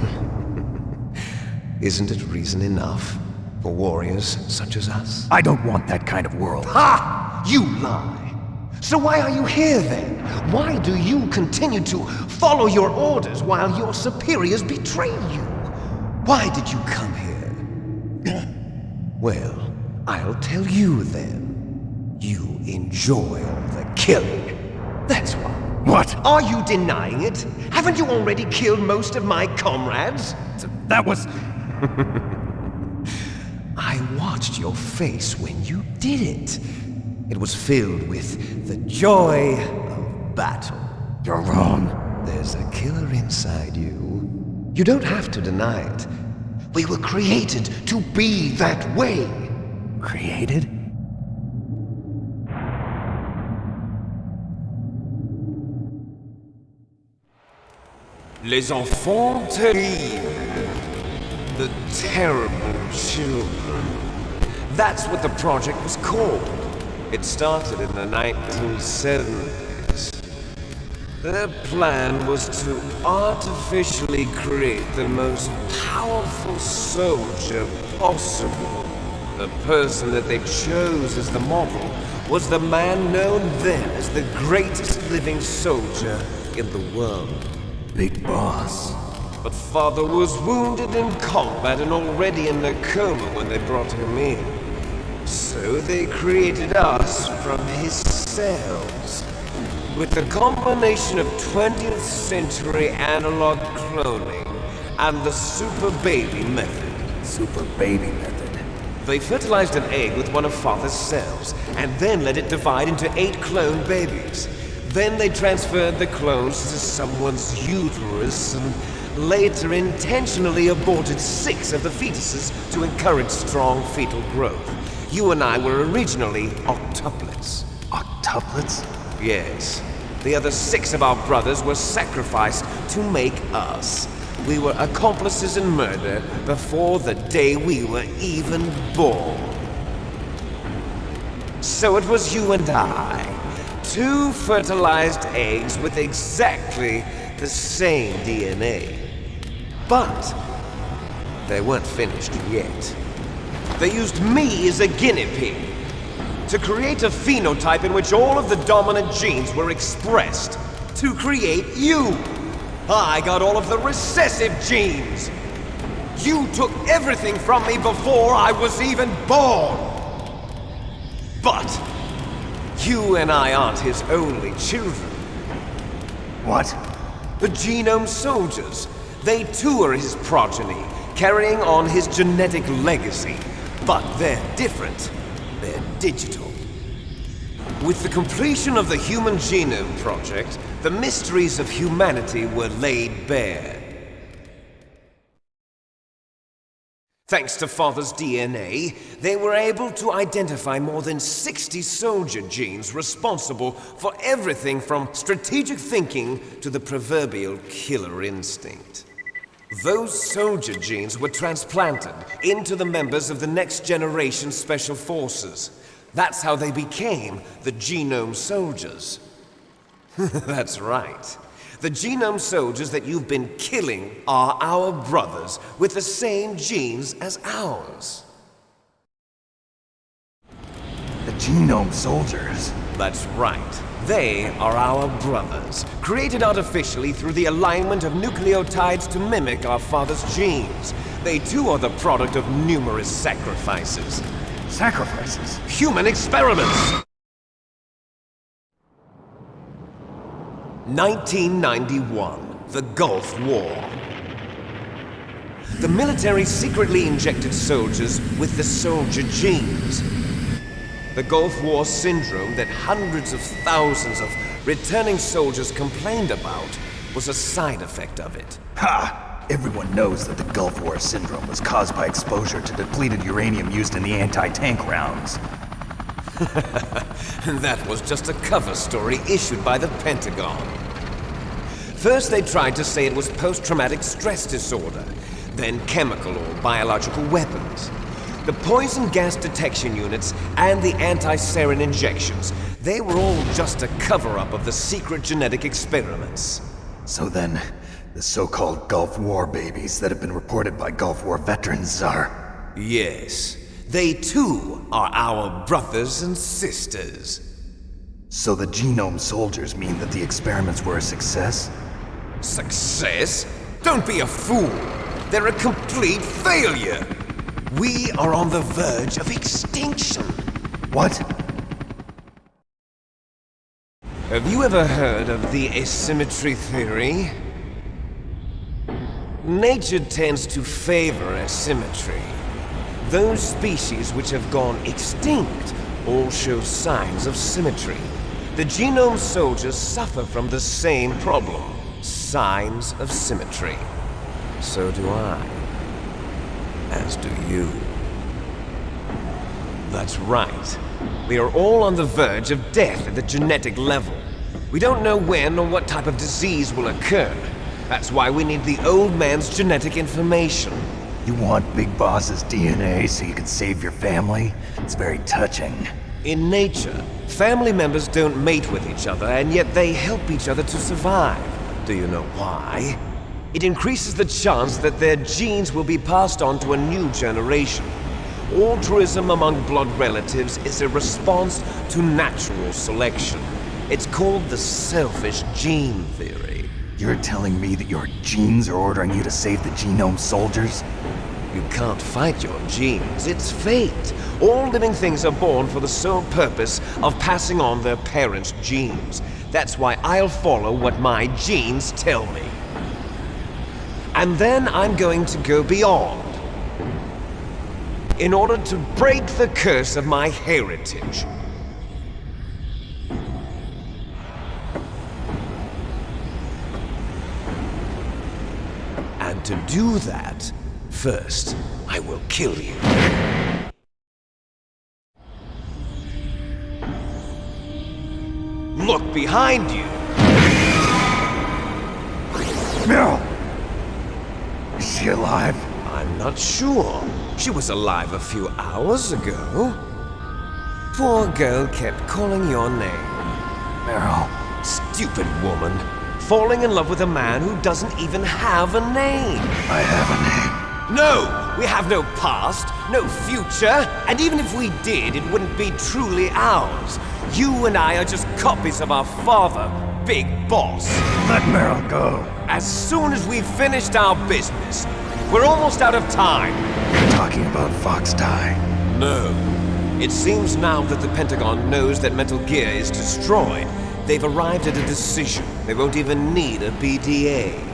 Isn't it reason enough for warriors such as us? I don't want that kind of world. Ha! You lie! So why are you here then? Why do you continue to follow your orders while your superiors betray you? Why did you come here? Well, I'll tell you then. You enjoy all the killing. That's why. What? Are you denying it? Haven't you already killed most of my comrades? That was... I watched your face when you did it. It was filled with the joy of battle. You're wrong. There's a killer inside you. You don't have to deny it. We were created to be that way. Created? Les enfants terribles. The terrible children. That's what the project was called. It started in the 1970s. Their plan was to artificially create the most powerful soldier possible. The person that they chose as the model was the man known then as the greatest living soldier in the world. Big Boss. But Father was wounded in combat and already in a coma when they brought him in. So they created us from his cells. With the combination of 20th century analog cloning and the super baby method. Super baby method. They fertilized an egg with one of Father's cells, and then let it divide into 8 clone babies. Then they transferred the clones to someone's uterus, and later intentionally aborted 6 of the fetuses to encourage strong fetal growth. You and I were originally octuplets. Octuplets? Yes. The other 6 of our brothers were sacrificed to make us. We were accomplices in murder before the day we were even born. So it was you and I, two fertilized eggs with exactly the same DNA. But they weren't finished yet. They used me as a guinea pig to create a phenotype in which all of the dominant genes were expressed to create you. I got all of the recessive genes. You took everything from me before I was even born. But you and I aren't his only children. What? The Genome Soldiers. They too are his progeny, carrying on his genetic legacy. But they're different. They're digital. With the completion of the Human Genome Project, the mysteries of humanity were laid bare. Thanks to Father's DNA, they were able to identify more than 60 soldier genes responsible for everything from strategic thinking to the proverbial killer instinct. Those soldier genes were transplanted into the members of the next generation Special Forces. That's how they became the Genome Soldiers. That's right. The Genome Soldiers that you've been killing are our brothers with the same genes as ours. The Genome Soldiers? That's right. They are our brothers, created artificially through the alignment of nucleotides to mimic our father's genes. They too are the product of numerous sacrifices. Sacrifices? Human experiments! 1991, the Gulf War. The military secretly injected soldiers with the soldier genes. The Gulf War syndrome that hundreds of thousands of returning soldiers complained about was a side effect of it. Ha! Everyone knows that the Gulf War syndrome was caused by exposure to depleted uranium used in the anti-tank rounds. That was just a cover story issued by the Pentagon. First they tried to say it was post-traumatic stress disorder, then chemical or biological weapons. The poison gas detection units and the anti-sarin injections, they were all just a cover-up of the secret genetic experiments. So then, the so-called Gulf War babies that have been reported by Gulf War veterans are... Yes. They too are our brothers and sisters. So the Genome Soldiers mean that the experiments were a success? Success? Don't be a fool! They're a complete failure! We are on the verge of extinction! What? Have you ever heard of the asymmetry theory? Nature tends to favor asymmetry. Those species which have gone extinct all show signs of symmetry. The Genome Soldiers suffer from the same problem, signs of symmetry. So do I. As do you. That's right. We are all on the verge of death at the genetic level. We don't know when or what type of disease will occur. That's why we need the old man's genetic information. You want Big Boss's DNA so you can save your family? It's very touching. In nature, family members don't mate with each other, and yet they help each other to survive. Do you know why? It increases the chance that their genes will be passed on to a new generation. Altruism among blood relatives is a response to natural selection. It's called the selfish gene theory. You're telling me that your genes are ordering you to save the Genome Soldiers? You can't fight your genes. It's fate. All living things are born for the sole purpose of passing on their parents' genes. That's why I'll follow what my genes tell me. And then I'm going to go beyond. In order to break the curse of my heritage. And to do that, first, I will kill you. Look behind you! Meryl! she alive? I'm not sure. She was alive a few hours ago. Poor girl kept calling your name. Meryl. Stupid woman. Falling in love with a man who doesn't even have a name. I have a name. No! We have no past, no future, and even if we did, it wouldn't be truly ours. You and I are just copies of our father, Big Boss. Let Meryl go. As soon as we've finished our business, we're almost out of time. You're talking about Fox Die. No. It seems now that the Pentagon knows that Metal Gear is destroyed. They've arrived at a decision. They won't even need a BDA.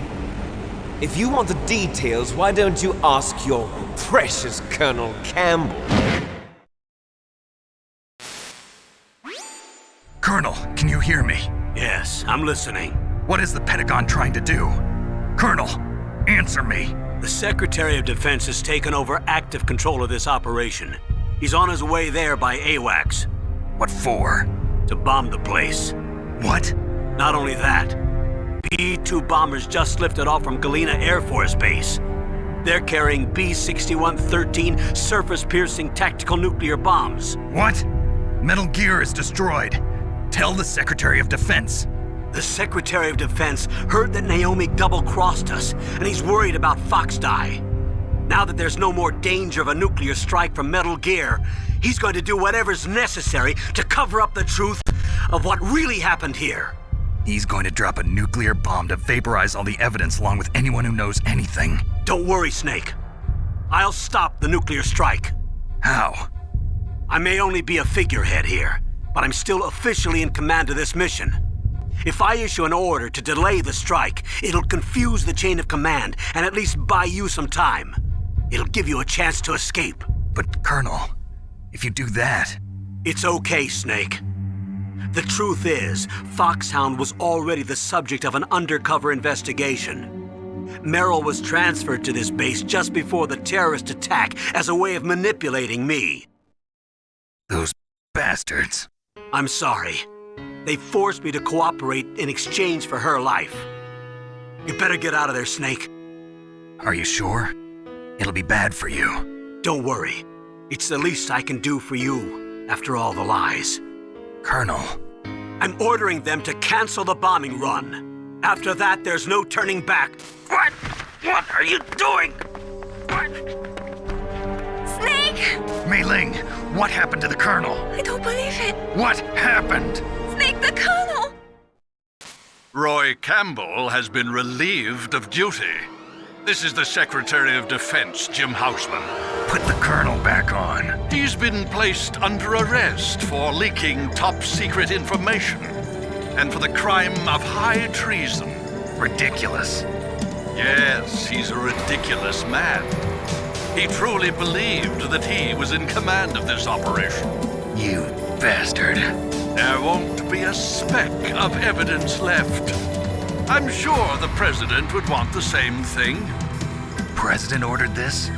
If you want the details, why don't you ask your precious Colonel Campbell? Colonel, can you hear me? Yes, I'm listening. What is the Pentagon trying to do? Colonel, answer me. The Secretary of Defense has taken over active control of this operation. He's on his way there by AWACS. What for? To bomb the place. What? Not only that, B-2 bombers just lifted off from Galena Air Force Base. They're carrying B-6113 surface-piercing tactical nuclear bombs. What? Metal Gear is destroyed. Tell the Secretary of Defense. The Secretary of Defense heard that Naomi double-crossed us, and he's worried about Fox Die. Now that there's no more danger of a nuclear strike from Metal Gear, he's going to do whatever's necessary to cover up the truth of what really happened here. He's going to drop a nuclear bomb to vaporize all the evidence along with anyone who knows anything. Don't worry, Snake. I'll stop the nuclear strike. How? I may only be a figurehead here, but I'm still officially in command of this mission. If I issue an order to delay the strike, it'll confuse the chain of command and at least buy you some time. It'll give you a chance to escape. But, Colonel, if you do that... It's okay, Snake. The truth is, Foxhound was already the subject of an undercover investigation. Meryl was transferred to this base just before the terrorist attack as a way of manipulating me. Those bastards. I'm sorry. They forced me to cooperate in exchange for her life. You better get out of there, Snake. Are you sure? It'll be bad for you. Don't worry. It's the least I can do for you, after all the lies. Colonel. I'm ordering them to cancel the bombing run. After that, there's no turning back. What? What are you doing? What? Snake! Mei Ling, what happened to the Colonel? I don't believe it. What happened? Snake, the Colonel! Roy Campbell has been relieved of duty. This is the Secretary of Defense, Jim Houseman. Put the Colonel back on. He's been placed under arrest for leaking top-secret information and for the crime of high treason. Ridiculous. Yes, he's a ridiculous man. He truly believed that he was in command of this operation. You bastard. There won't be a speck of evidence left. I'm sure the President would want the same thing. President ordered this?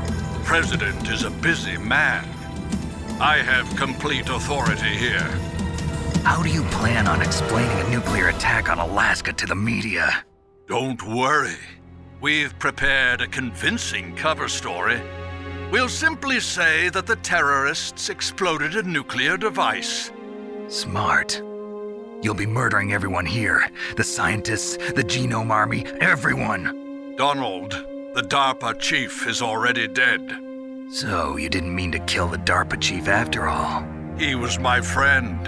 President is a busy man. I have complete authority here. How do you plan on explaining a nuclear attack on Alaska to the media? Don't worry. We've prepared a convincing cover story. We'll simply say that the terrorists exploded a nuclear device. Smart. You'll be murdering everyone here. The scientists, the Genome Army, everyone. Donald, the DARPA chief, is already dead. So you didn't mean to kill the DARPA chief after all? He was my friend.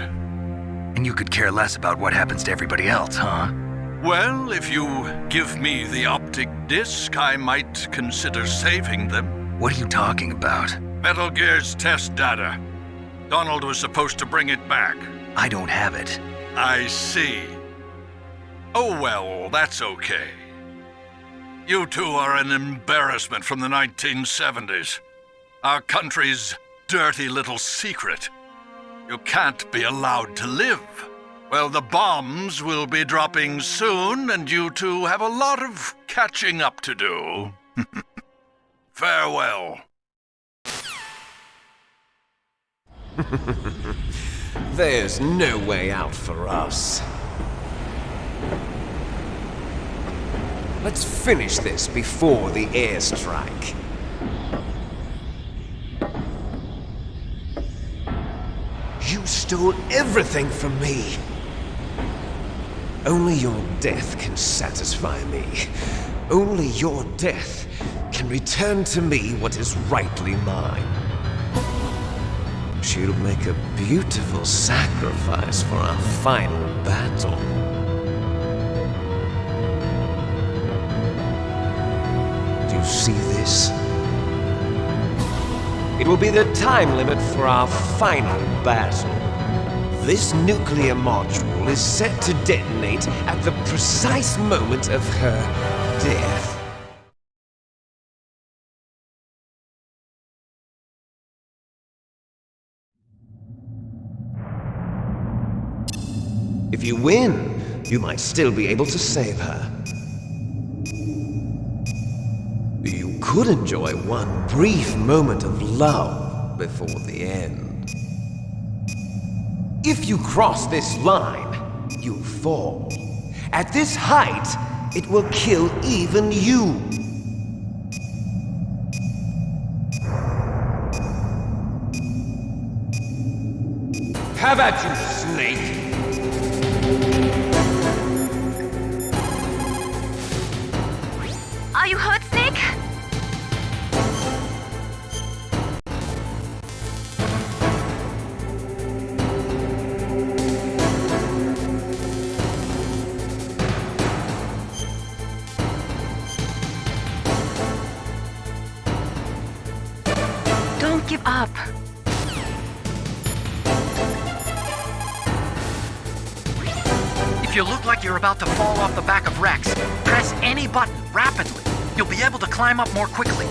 And you could care less about what happens to everybody else, huh? Well, if you give me the optic disc, I might consider saving them. What are you talking about? Metal Gear's test data. Donald was supposed to bring it back. I don't have it. I see. Oh well, that's okay. You two are an embarrassment from the 1970s. Our country's dirty little secret. You can't be allowed to live. Well, the bombs will be dropping soon, and you two have a lot of catching up to do. Farewell. There's no way out for us. Let's finish this before the airstrike. You stole everything from me. Only your death can satisfy me. Only your death can return to me what is rightly mine. She'll make a beautiful sacrifice for our final battle. Do you see this? It will be the time limit for our final battle. This nuclear module is set to detonate at the precise moment of her death. If you win, you might still be able to save her. You could enjoy one brief moment of love before the end. If you cross this line, you fall. At this height, it will kill even you. Have at you, Snake! Are you hurt, Snake? Don't give up. If you look like you're about to fall off the back of Rex, press any button rapidly. You'll be able to climb up more quickly.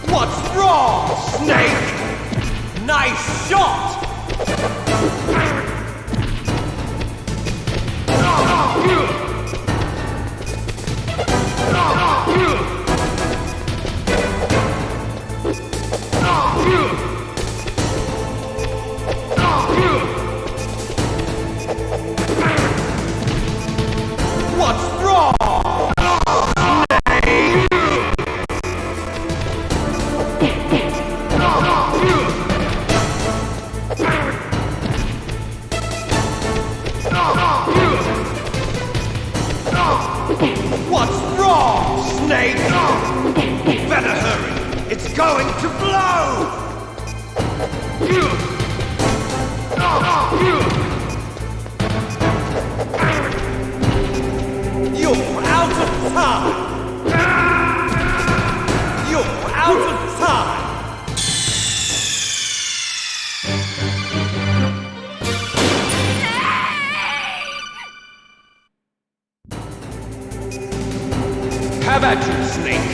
What's wrong, Snake? Nice shot! What's wrong? What's wrong, Snake? Better hurry. It's going to blow! You're out of time! You're out of time! Have at you, Snake!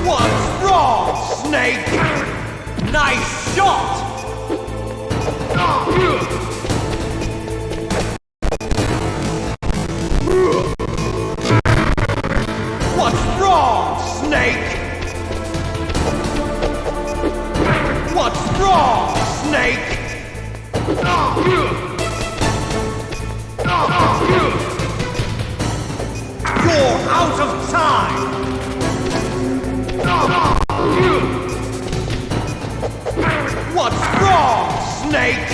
What's wrong, Snake? Nice shot! What's wrong, Snake? What's wrong, Snake? You're out of time! Snake!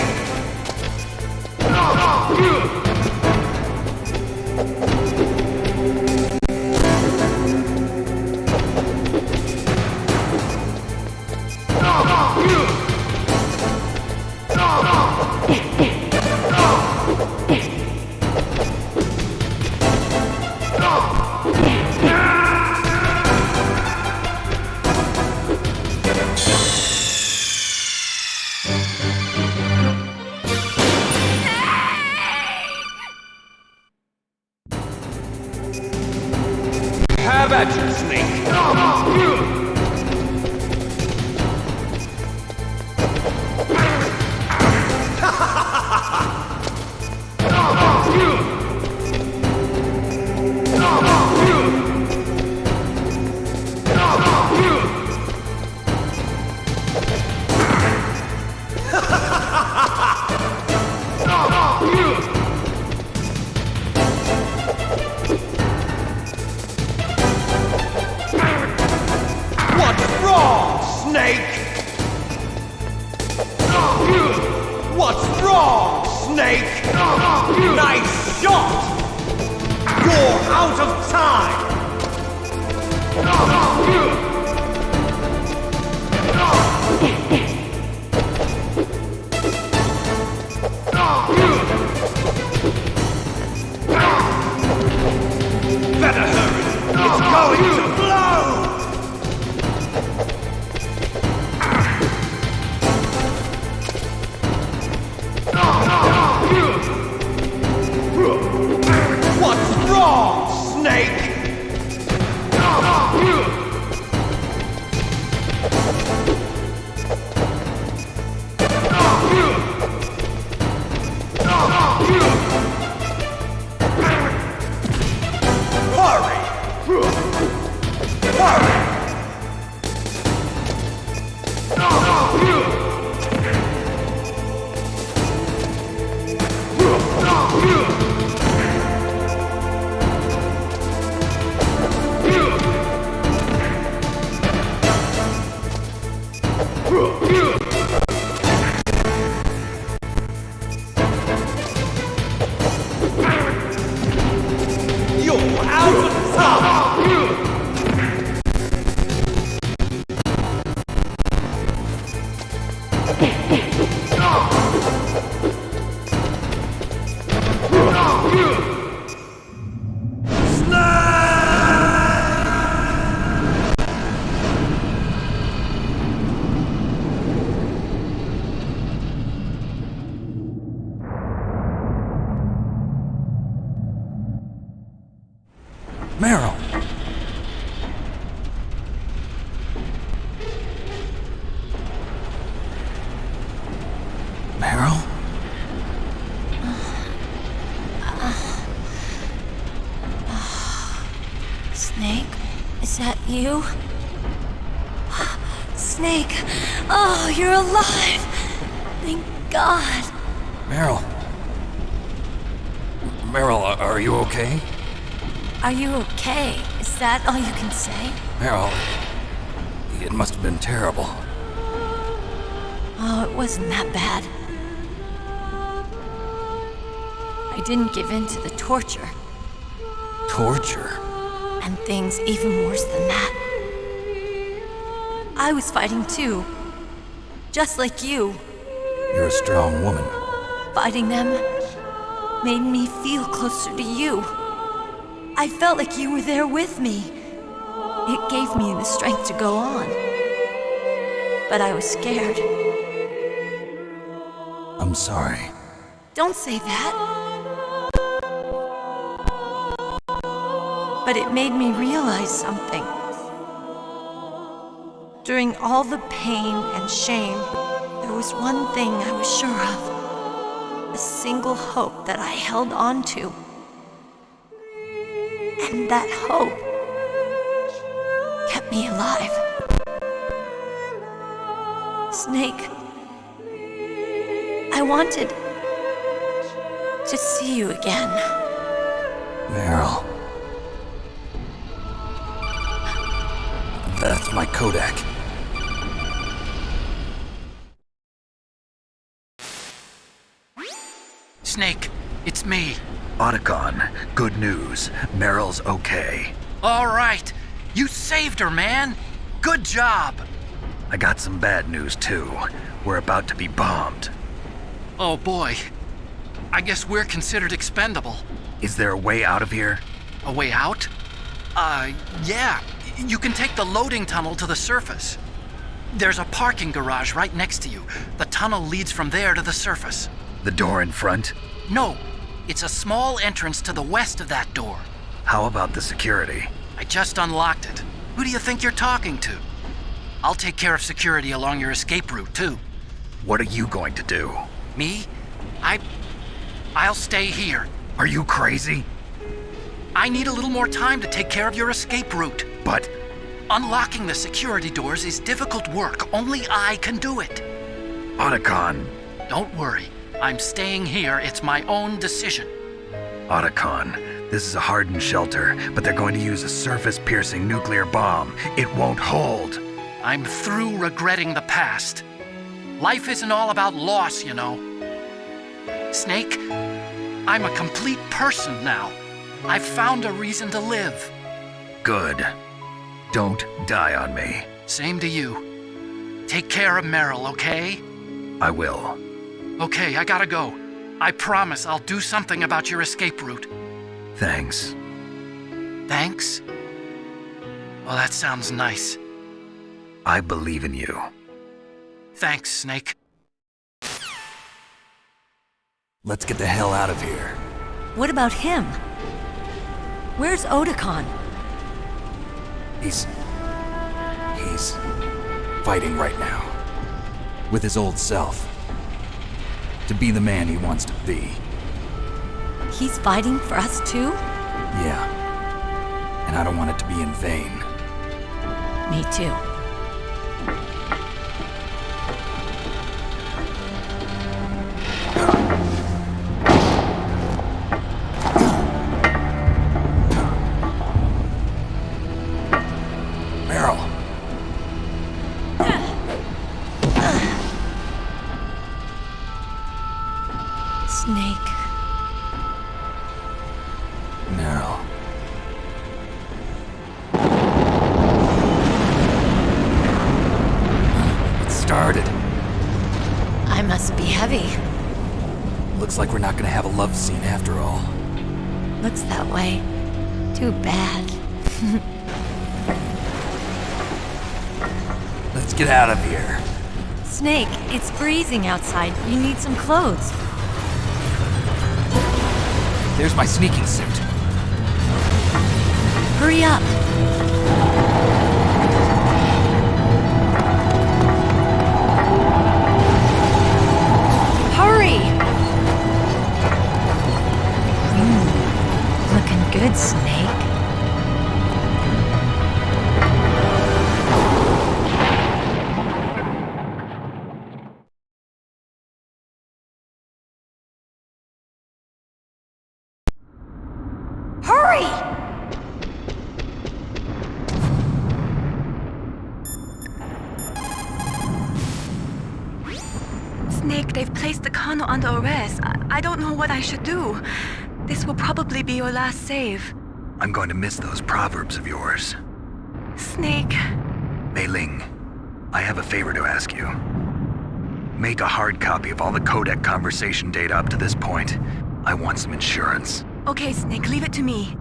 Have at you, Snake! What's wrong, Snake? What's wrong, Snake? Nice shot! You're out of time! Better hurry! It's going to blow! What's wrong, Snake? Hurry! Hurry! You're out of time! Meryl! Meryl? Snake? Is that you? Snake! Oh, you're alive! Thank God! Meryl? Meryl, are you okay? Are you okay? Is that all you can say? Meryl, it must have been terrible. Oh, it wasn't that bad. I didn't give in to the torture. Torture? And things even worse than that. I was fighting too. Just like you. You're a strong woman. Fighting them made me feel closer to you. I felt like you were there with me. It gave me the strength to go on. But I was scared. I'm sorry. Don't say that. But it made me realize something. During all the pain and shame, there was one thing I was sure of. A single hope that I held on to. And that hope kept me alive. Snake, I wanted to see you again. Meryl. That's my Kodak. Snake, it's me. Otacon, good news. Meryl's okay. All right. You saved her, man. Good job. I got some bad news, too. We're about to be bombed. Oh, boy. I guess we're considered expendable. Is there a way out of here? A way out? Yeah. You can take the loading tunnel to the surface. There's a parking garage right next to you. The tunnel leads from there to the surface. The door in front? No. It's a small entrance to the west of that door. How about the security? I just unlocked it. Who do you think you're talking to? I'll take care of security along your escape route, too. What are you going to do? Me? I'll stay here. Are you crazy? I need a little more time to take care of your escape route. But... unlocking the security doors is difficult work. Only I can do it. Otacon. Don't worry. I'm staying here. It's my own decision. Otacon, this is a hardened shelter, but they're going to use a surface-piercing nuclear bomb. It won't hold. I'm through regretting the past. Life isn't all about loss, you know. Snake, I'm a complete person now. I've found a reason to live. Good. Don't die on me. Same to you. Take care of Meryl, okay? I will. Okay, I gotta go. I promise I'll do something about your escape route. Thanks. Thanks? Well, that sounds nice. I believe in you. Thanks, Snake. Let's get the hell out of here. What about him? Where's Otacon? He's fighting right now. With his old self. To be the man he wants to be. He's fighting for us too? Yeah. And I don't want it to be in vain. Me too. Meryl. Snake. Meryl. It started. I must be heavy. Looks like we're not gonna have a love scene after all. Looks that way. Too bad. Let's get out of here. Snake, it's freezing outside. You need some clothes. There's my sneaking suit. Hurry up. Hurry! Looking good, Snake. Hurry! Snake, they've placed the colonel under arrest. I don't know what I should do. This will probably be your last save. I'm going to miss those proverbs of yours. Snake. Mei Ling, I have a favor to ask you. Make a hard copy of all the codec conversation data up to this point. I want some insurance. Okay, Snake, leave it to me.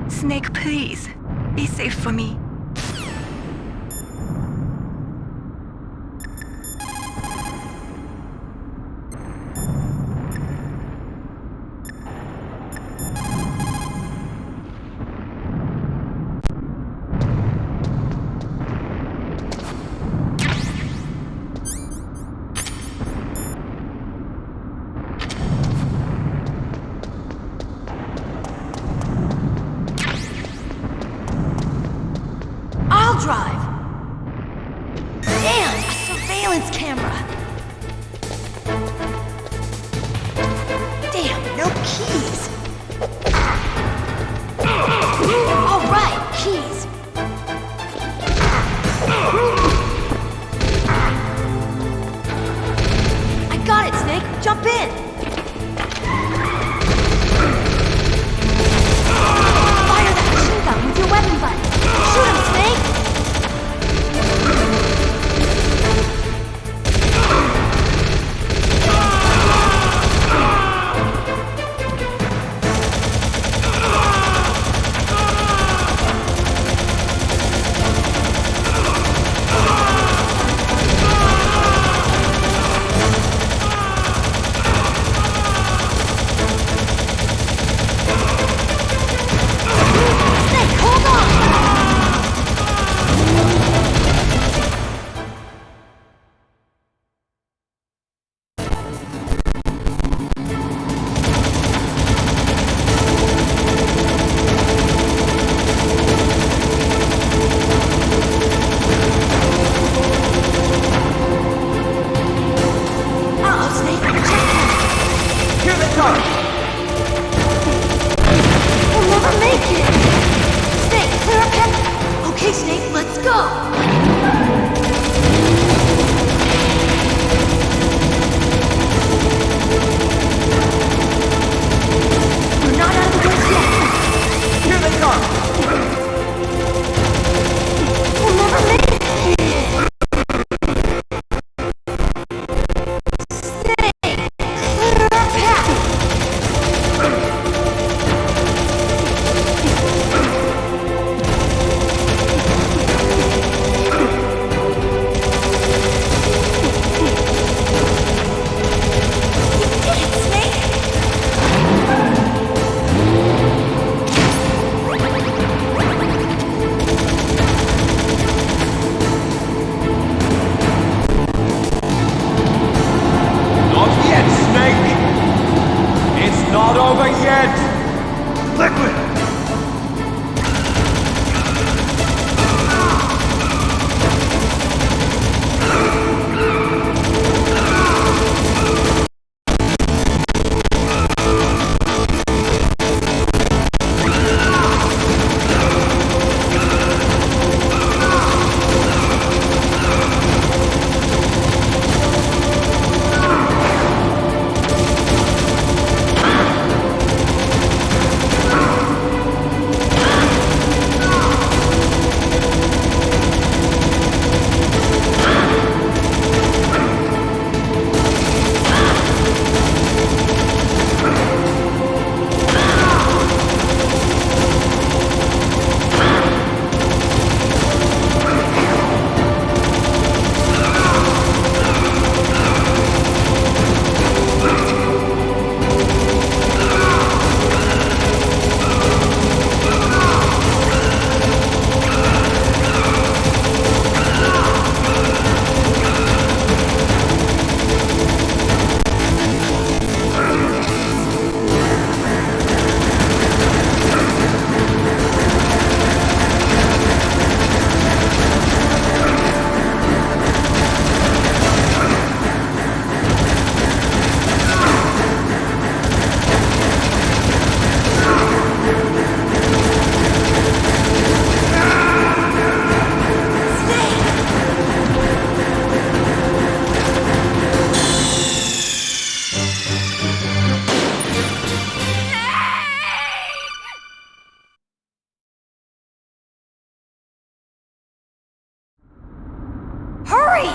Snake, please. Be safe for me. I'll drive. Damn, a surveillance camera. Damn, no keys. All right, keys. Hurry!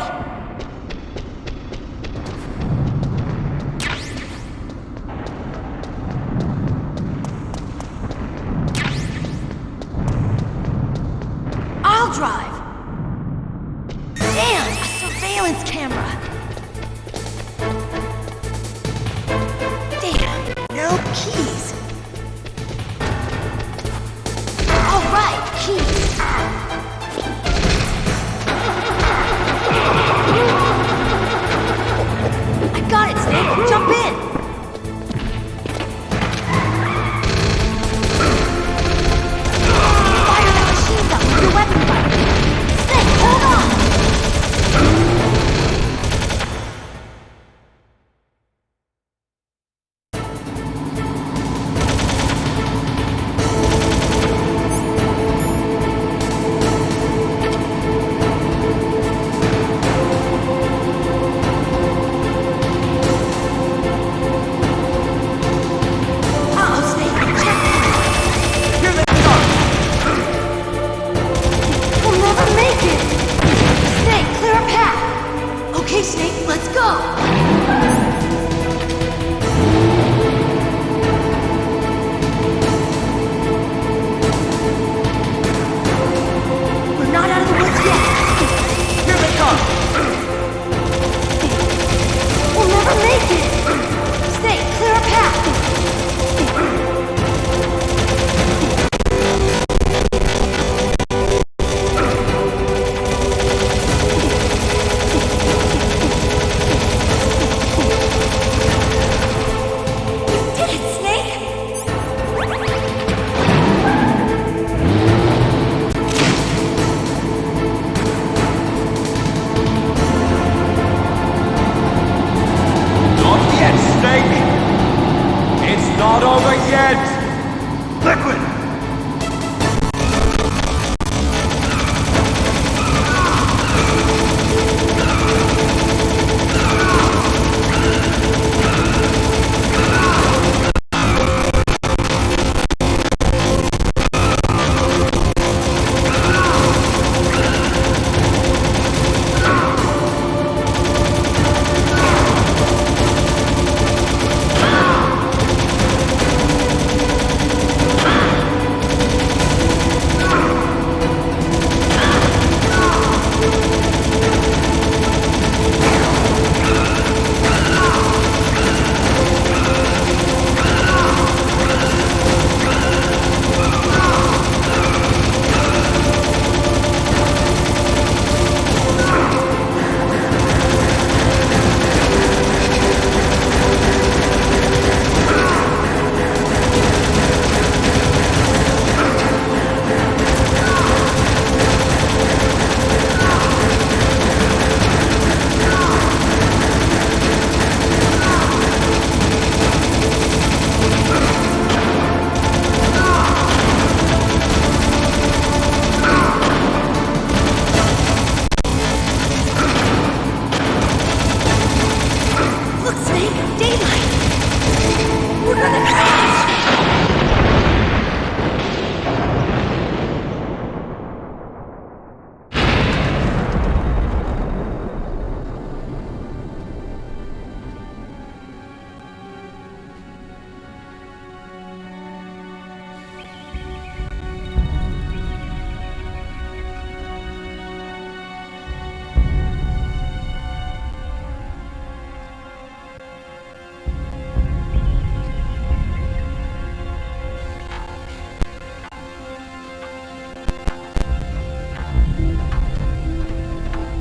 I'll drive. Damn, a surveillance camera. Damn, no keys. All right, keys. I got it, Snake. Jump in. Fire that machine gun with your weapon fire. Snake, hold on. Okay, Snake, let's go! We're not out of the woods yet! Here they come! We'll never make it! Snake, clear a path!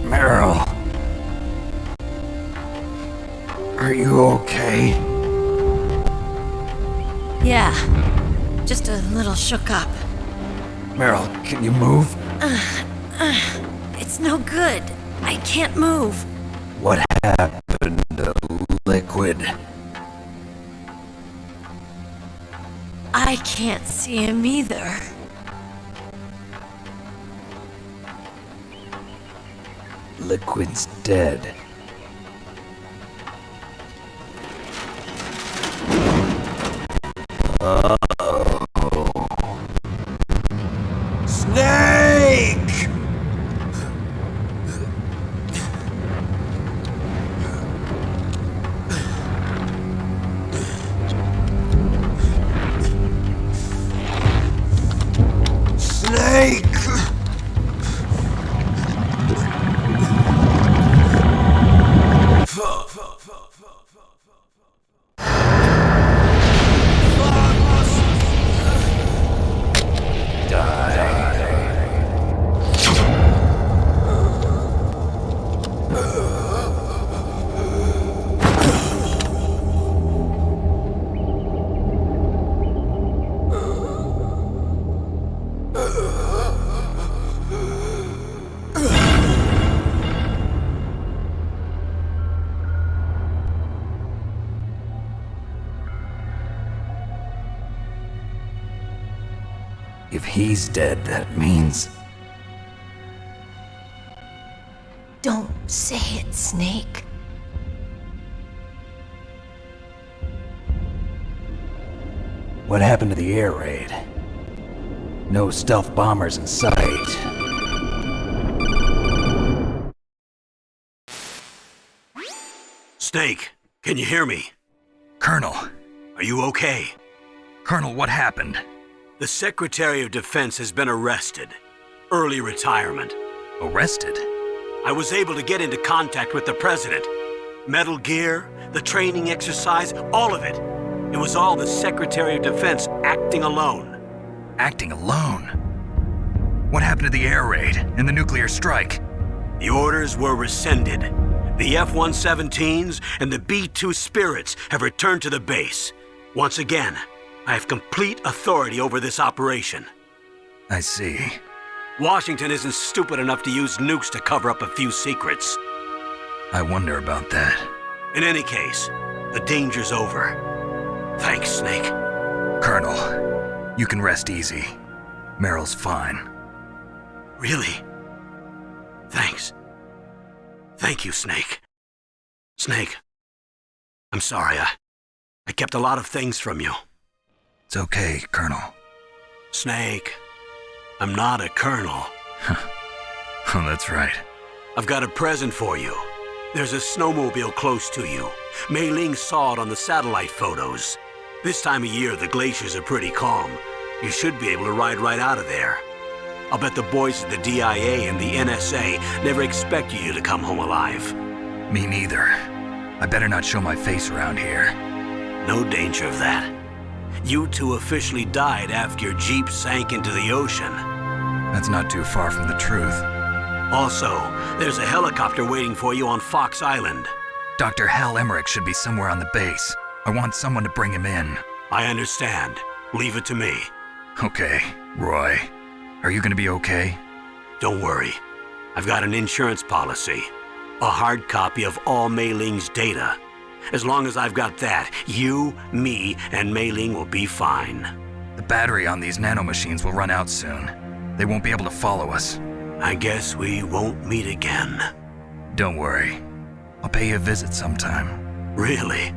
Meryl. Are you okay? Yeah, just a little shook up. Meryl, can you move? It's no good. I can't move. What happened to Liquid? I can't see him either. Liquid's dead. Snake! Snake! If he's dead, that means... Don't say it, Snake. What happened to the air raid? No stealth bombers in sight. Snake, can you hear me? Colonel. Are you okay? Colonel, what happened? The Secretary of Defense has been arrested. Early retirement. Arrested? I was able to get into contact with the President. Metal Gear, the training exercise, all of it. It was all the Secretary of Defense acting alone. Acting alone? What happened to the air raid and the nuclear strike? The orders were rescinded. The F-117s and the B-2 Spirits have returned to the base. Once again, I have complete authority over this operation. I see. Washington isn't stupid enough to use nukes to cover up a few secrets. I wonder about that. In any case, the danger's over. Thanks, Snake. Colonel, you can rest easy. Meryl's fine. Really? Thanks. Thank you, Snake. Snake, I'm sorry. I kept a lot of things from you. It's okay, Colonel. Snake, I'm not a colonel. Oh, that's right. I've got a present for you. There's a snowmobile close to you. Mei Ling saw it on the satellite photos. This time of year, the glaciers are pretty calm. You should be able to ride right out of there. I'll bet the boys at the DIA and the NSA never expected you to come home alive. Me neither. I better not show my face around here. No danger of that. You two officially died after your Jeep sank into the ocean. That's not too far from the truth. Also, there's a helicopter waiting for you on Fox Island. Dr. Hal Emmerich should be somewhere on the base. I want someone to bring him in. I understand. Leave it to me. Okay, Roy. Are you gonna be okay? Don't worry. I've got an insurance policy. A hard copy of all Mei Ling's data. As long as I've got that, you, me, and Mei Ling will be fine. The battery on these nanomachines will run out soon. They won't be able to follow us. I guess we won't meet again. Don't worry. I'll pay you a visit sometime. Really?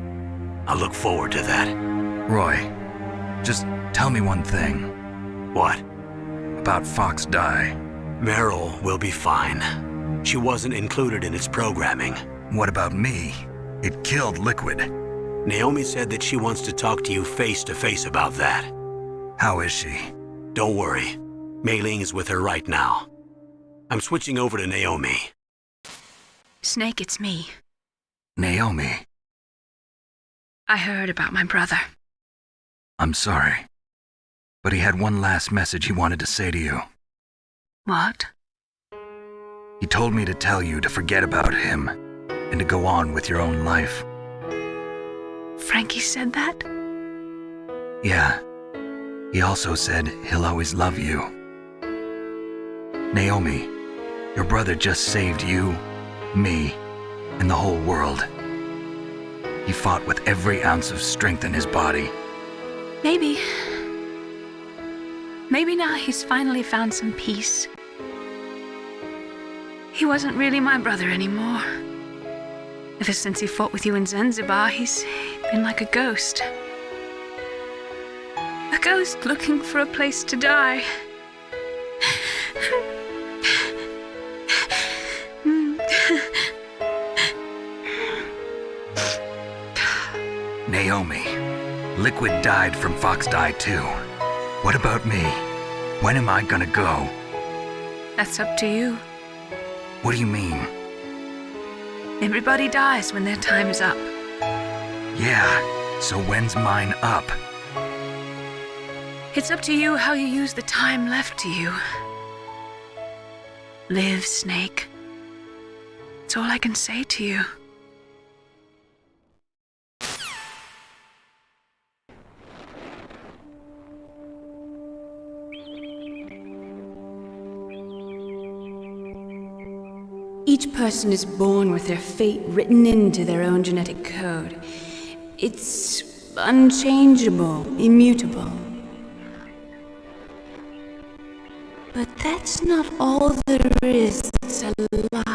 I look forward to that. Roy, just tell me one thing. What? About Fox Die. Meryl will be fine. She wasn't included in its programming. What about me? It killed Liquid. Naomi said that she wants to talk to you face to face about that. How is she? Don't worry. Mei Ling is with her right now. I'm switching over to Naomi. Snake, it's me. Naomi. I heard about my brother. I'm sorry. But he had one last message he wanted to say to you. What? He told me to tell you to forget about him and to go on with your own life. Frankie said that? Yeah. He also said he'll always love you. Naomi, your brother just saved you, me, and the whole world. He fought with every ounce of strength in his body. Maybe. Maybe now he's finally found some peace. He wasn't really my brother anymore. Ever since he fought with you in Zanzibar, he's been like a ghost. A ghost looking for a place to die. Naomi, Liquid died from Fox Die too. What about me? When am I gonna go? That's up to you. What do you mean? Everybody dies when their time's up. Yeah, so when's mine up? It's up to you how you use the time left to you. Live, Snake. That's all I can say to you. Each person is born with their fate written into their own genetic code. It's unchangeable, immutable. But that's not all there is to life.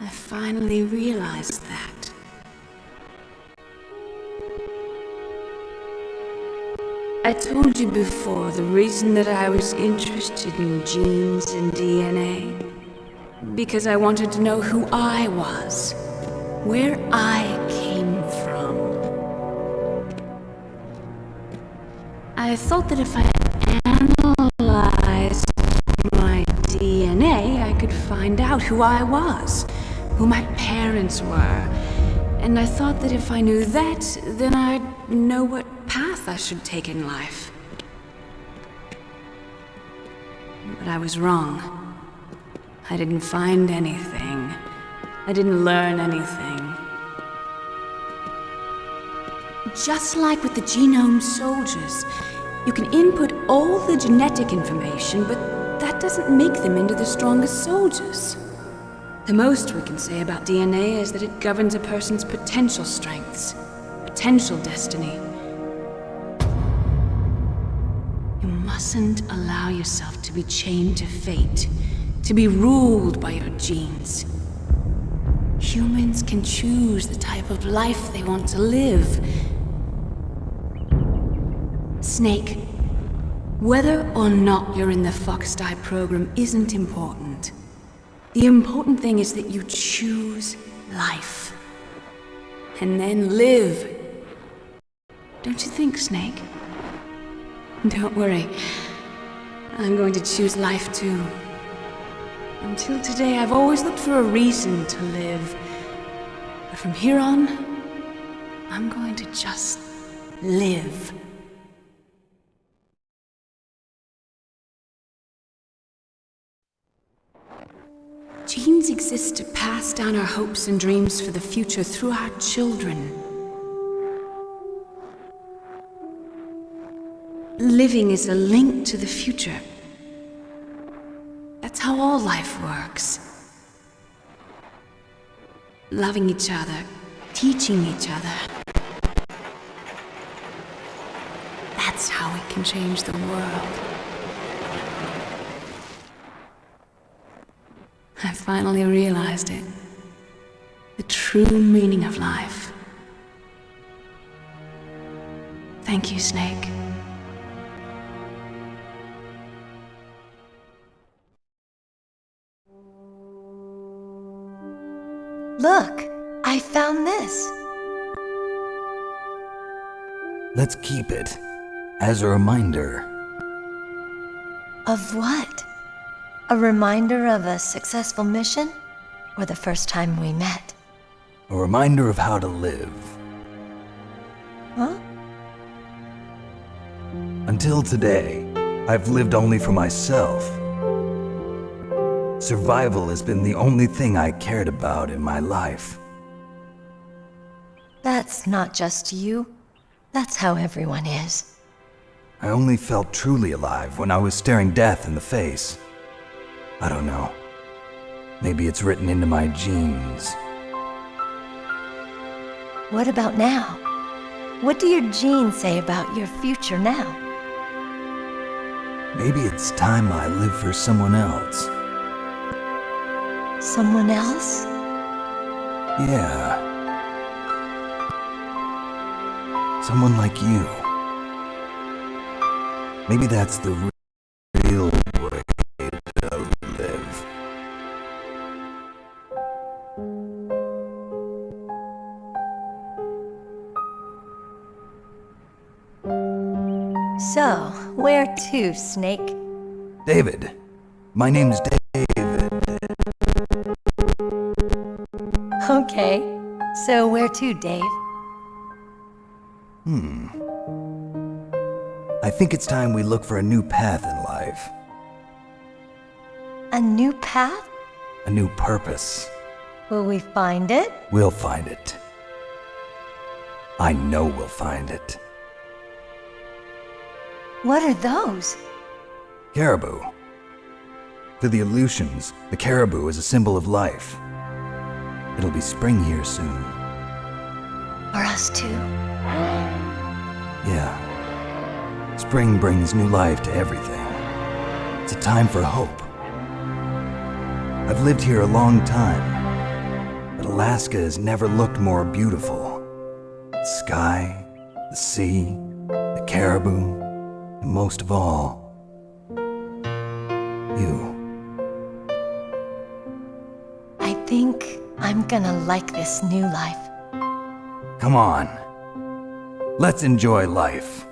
I finally realized that. I told you before the reason that I was interested in genes and DNA. Because I wanted to know who I was, where I came from. I thought that if I analyzed my DNA, I could find out who I was, who my parents were. And I thought that if I knew that, then I'd know what path I should take in life. But I was wrong. I didn't find anything. I didn't learn anything. Just like with the genome soldiers, you can input all the genetic information, but that doesn't make them into the strongest soldiers. The most we can say about DNA is that it governs a person's potential strengths, potential destiny. You mustn't allow yourself to be chained to fate, to be ruled by your genes. Humans can choose the type of life they want to live. Snake, whether or not you're in the Fox-Die program isn't important. The important thing is that you choose life. And then live. Don't you think, Snake? Don't worry. I'm going to choose life too. Until today, I've always looked for a reason to live. But from here on, I'm going to just live. Genes exist to pass down our hopes and dreams for the future through our children. Living is a link to the future. That's how all life works. Loving each other, teaching each other. That's how we can change the world. I finally realized it. The true meaning of life. Thank you, Snake. Look, I found this. Let's keep it as a reminder. Of what? A reminder of a successful mission? Or the first time we met? A reminder of how to live. Huh? Until today, I've lived only for myself. Survival has been the only thing I cared about in my life. That's not just you. That's how everyone is. I only felt truly alive when I was staring death in the face. I don't know. Maybe it's written into my genes. What about now? What do your genes say about your future now? Maybe it's time I live for someone else. Someone else? Yeah. Someone like you. Maybe that's the real way to live. So, where to, Snake? David. My name's David. Okay. So, where to, Dave? I think it's time we look for a new path in life. A new path? A new purpose. Will we find it? We'll find it. I know we'll find it. What are those? Caribou. To the Aleutians, the caribou is a symbol of life. It'll be spring here soon. For us too? Yeah. Spring brings new life to everything. It's a time for hope. I've lived here a long time, but Alaska has never looked more beautiful. The sky, the sea, the caribou, and most of all, you. I think I'm gonna like this new life. Come on. Let's enjoy life.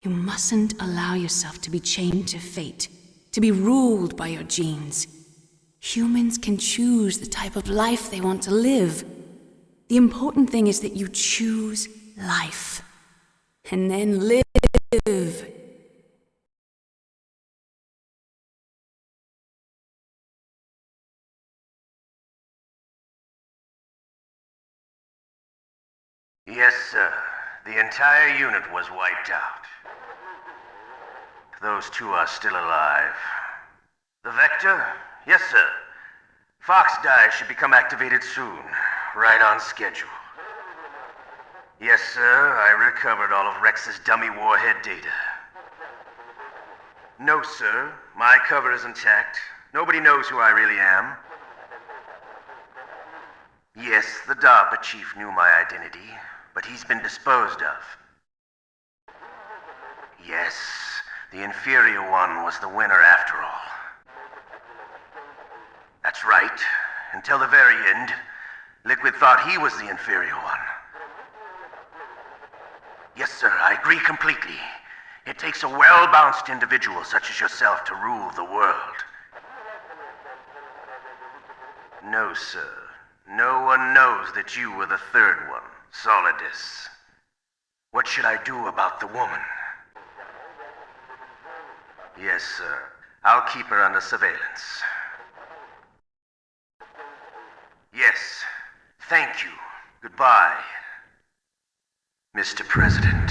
You mustn't allow yourself to be chained to fate, to be ruled by your genes. Humans can choose the type of life they want to live. The important thing is that you choose life. And then live. Yes, sir. The entire unit was wiped out. Those two are still alive. The Vector? Yes, sir. Fox die should become activated soon. Right on schedule. Yes, sir. I recovered all of Rex's dummy warhead data. No, sir. My cover is intact. Nobody knows who I really am. Yes, the DARPA chief knew my identity, but he's been disposed of. Yes, the inferior one was the winner after all. That's right. Until the very end, Liquid thought he was the inferior one. Yes, sir, I agree completely. It takes a well-balanced individual such as yourself to rule the world. No, sir. No one knows that you were the third one, Solidus. What should I do about the woman? Yes, sir. I'll keep her under surveillance. Yes. Thank you. Goodbye, Mr. President.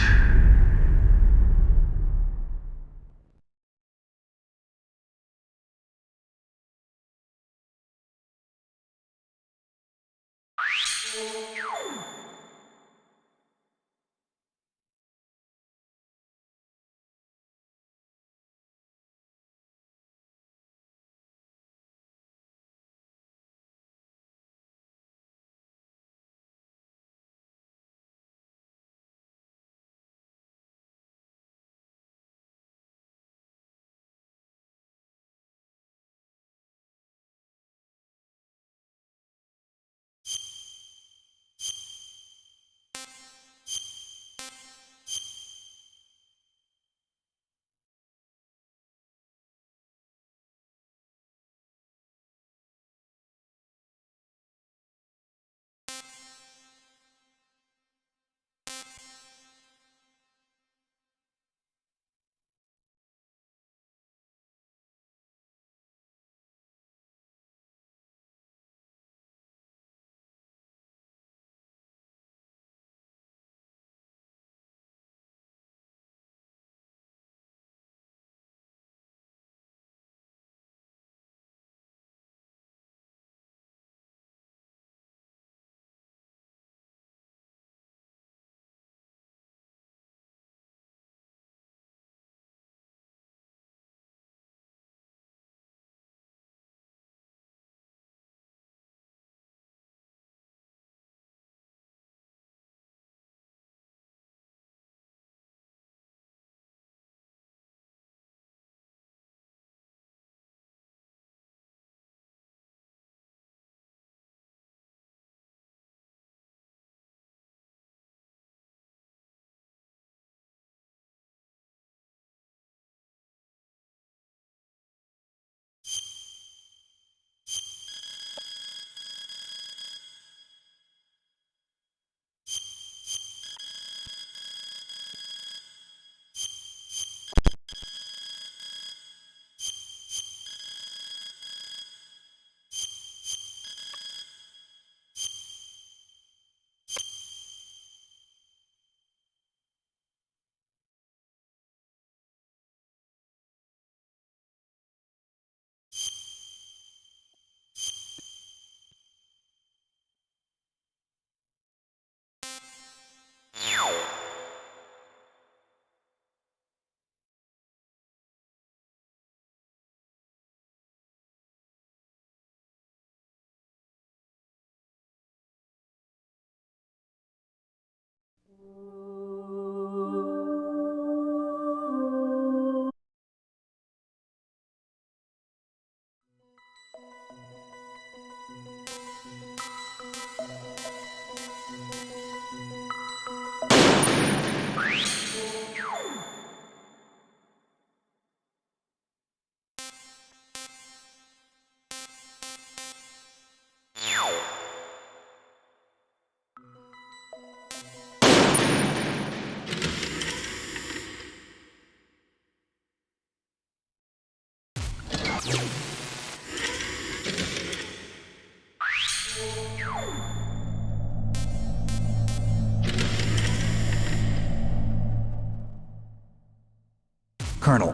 Colonel.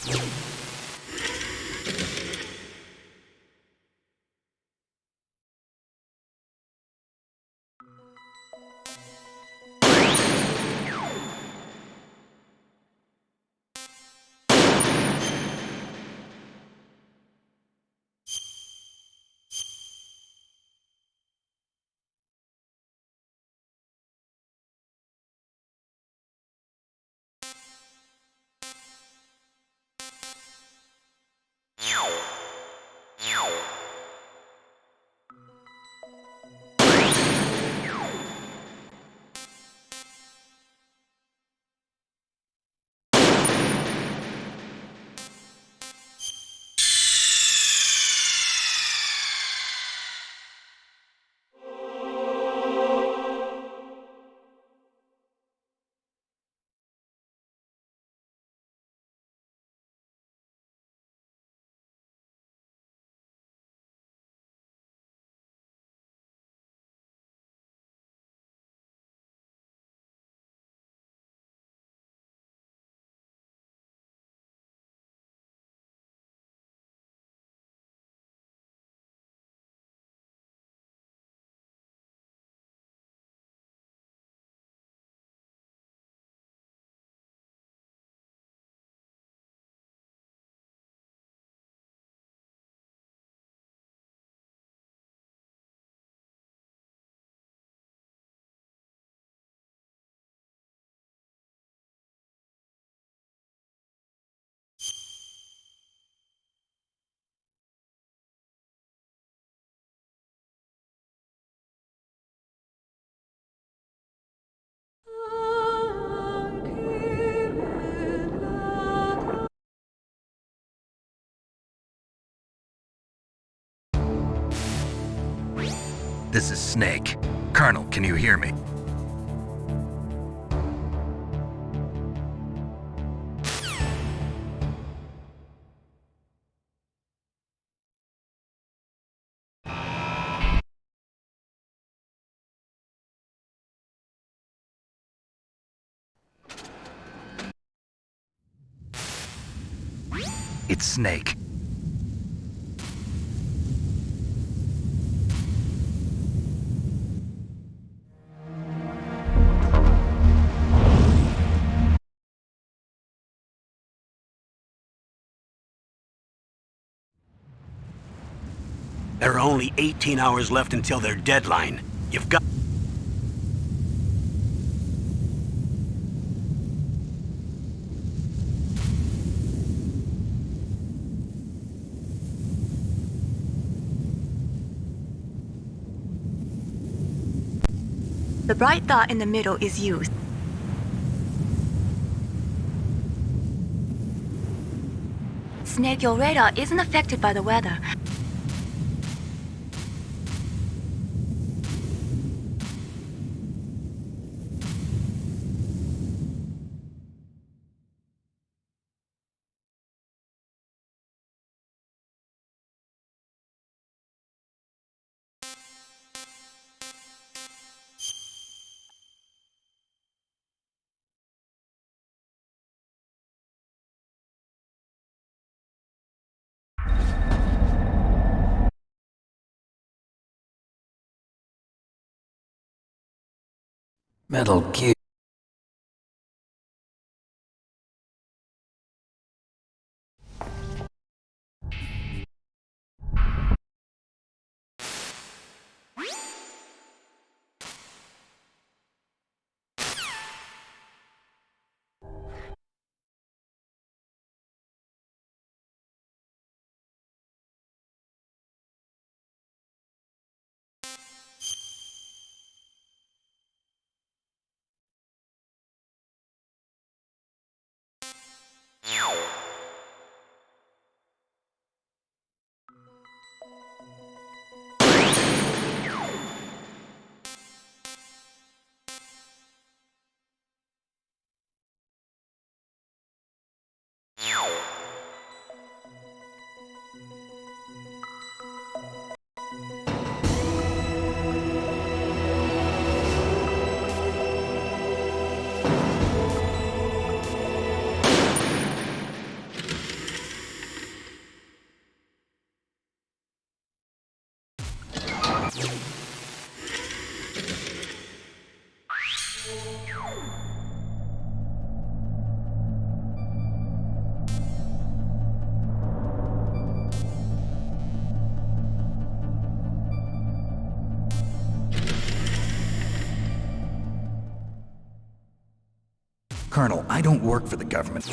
This is Snake. Colonel, can you hear me? It's Snake. There are only 18 hours left until their deadline. You've got... The bright dot in the middle is you. Snake, your radar isn't affected by the weather. Metal Gear. Colonel, I don't work for the government.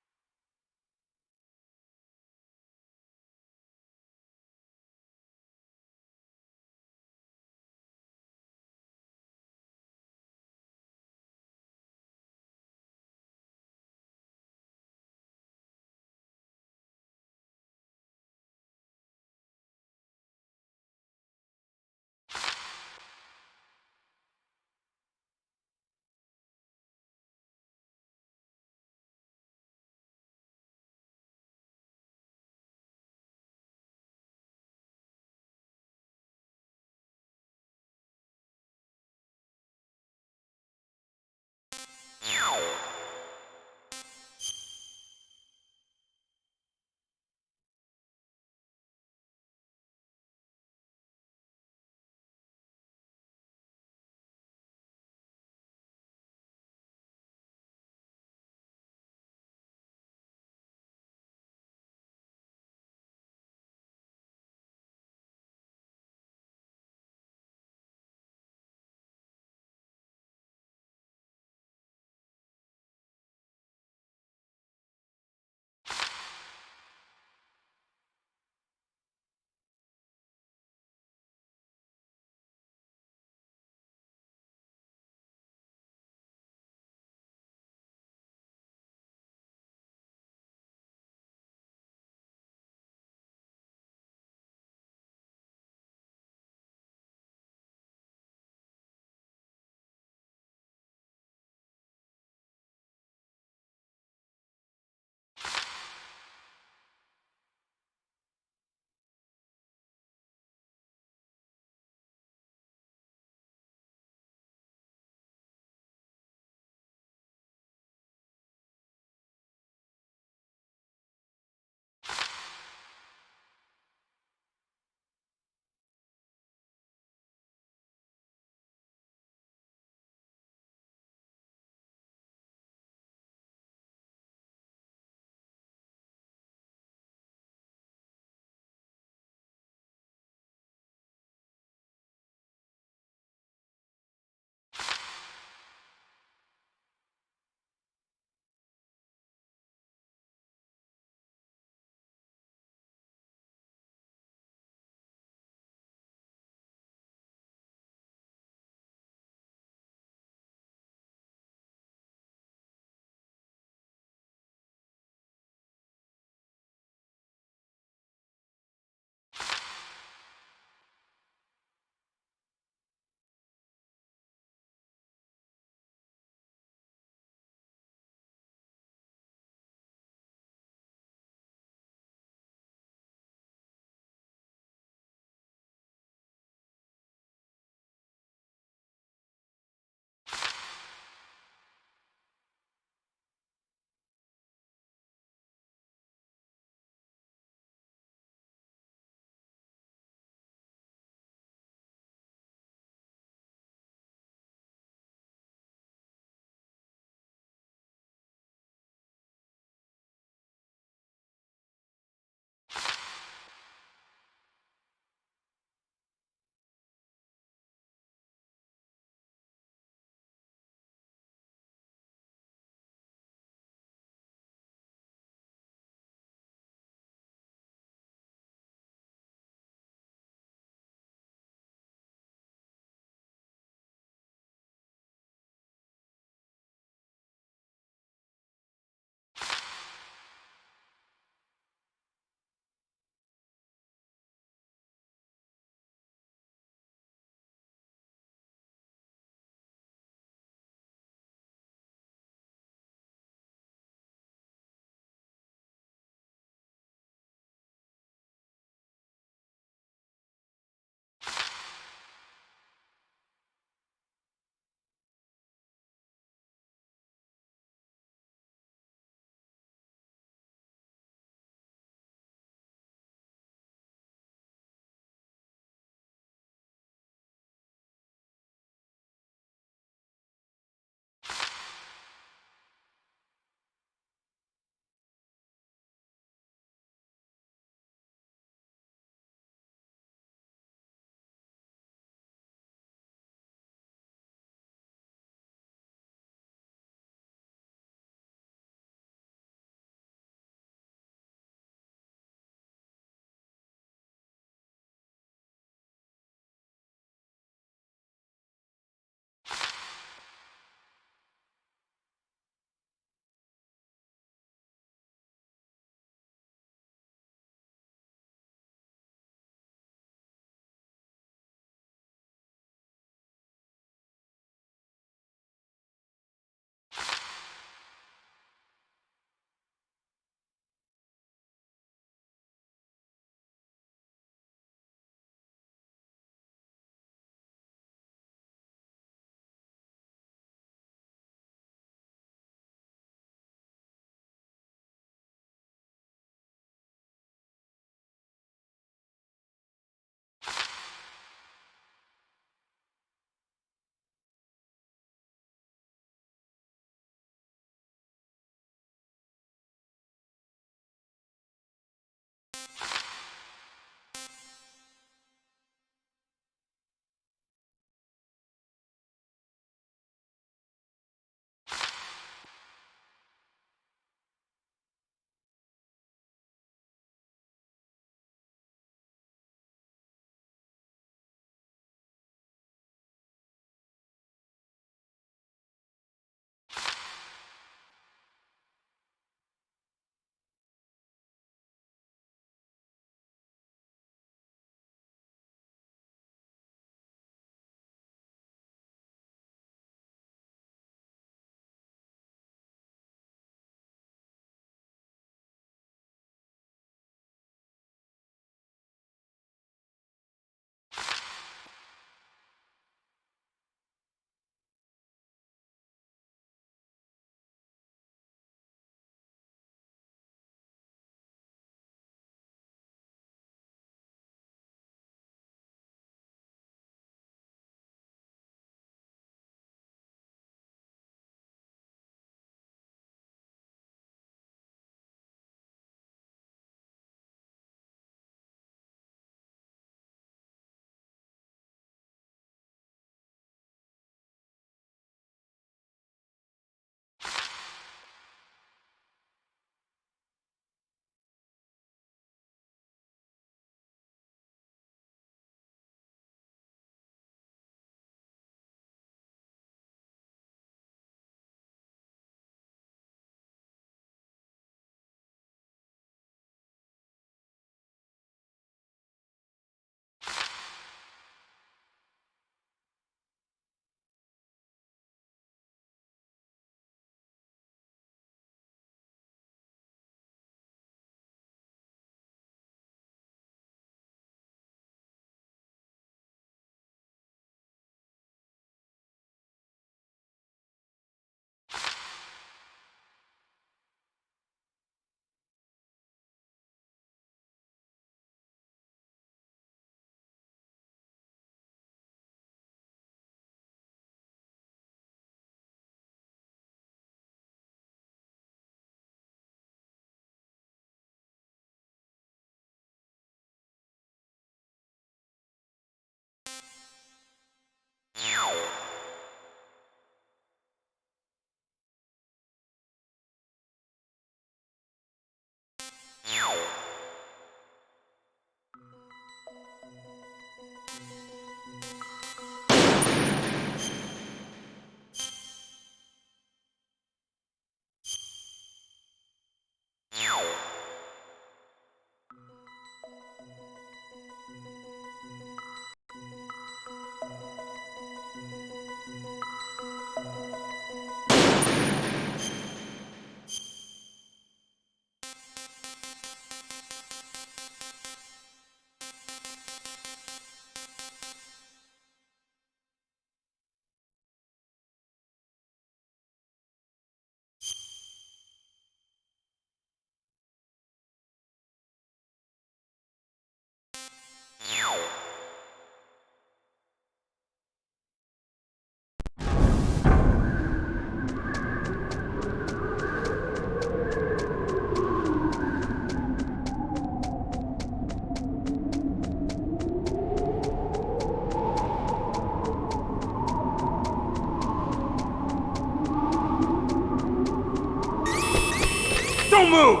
Don't move!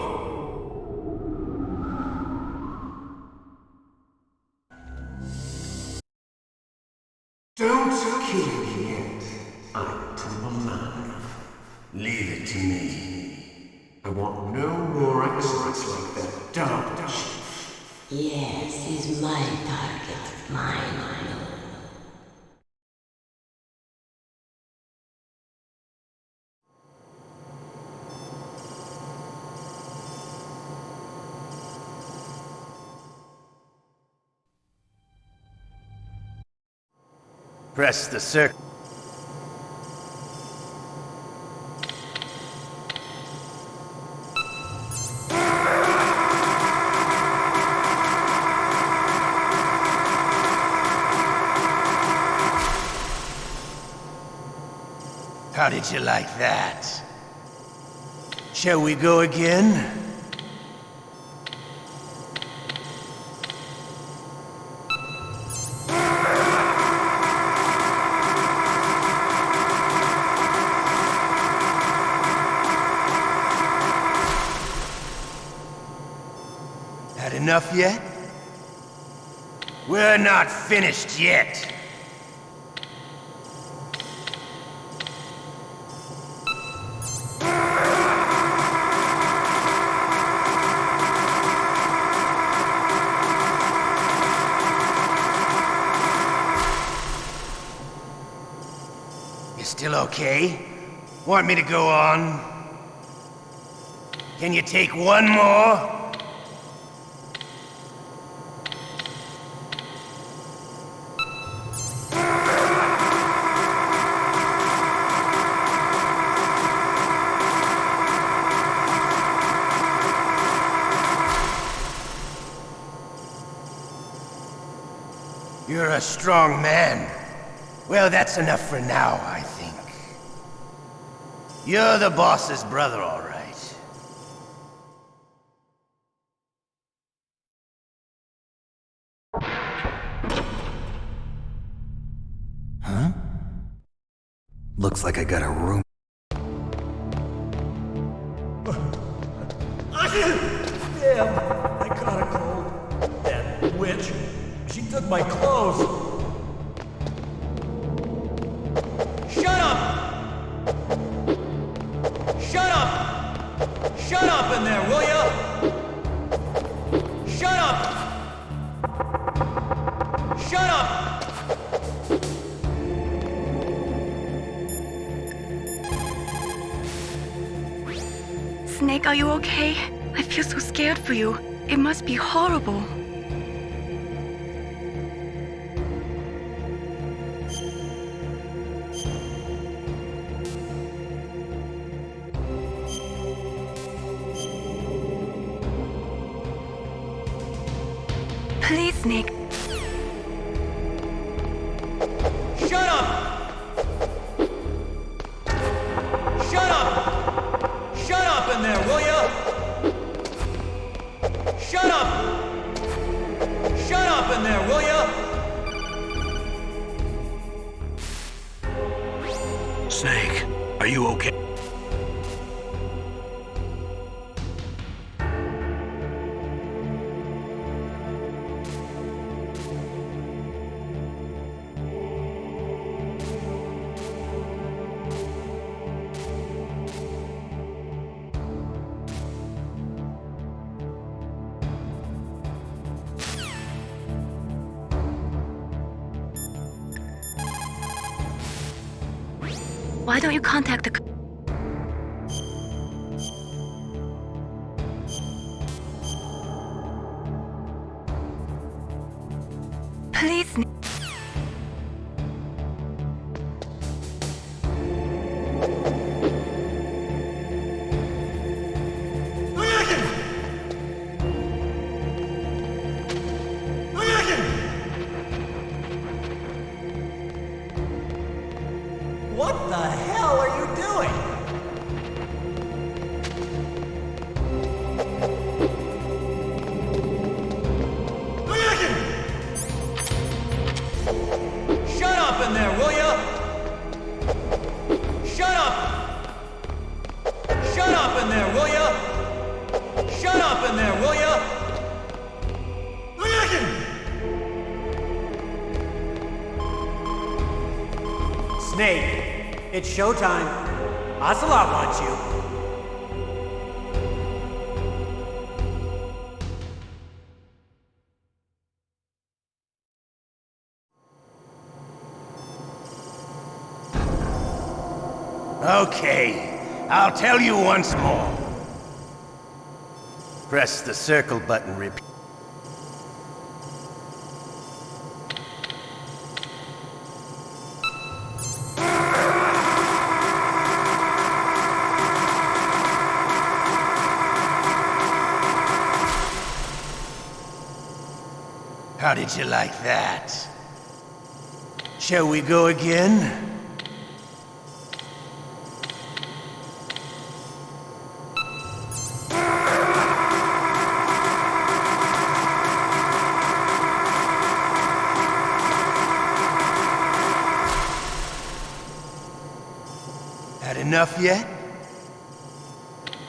Don't kill me yet. I'm too alive. Leave it to me. I want no more accidents like that, don't you? Yes, he's my target. Mine. Press the circle. How did you like that? Shall we go again? Had enough yet? We're not finished yet. You still okay? Want me to go on? Can you take one more? You're a strong man. Well, that's enough for now, I think. You're the boss's brother, all right. Huh? Looks like I got a room. Damn! I caught a cold. That witch. She took my clothes. Shut up! Shut up! Shut up in there, will ya? Shut up! Shut up! Snake, are you okay? I feel so scared for you. It must be horrible. Please, Snake. Shut up! Shut up! Shut up in there, will ya? Shut up! Shut up in there, will ya? Snake, are you okay? Why don't you contact the... Please, Snake. What the hell are you doing? Shut up in there, will ya? Shut up! Shut up in there, will ya? Shut up in there, will ya? Snake, it's showtime. Ocelot wants you. Okay, I'll tell you once more. Press the circle button repeat. How did you like that? Shall we go again? Had enough yet?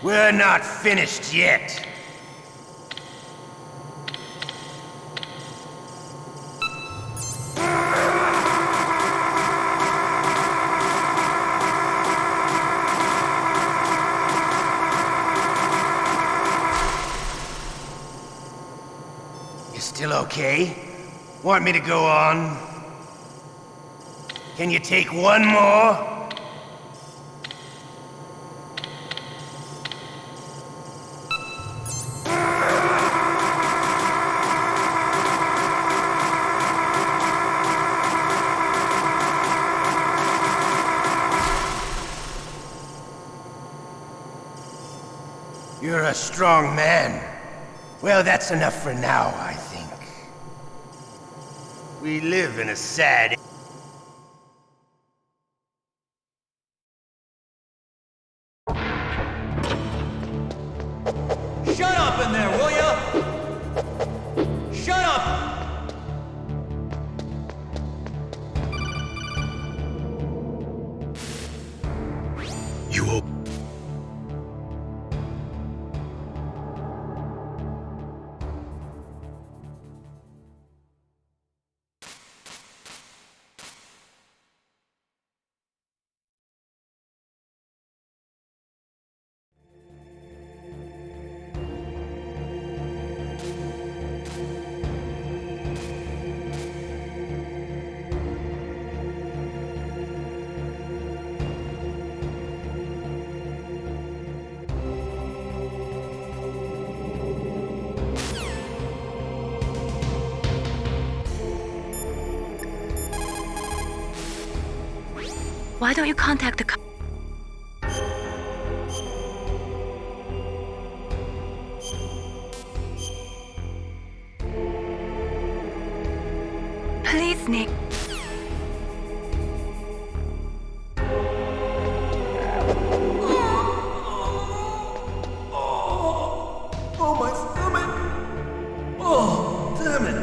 We're not finished yet. You still okay? Want me to go on? Can you take one more? You're a strong man. Well, that's enough for now, I think. We live in a sad... Shut up in there, will ya? Shut up! You... Why don't you contact the... Please, Snake. Oh, my stomach! Oh, damn it!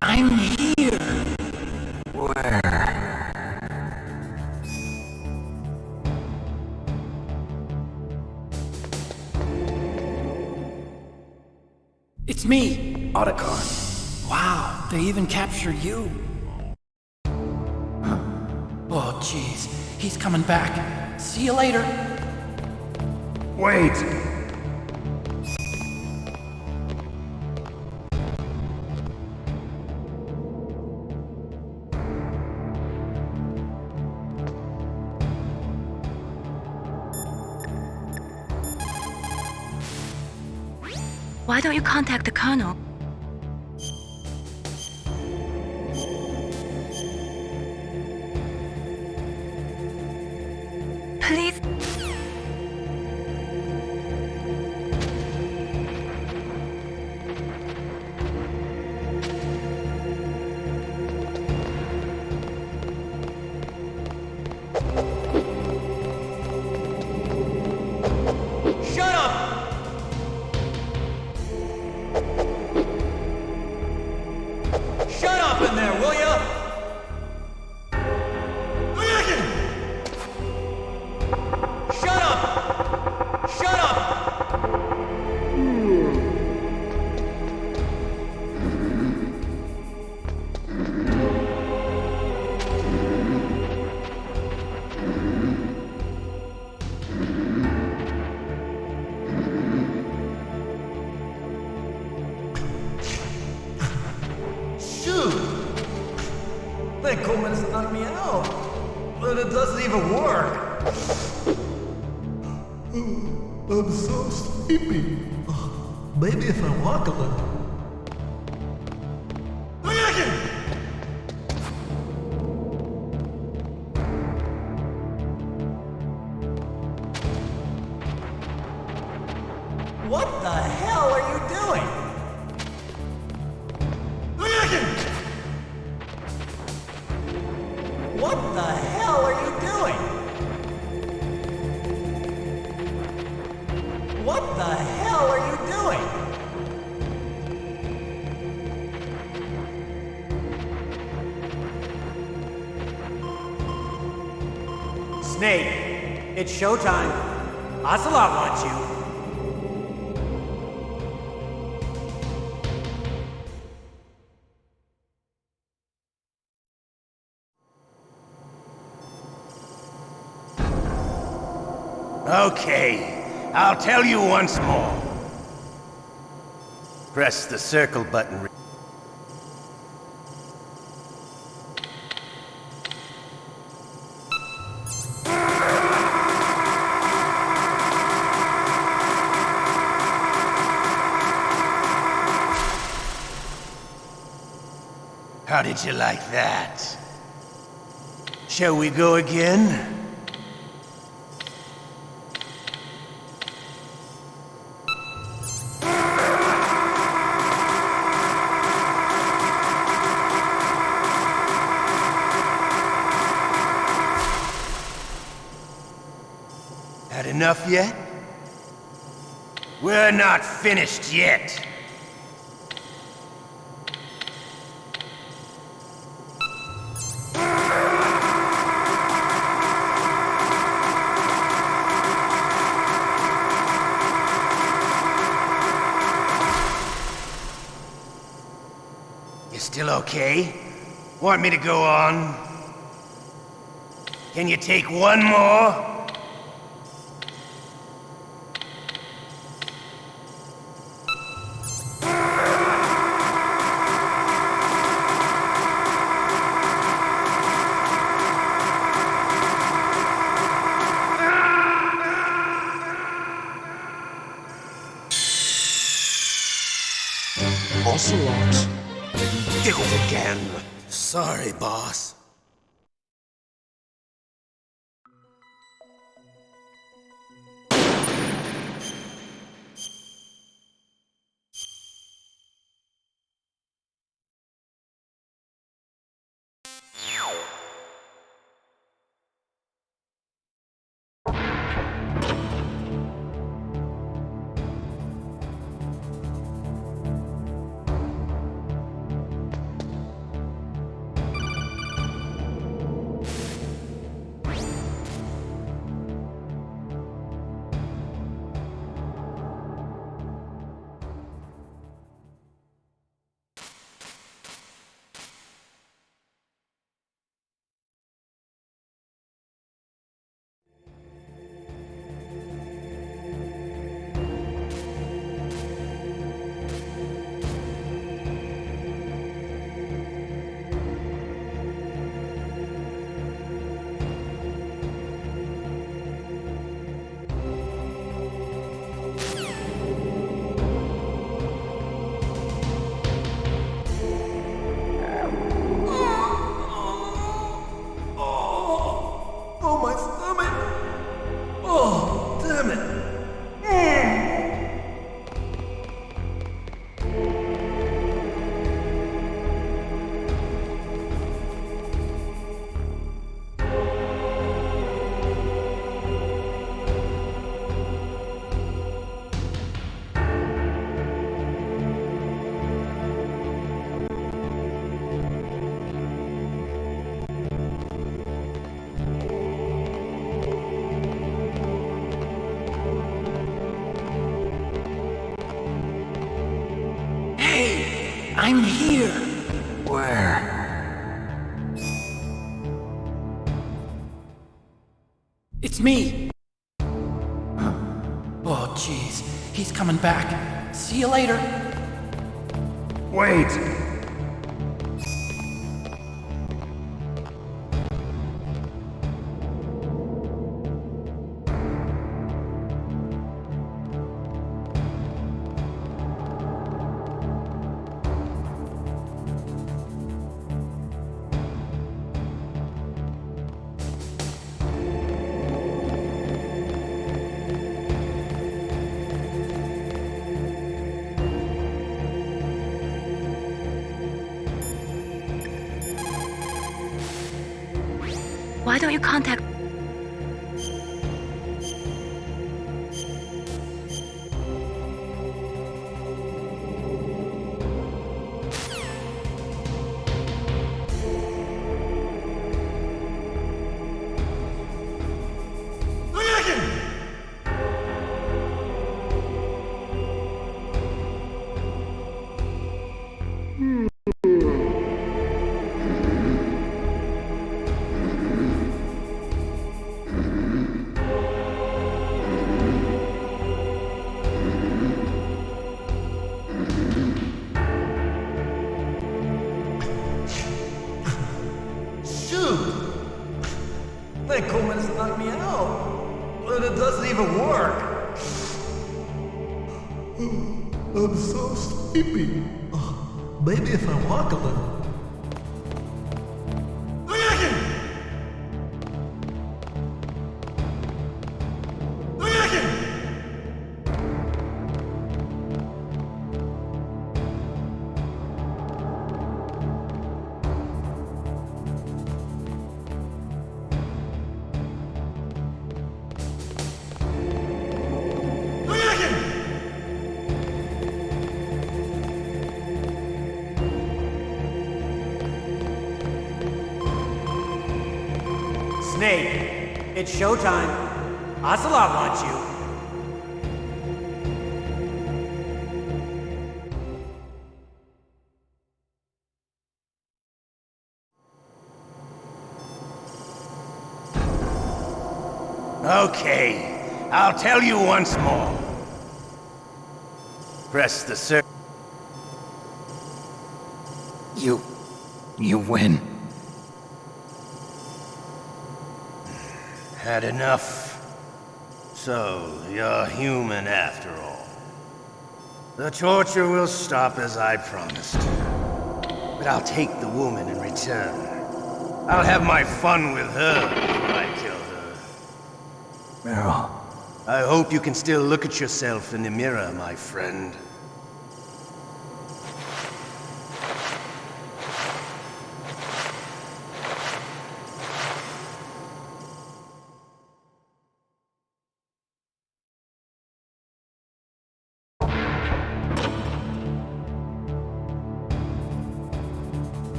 I'm here. Where? It's me! Otacon. Wow, they even captured you. Oh, jeez. He's coming back. See you later. Wait! Why don't you contact the Colonel? Please. Shut up! Shut up in there, will ya? Shut up! Shut up! Shoot! That Coleman's knocked me out, but it doesn't even work. I'm so sleepy. Maybe if I walk a little. What the hell are you doing? What the hell are you doing? What the hell are you doing? Snake, it's showtime. Ocelot wants you. Okay, I'll tell you once more. Press the circle button. How did you like that? Shall we go again? Had enough yet? We're not finished yet. You still okay? Want me to go on? Can you take one more? Ocelot. Did it again. Sorry, boss. I'm here. Where? It's me. Oh, jeez. He's coming back. See you later. Wait! Why don't you contact... That Coleman's knocked me out, but it doesn't even work. I'm so sleepy. Maybe if I walk a little. Snake, it's showtime. Ocelot wants you. Okay, I'll tell you once more. Press the circle. You win. Had enough? So, you're human after all. The torture will stop as I promised. But I'll take the woman in return. I'll have my fun with her before I kill her. Meryl. I hope you can still look at yourself in the mirror, my friend.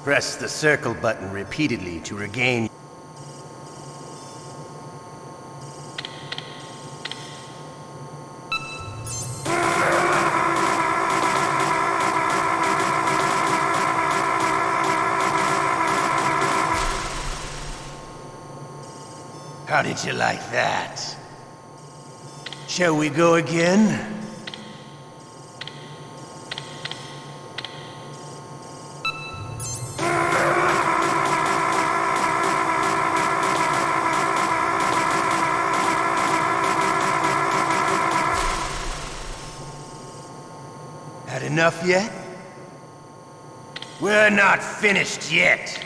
Press the circle button repeatedly to regain. How did you like that? Shall we go again? Had enough yet? We're not finished yet.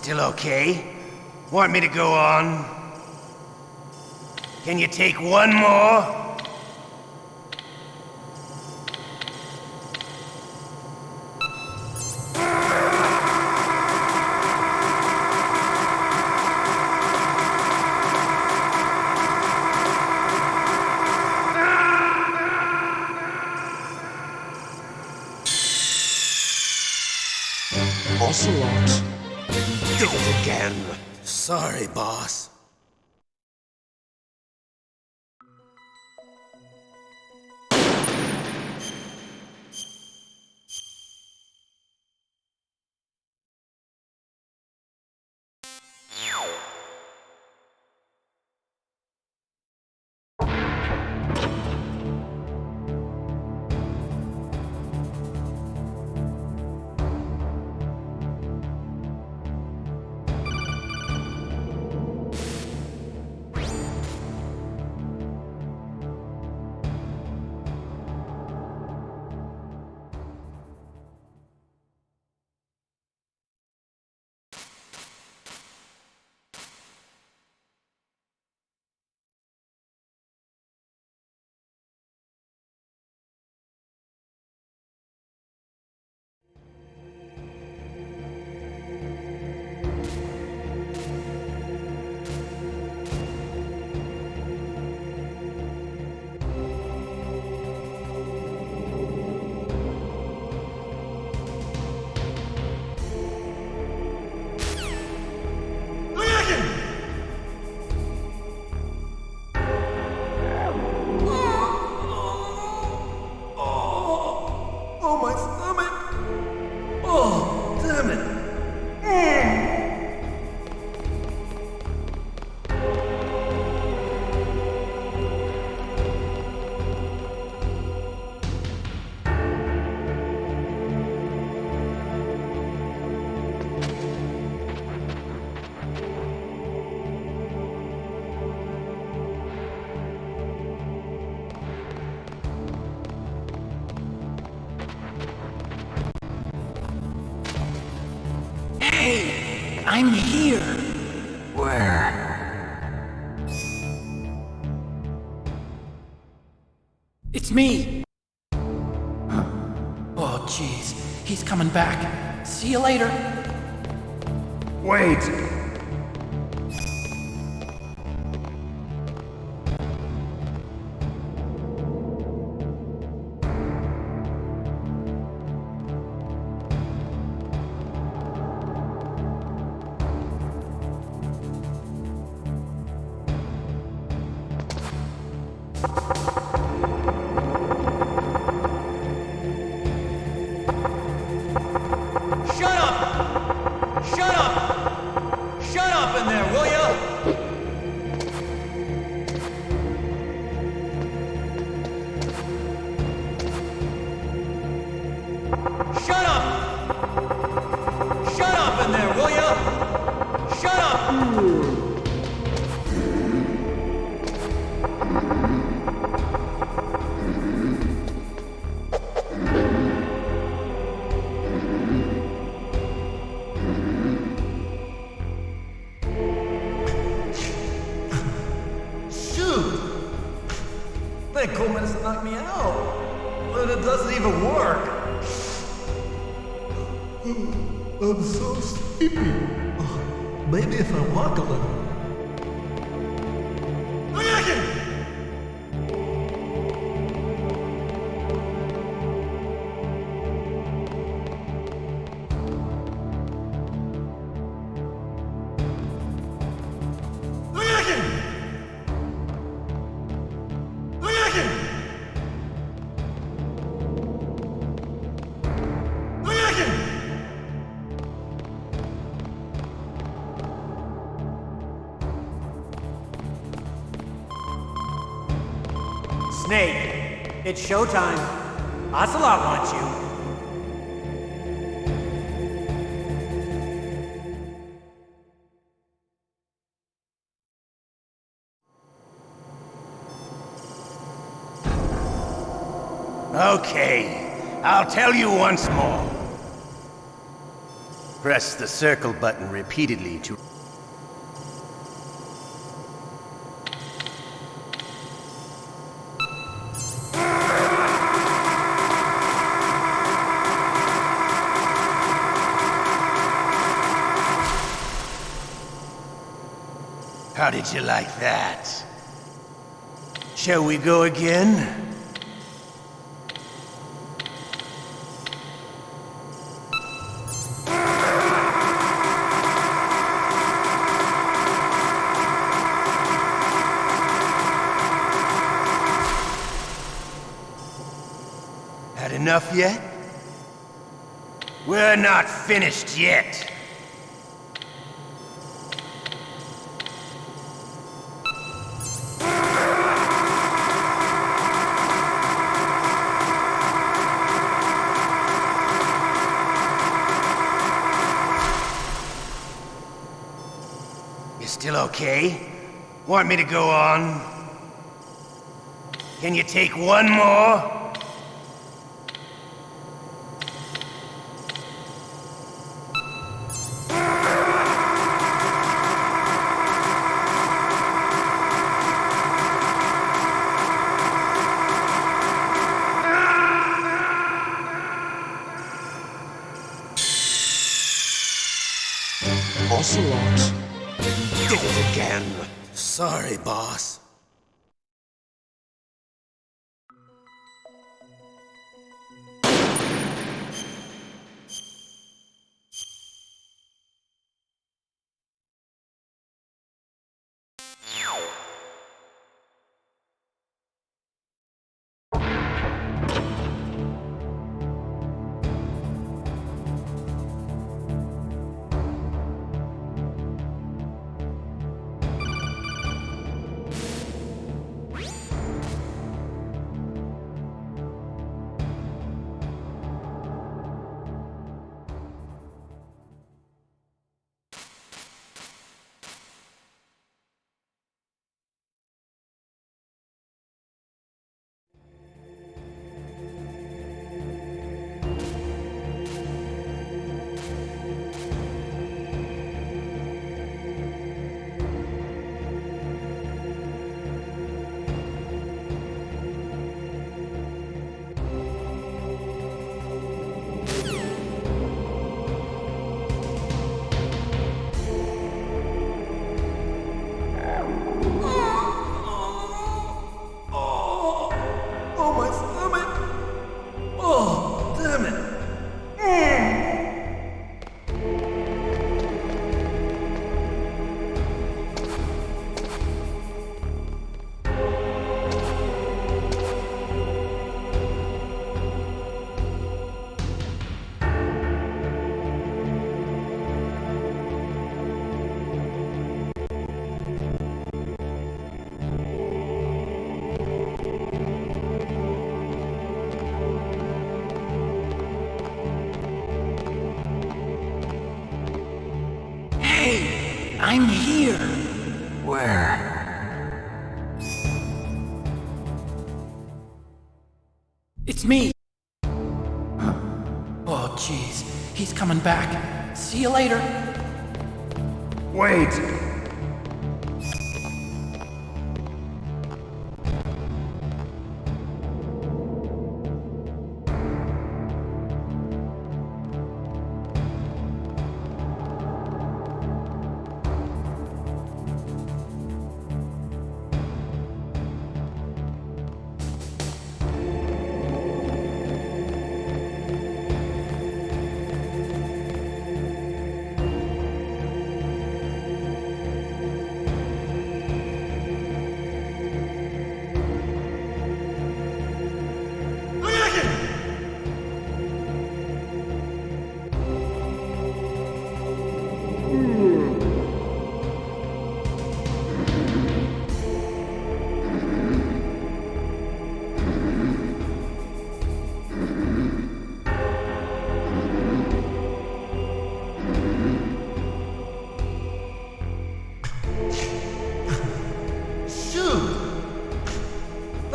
Still okay? Want me to go on? Can you take one more? Ocelot. Did it again. Sorry, boss. Oh, my stomach! Oh, damn it! Hey, I'm here. Where? It's me. Oh, jeez. He's coming back. See you later. Wait! Shut up! Shut up! Shut up in there, will ya? Shut up! Shut up in there, will ya? Shut up! Shoot! That cool medicine knocked me out, but it doesn't even work. I'm so sleepy. Maybe if I walk a little. Snake, it's showtime. Ocelot wants you. Okay, I'll tell you once more. Press the circle button repeatedly to... How did you like that? Shall we go again? Had enough yet? We're not finished yet. You still okay? Want me to go on? Can you take one more? Ocelot, you did it again. Sorry, boss. I'm here. Where? It's me. Oh, jeez. He's coming back. See you later. Wait!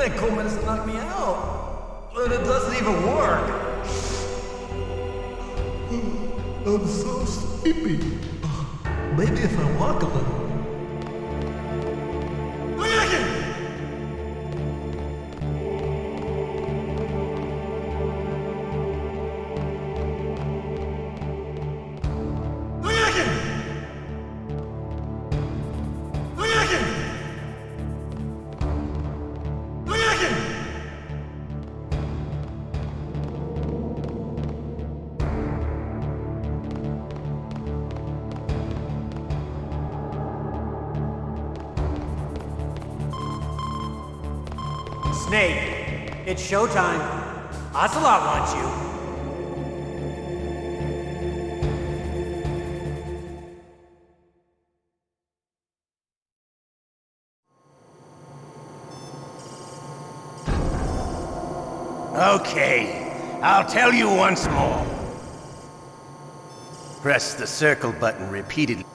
That coal medicine knocked me out. But it doesn't even work. I'm so sleepy. Maybe if I walk a little. Snake, it's showtime. Ocelot wants you. Okay, I'll tell you once more. Press the circle button repeatedly.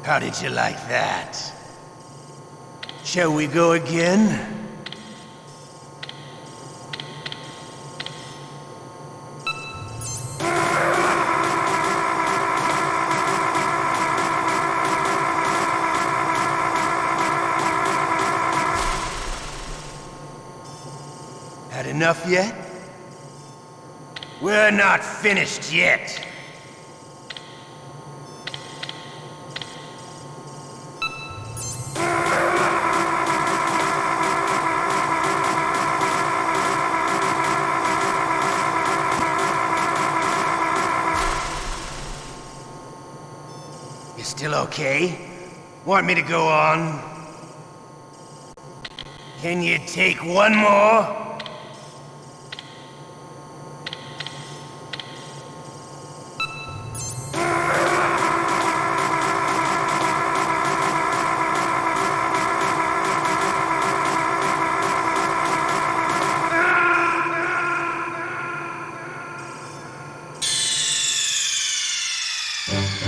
How did you like that? Shall we go again? Had enough yet? We're not finished yet. You still okay? Want me to go on? Can you take one more?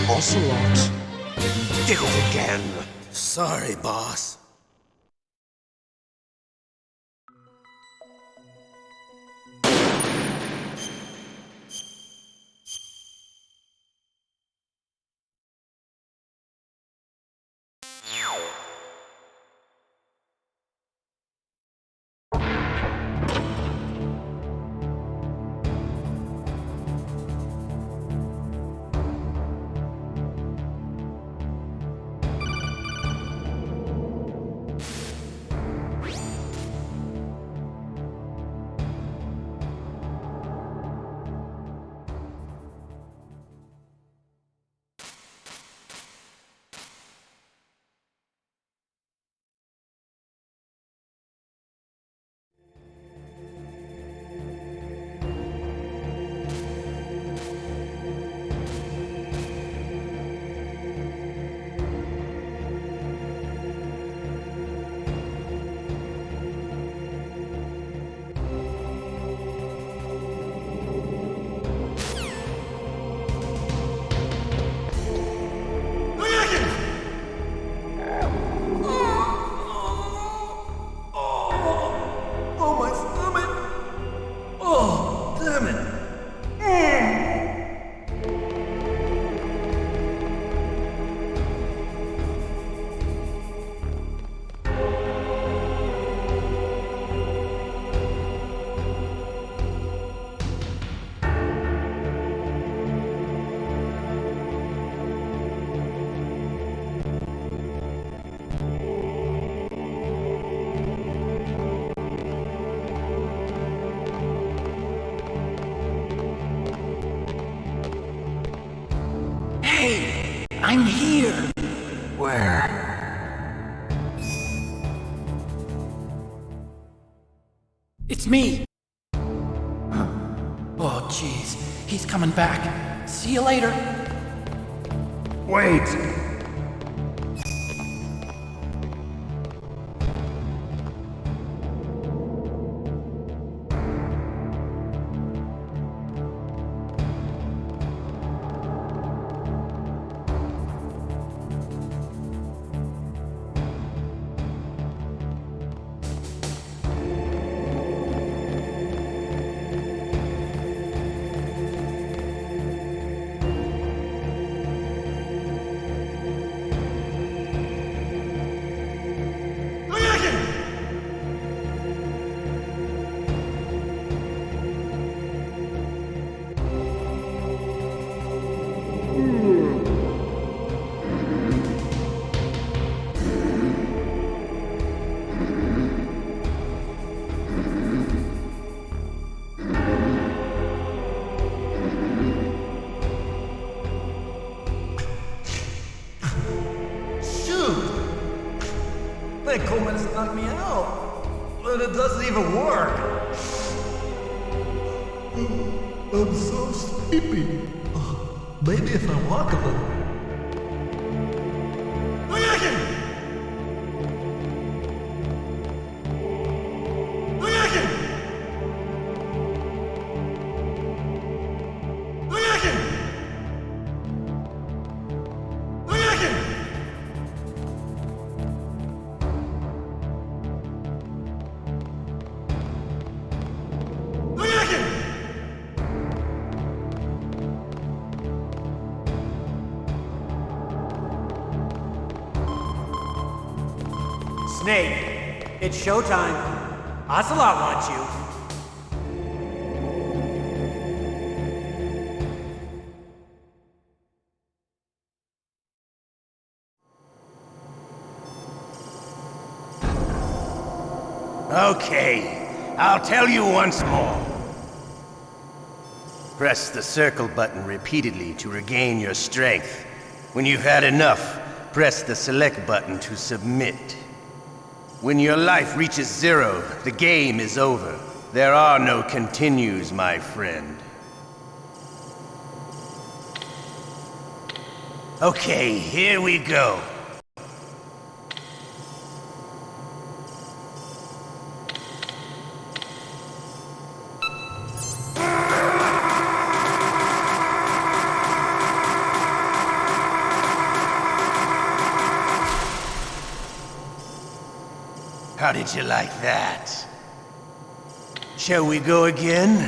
Ocelot. Did it again. Sorry, boss. I'm here! Where? It's me! Oh, jeez. He's coming back. See you later. Wait! That cold medicine knocked me out, but it doesn't even work. I'm so sleepy. Maybe if I walk a little. Snake, it's showtime. Ocelot wants you. Okay, I'll tell you once more. Press the circle button repeatedly to regain your strength. When you've had enough, press the select button to submit. When your life reaches 0, the game is over. There are no continues, my friend. Okay, here we go. How did you like that? Shall we go again?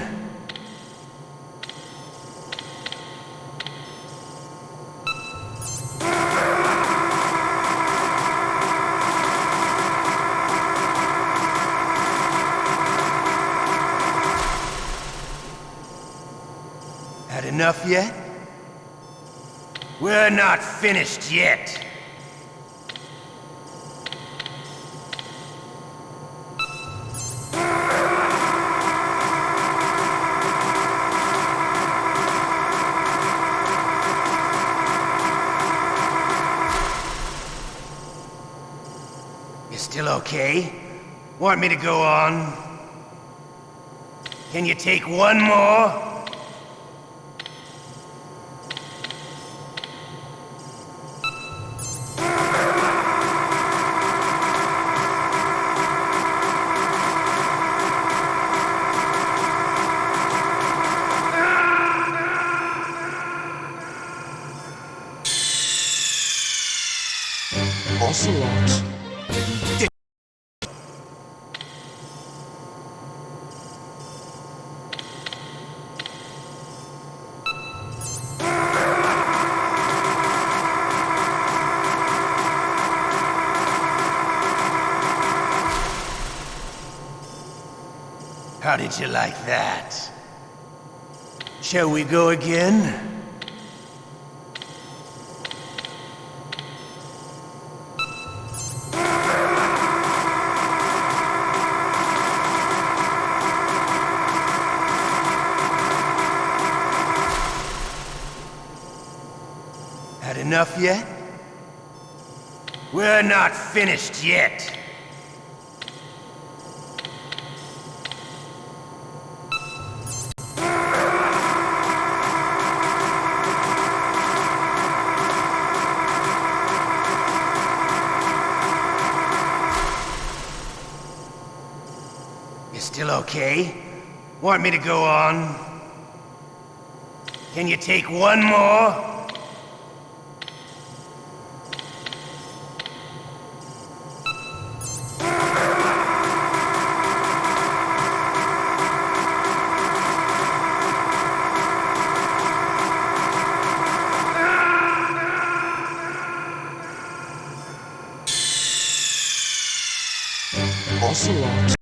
Had enough yet? We're not finished yet. Still okay? Want me to go on? Can you take one more? Ocelot. How did you like that? Shall we go again? Had enough yet? We're not finished yet. You still okay? Want me to go on? Can you take one more? Ocelot.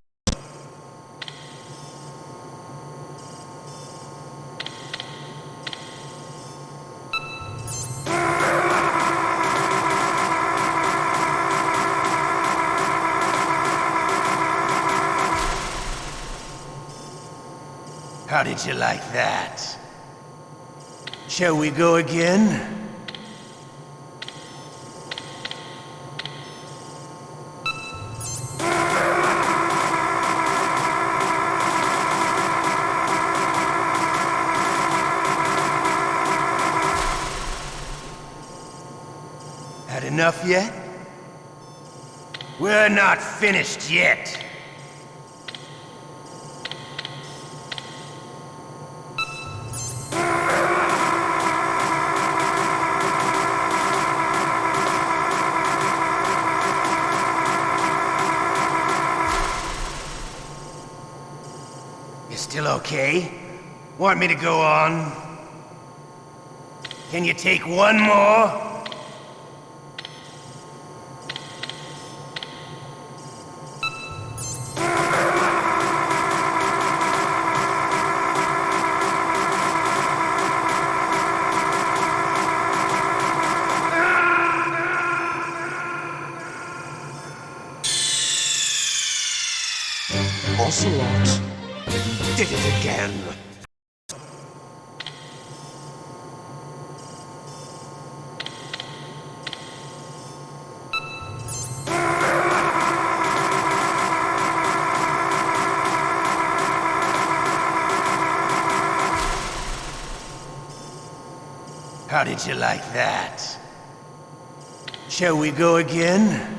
did you like that? Shall we go again? Had enough yet? We're not finished yet. You still okay? Want me to go on? Can you take one more? Ocelot did it again. How did you like that? Shall we go again?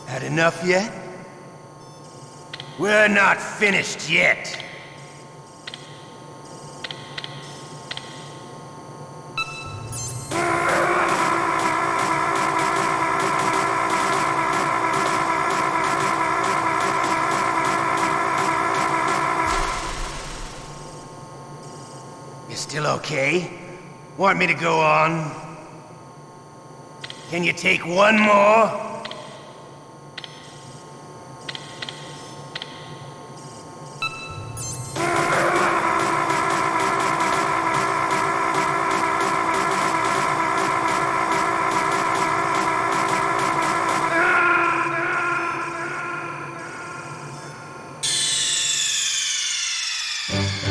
Had enough yet? We're not finished yet. You still okay? Want me to go on? Can you take one more?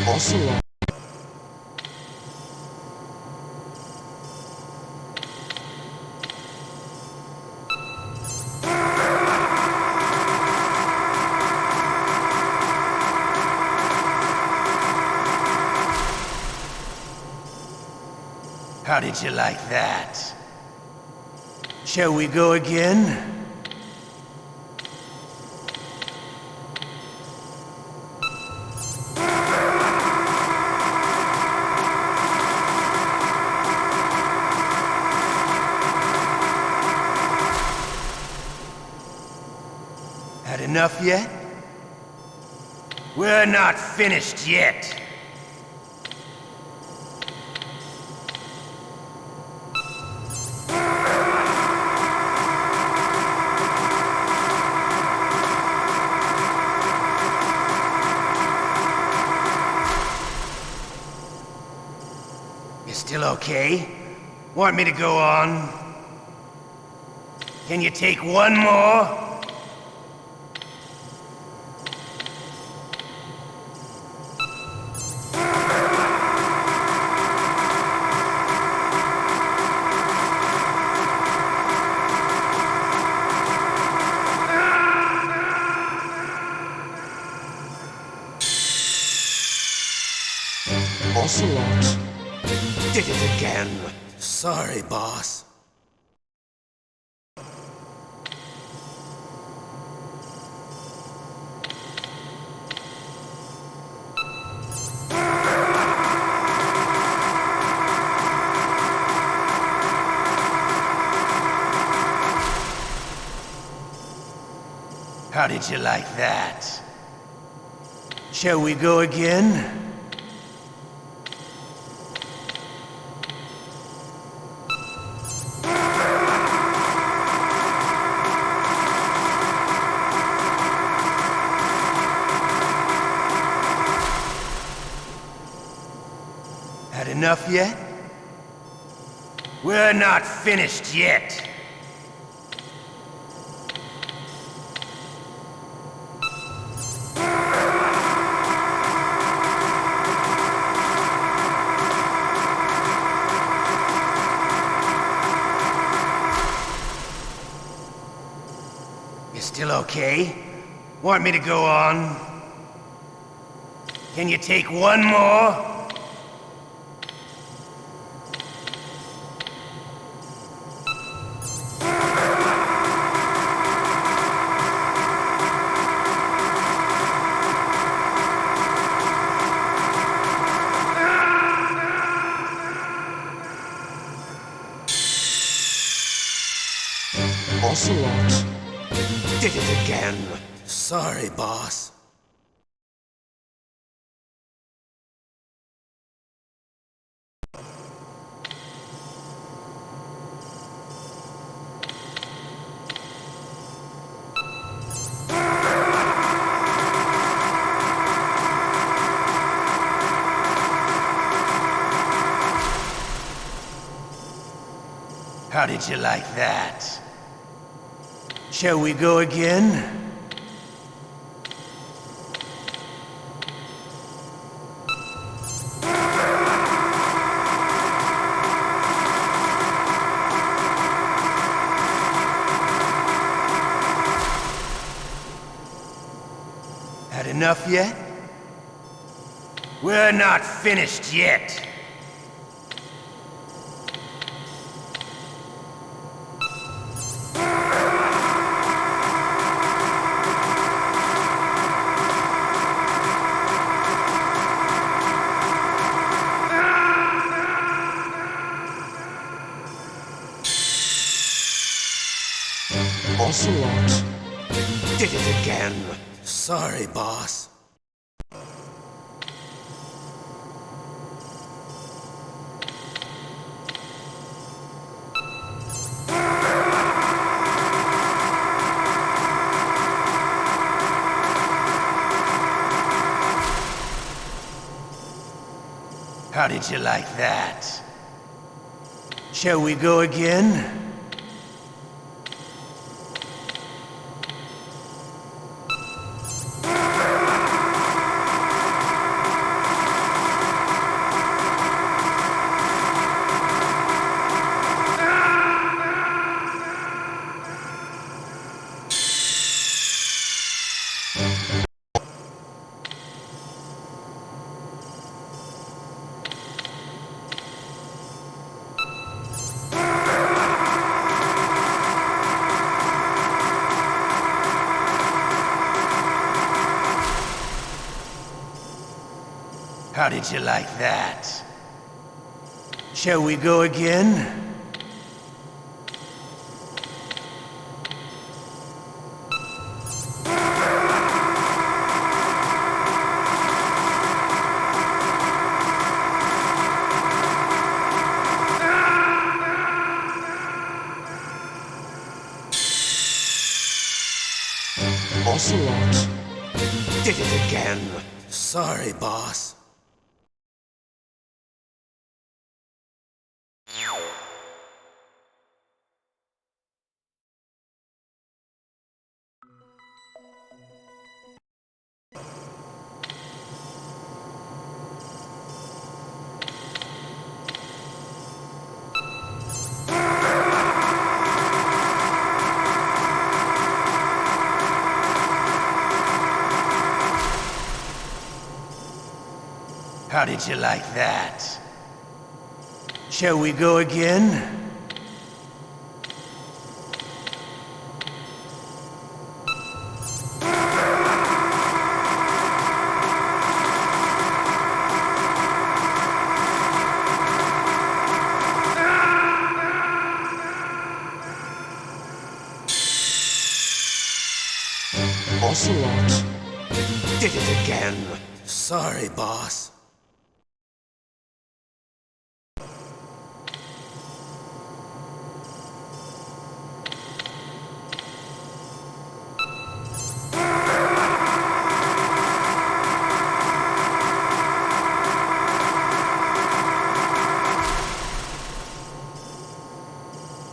Ocelot. How did you like that? Shall we go again? Had enough yet? We're not finished yet. You still okay? Want me to go on? Can you take one more? Ocelot did it again. Sorry, boss. How did you like that? Shall we go again? Had enough yet? We're not finished yet. You still okay? Want me to go on? Can you take one more? Ocelot did it again. Sorry, boss. How did you like that? Shall we go again? Had enough yet? We're not finished yet. Ocelot did it again. Sorry, boss. How did you like that? Shall we go again? How did you like that? Shall we go again? Ocelot did it again. Sorry, boss. How did you like that? Shall we go again? Ocelot did it again. Sorry, boss.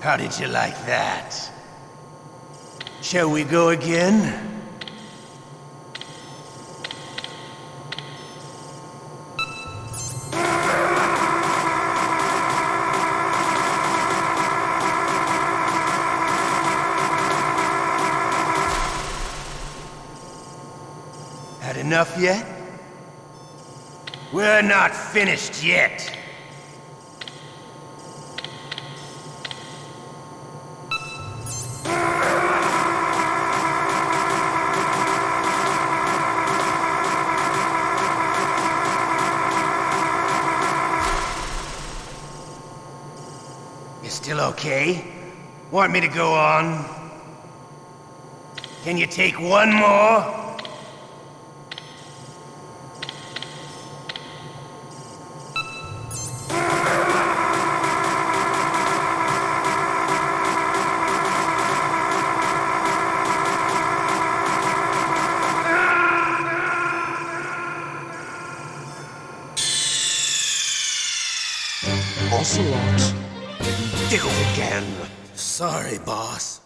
How did you like that? Shall we go again? Had enough yet? We're not finished yet. You still okay? Want me to go on? Can you take one more? Ocelot. Did it again. Sorry, boss.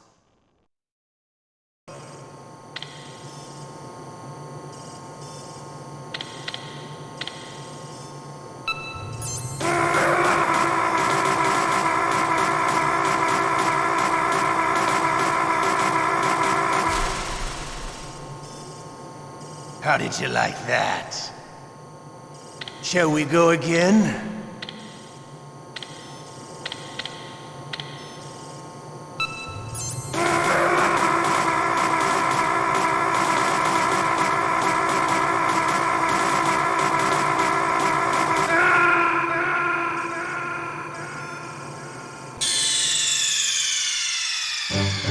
How did you like that? Shall we go again?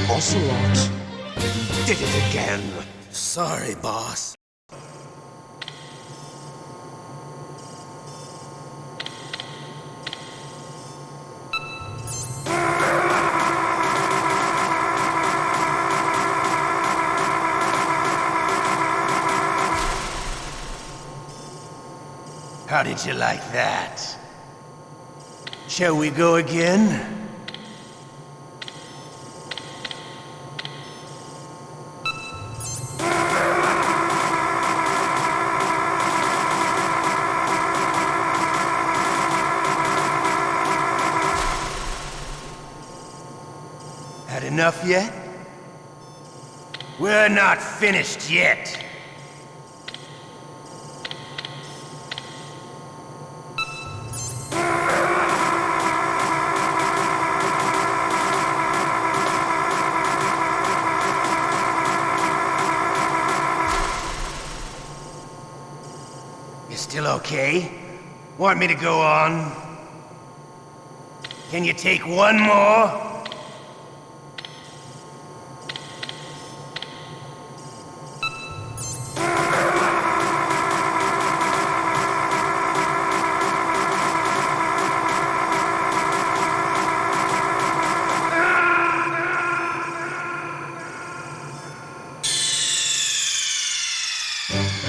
Ocelot. Did it again. Sorry, boss. How did you like that? Shall we go again? Had enough yet? We're not finished yet. You still okay? Want me to go on? Can you take one more?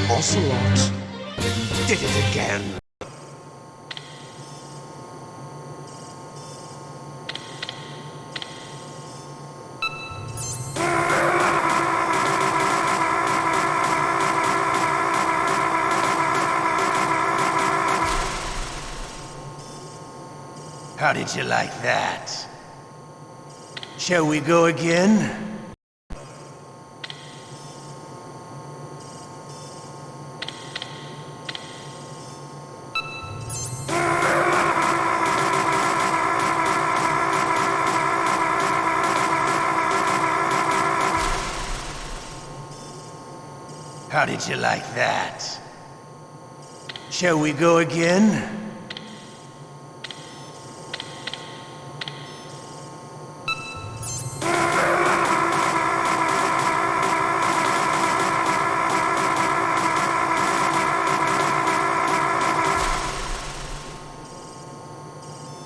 Ocelot. Did it again. How did you like that? Shall we go again? How did you like that? Shall we go again?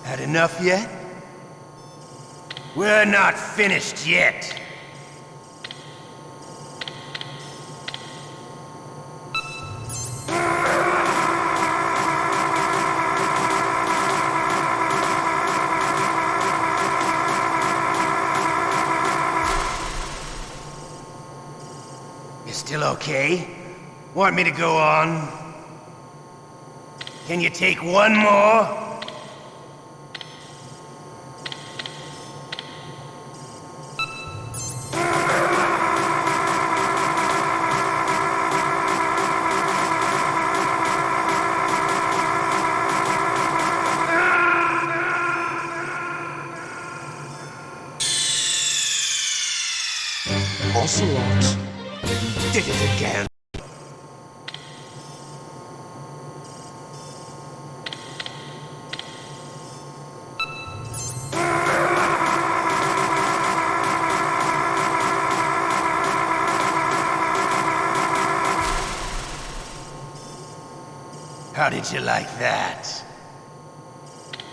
Had enough yet? We're not finished yet. okay? Want me to go on? Can you take one more? Ocelot did it again. How did you like that?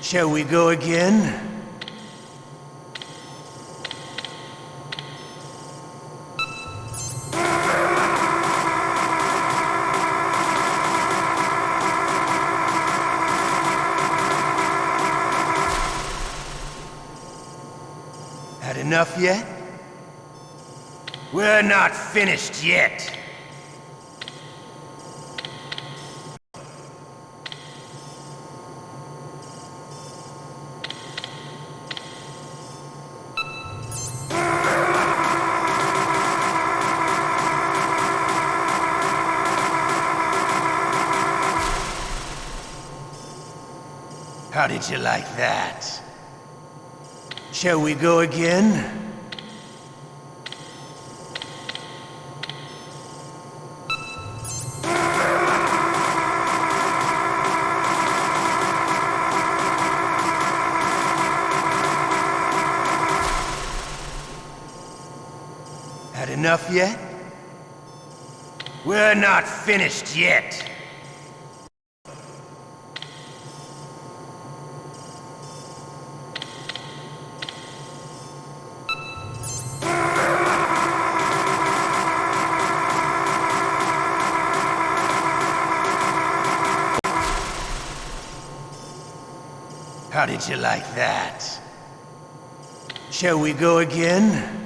Shall we go again? Had enough yet? We're not finished yet. How did you like that? Shall we go again? Had enough yet? We're not finished yet. How did you like that? Shall we go again?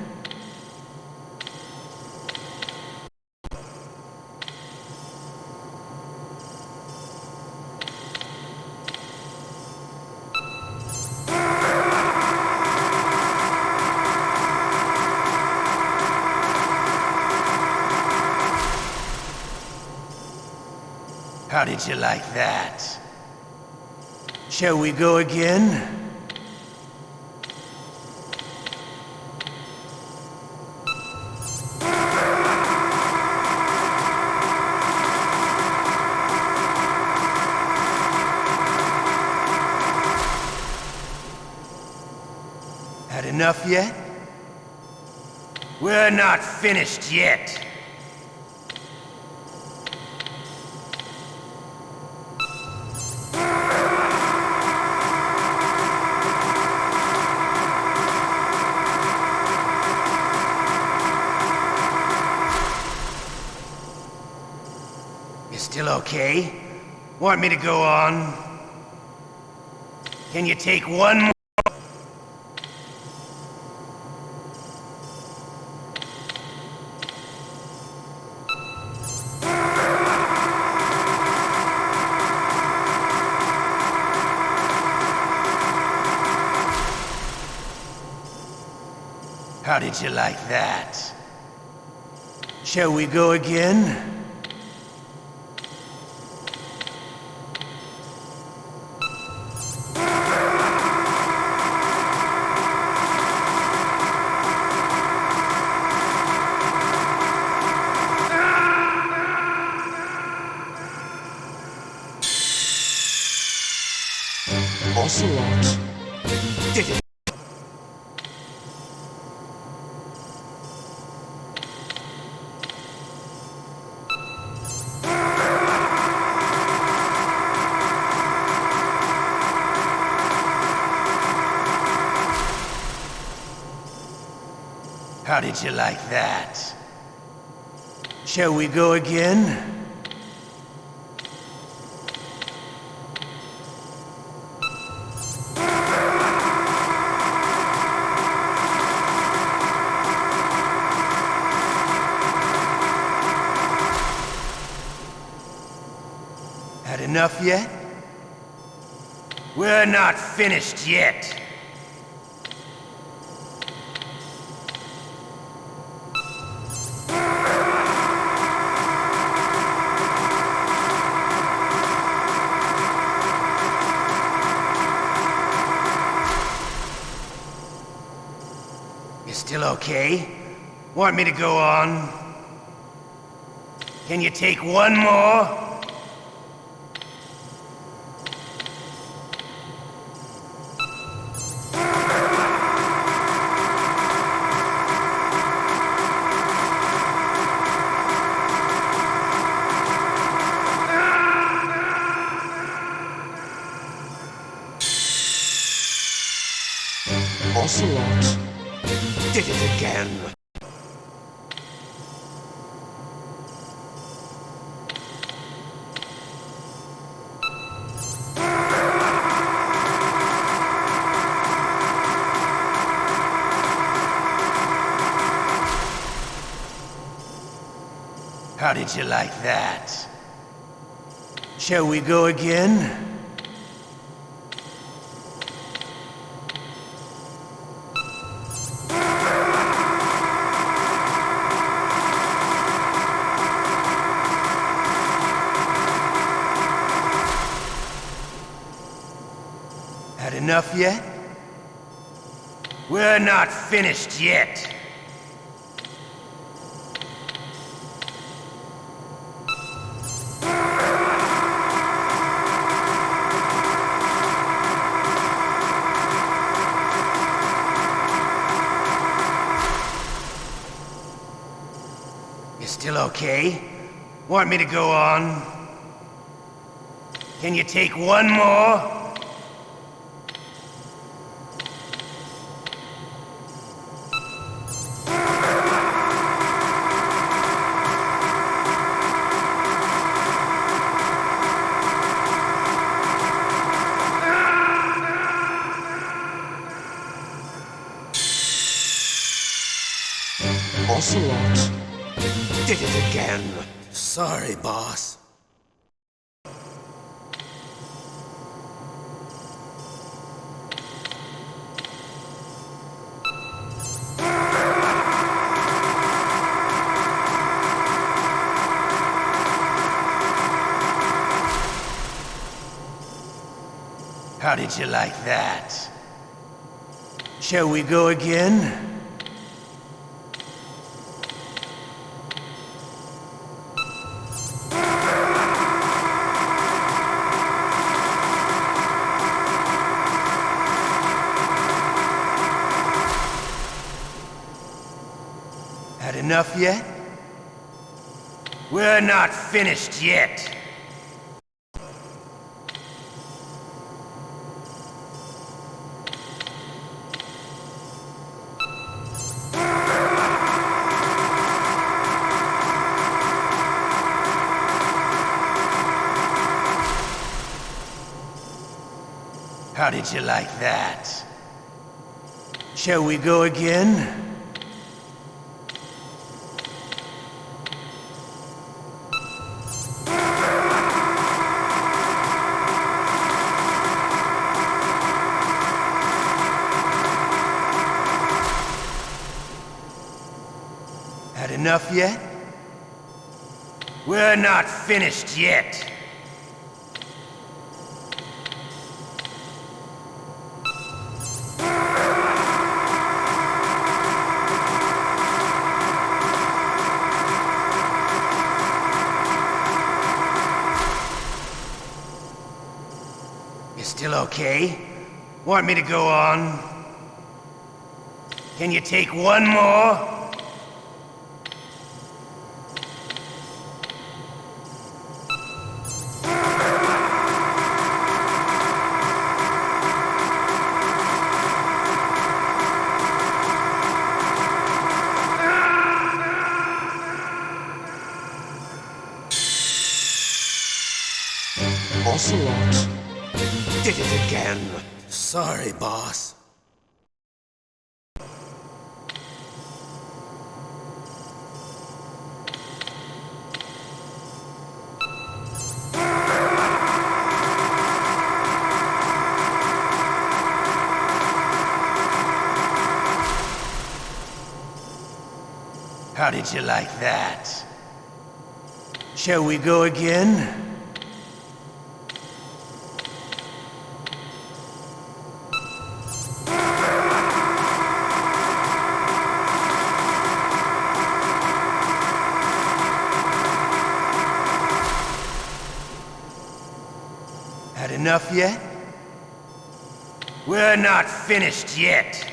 How did you like that? Shall we go again? Had enough yet? We're not finished yet. Still okay? Want me to go on? Can you take one more? How did you like that? Shall we go again? Ocelot did it. How did you like that? Shall we go again? enough yet? We're not finished yet. You still okay? Want me to go on? Can you take one more? Ocelot did it again. How did you like that? Shall we go again? Had enough yet? We're not finished yet. You still okay? Want me to go on? Can you take one more? Ocelot did it again. Sorry, boss. How did you like that? Shall we go again? Had enough yet? We're not finished yet. How did you like that? Shall we go again? Had enough yet? We're not finished yet. You still okay? Want me to go on? Can you take one more? Ocelot did it again. Sorry, boss. How did you like that? Shall we go again? Had enough yet? We're not finished yet.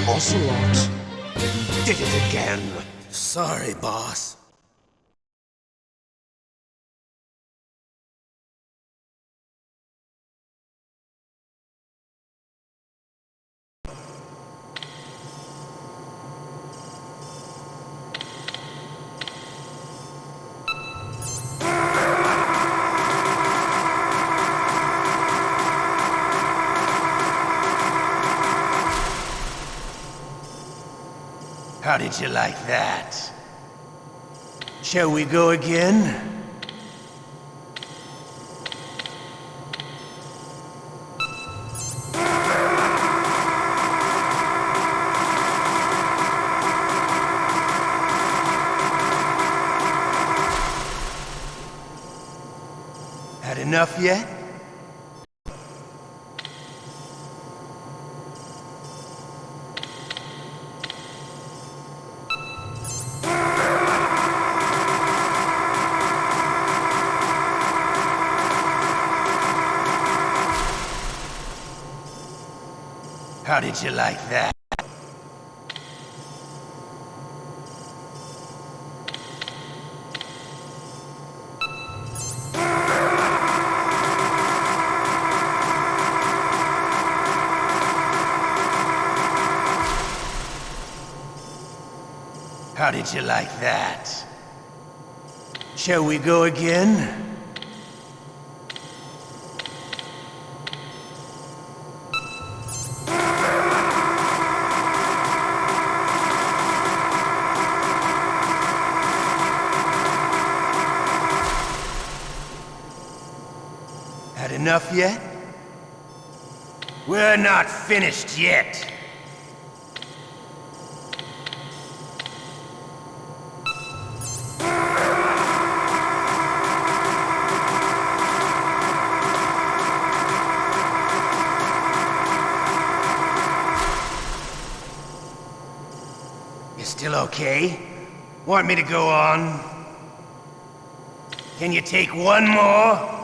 Ocelot, you did it again. Sorry, boss. How did you like that? Shall we go again? Had enough yet? How did you like that? How did you like that? Shall we go again? Had enough yet? We're not finished yet. You still okay? Want me to go on? Can you take one more?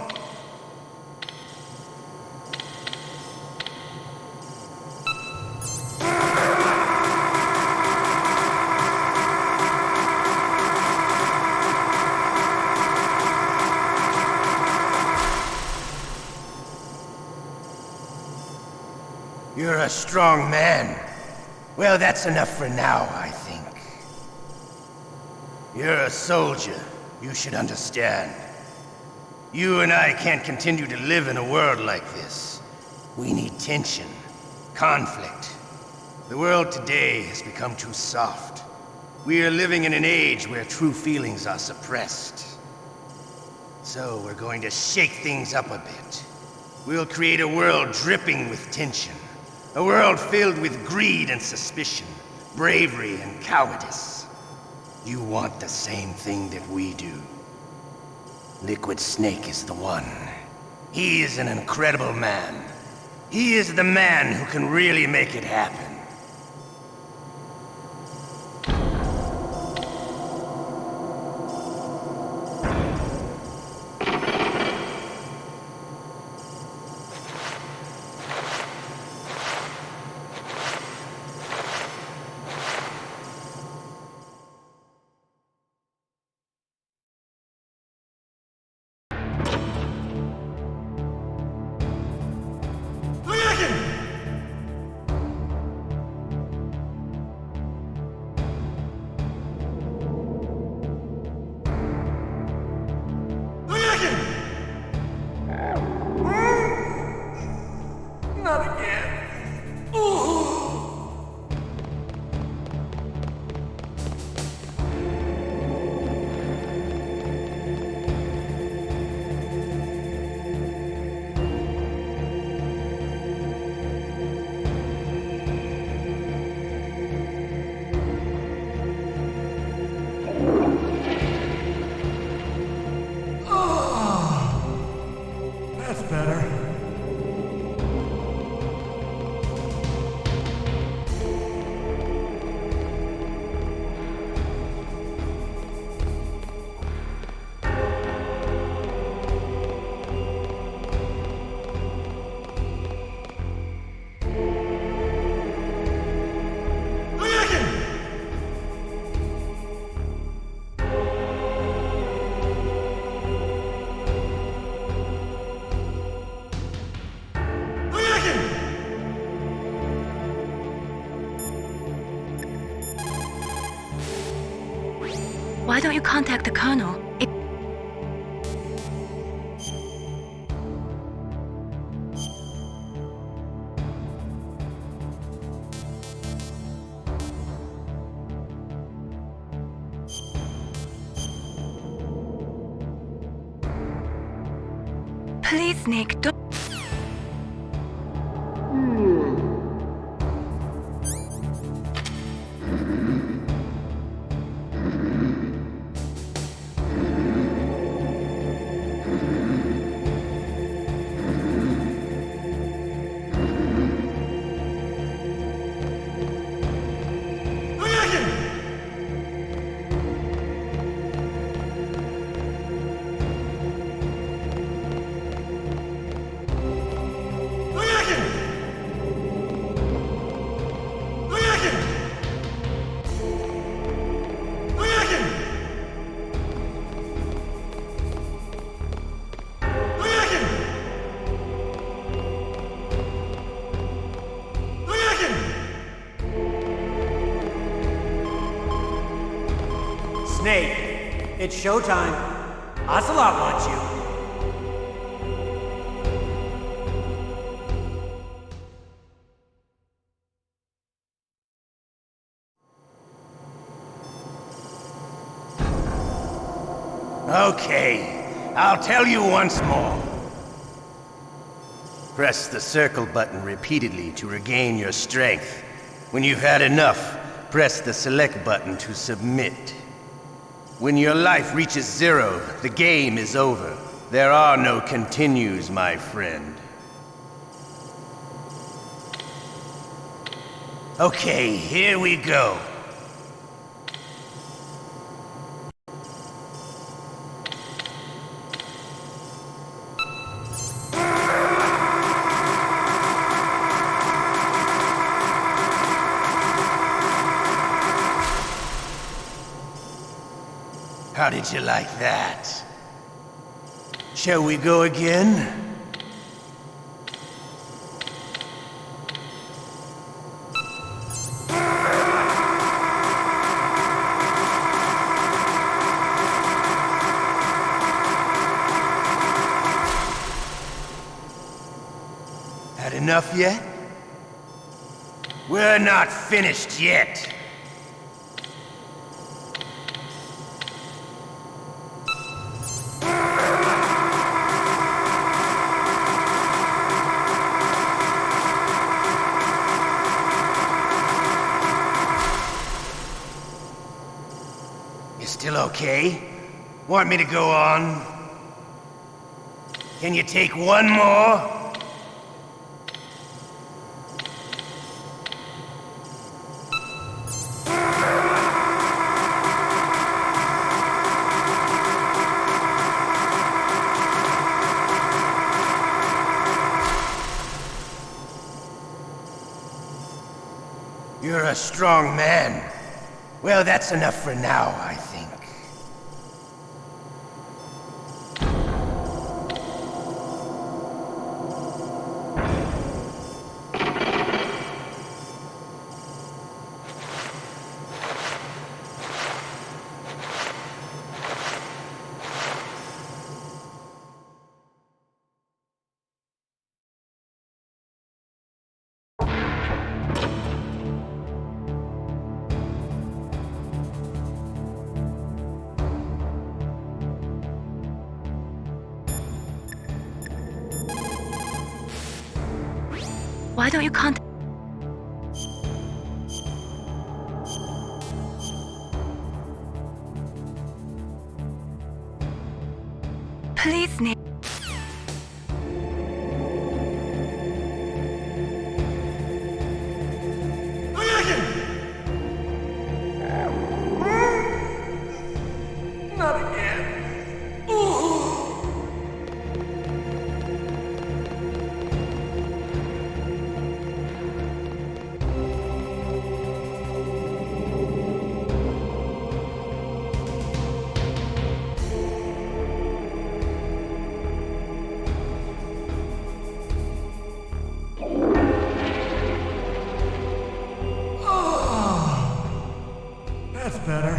You're a strong man. Well, that's enough for now, I think. You're a soldier. You should understand. You and I can't continue to live in a world like this. We need tension, conflict. The world today has become too soft. We are living in an age where true feelings are suppressed. So we're going to shake things up a bit. We'll create a world dripping with tension. A world filled with greed and suspicion, bravery and cowardice. You want the same thing that we do. Liquid Snake is the one. He is an incredible man. He is the man who can really make it happen. Why don't you contact the Colonel? Please, Snake, don't... Snake, it's showtime. Ocelot wants you. Okay, I'll tell you once more. Press the circle button repeatedly to regain your strength. When you've had enough, press the select button to submit. When your life reaches 0, the game is over. There are no continues, my friend. Okay, here we go. How did you like that? Shall we go again? Had enough yet? We're not finished yet. Still okay? Want me to go on? Can you take one more? You're a strong man. Well, that's enough for now, I think. Why don't you contact... Please, Snake. Not again. That's better.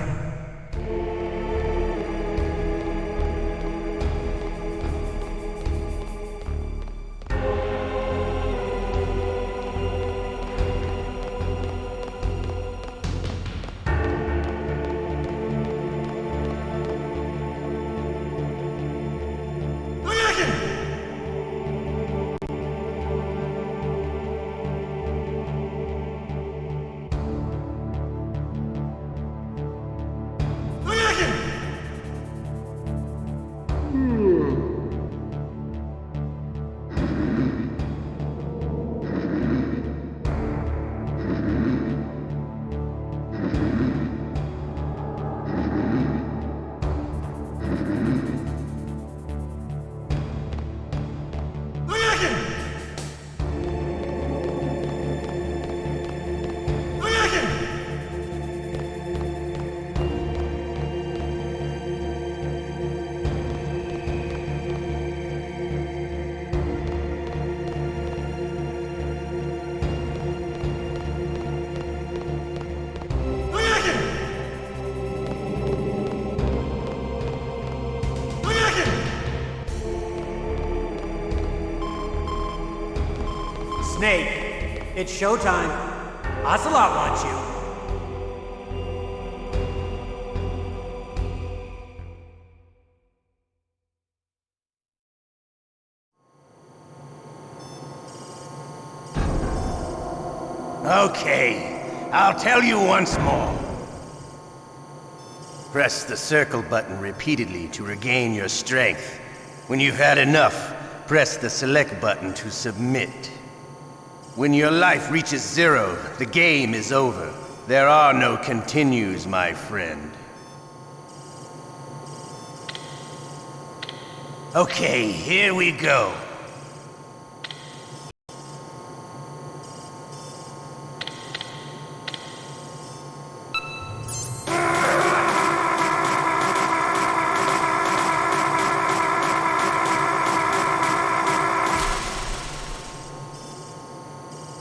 Snake, it's showtime. Ocelot wants you. Okay, I'll tell you once more. Press the circle button repeatedly to regain your strength. When you've had enough, press the select button to submit. When your life reaches 0, the game is over. There are no continues, my friend. Okay, here we go.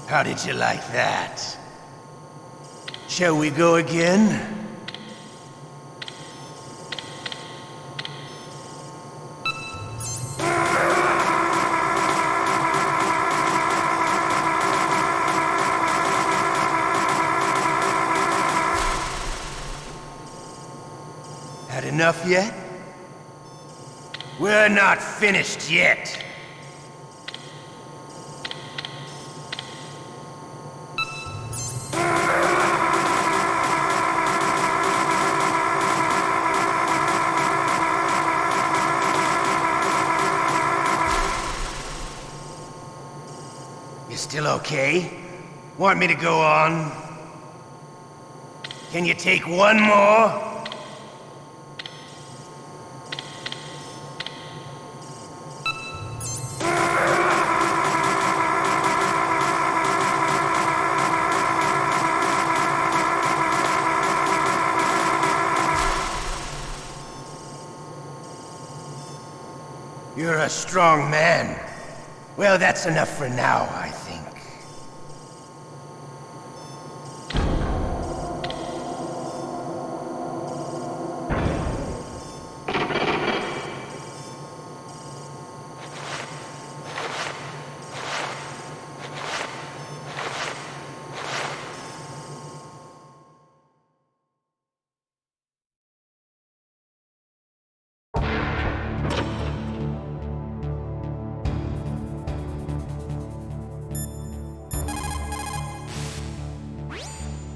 How did you like that? Shall we go again? Had enough yet? We're not finished yet. Still okay? Want me to go on? Can you take one more? You're a strong man. Well, that's enough for now, I think.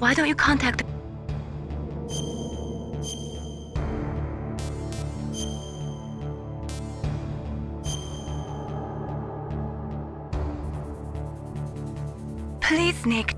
Why don't you contact... Please, Snake.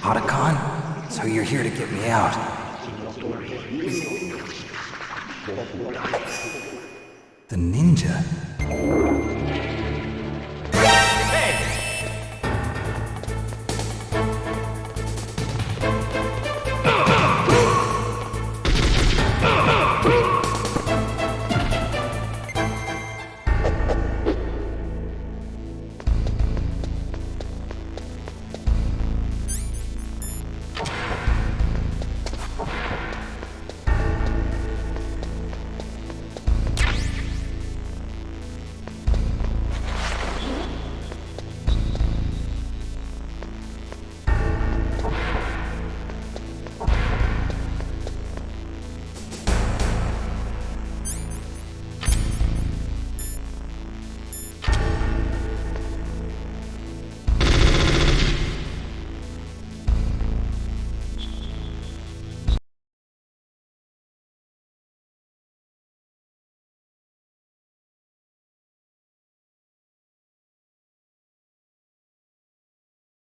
Otacon? So you're here to get me out. The ninja?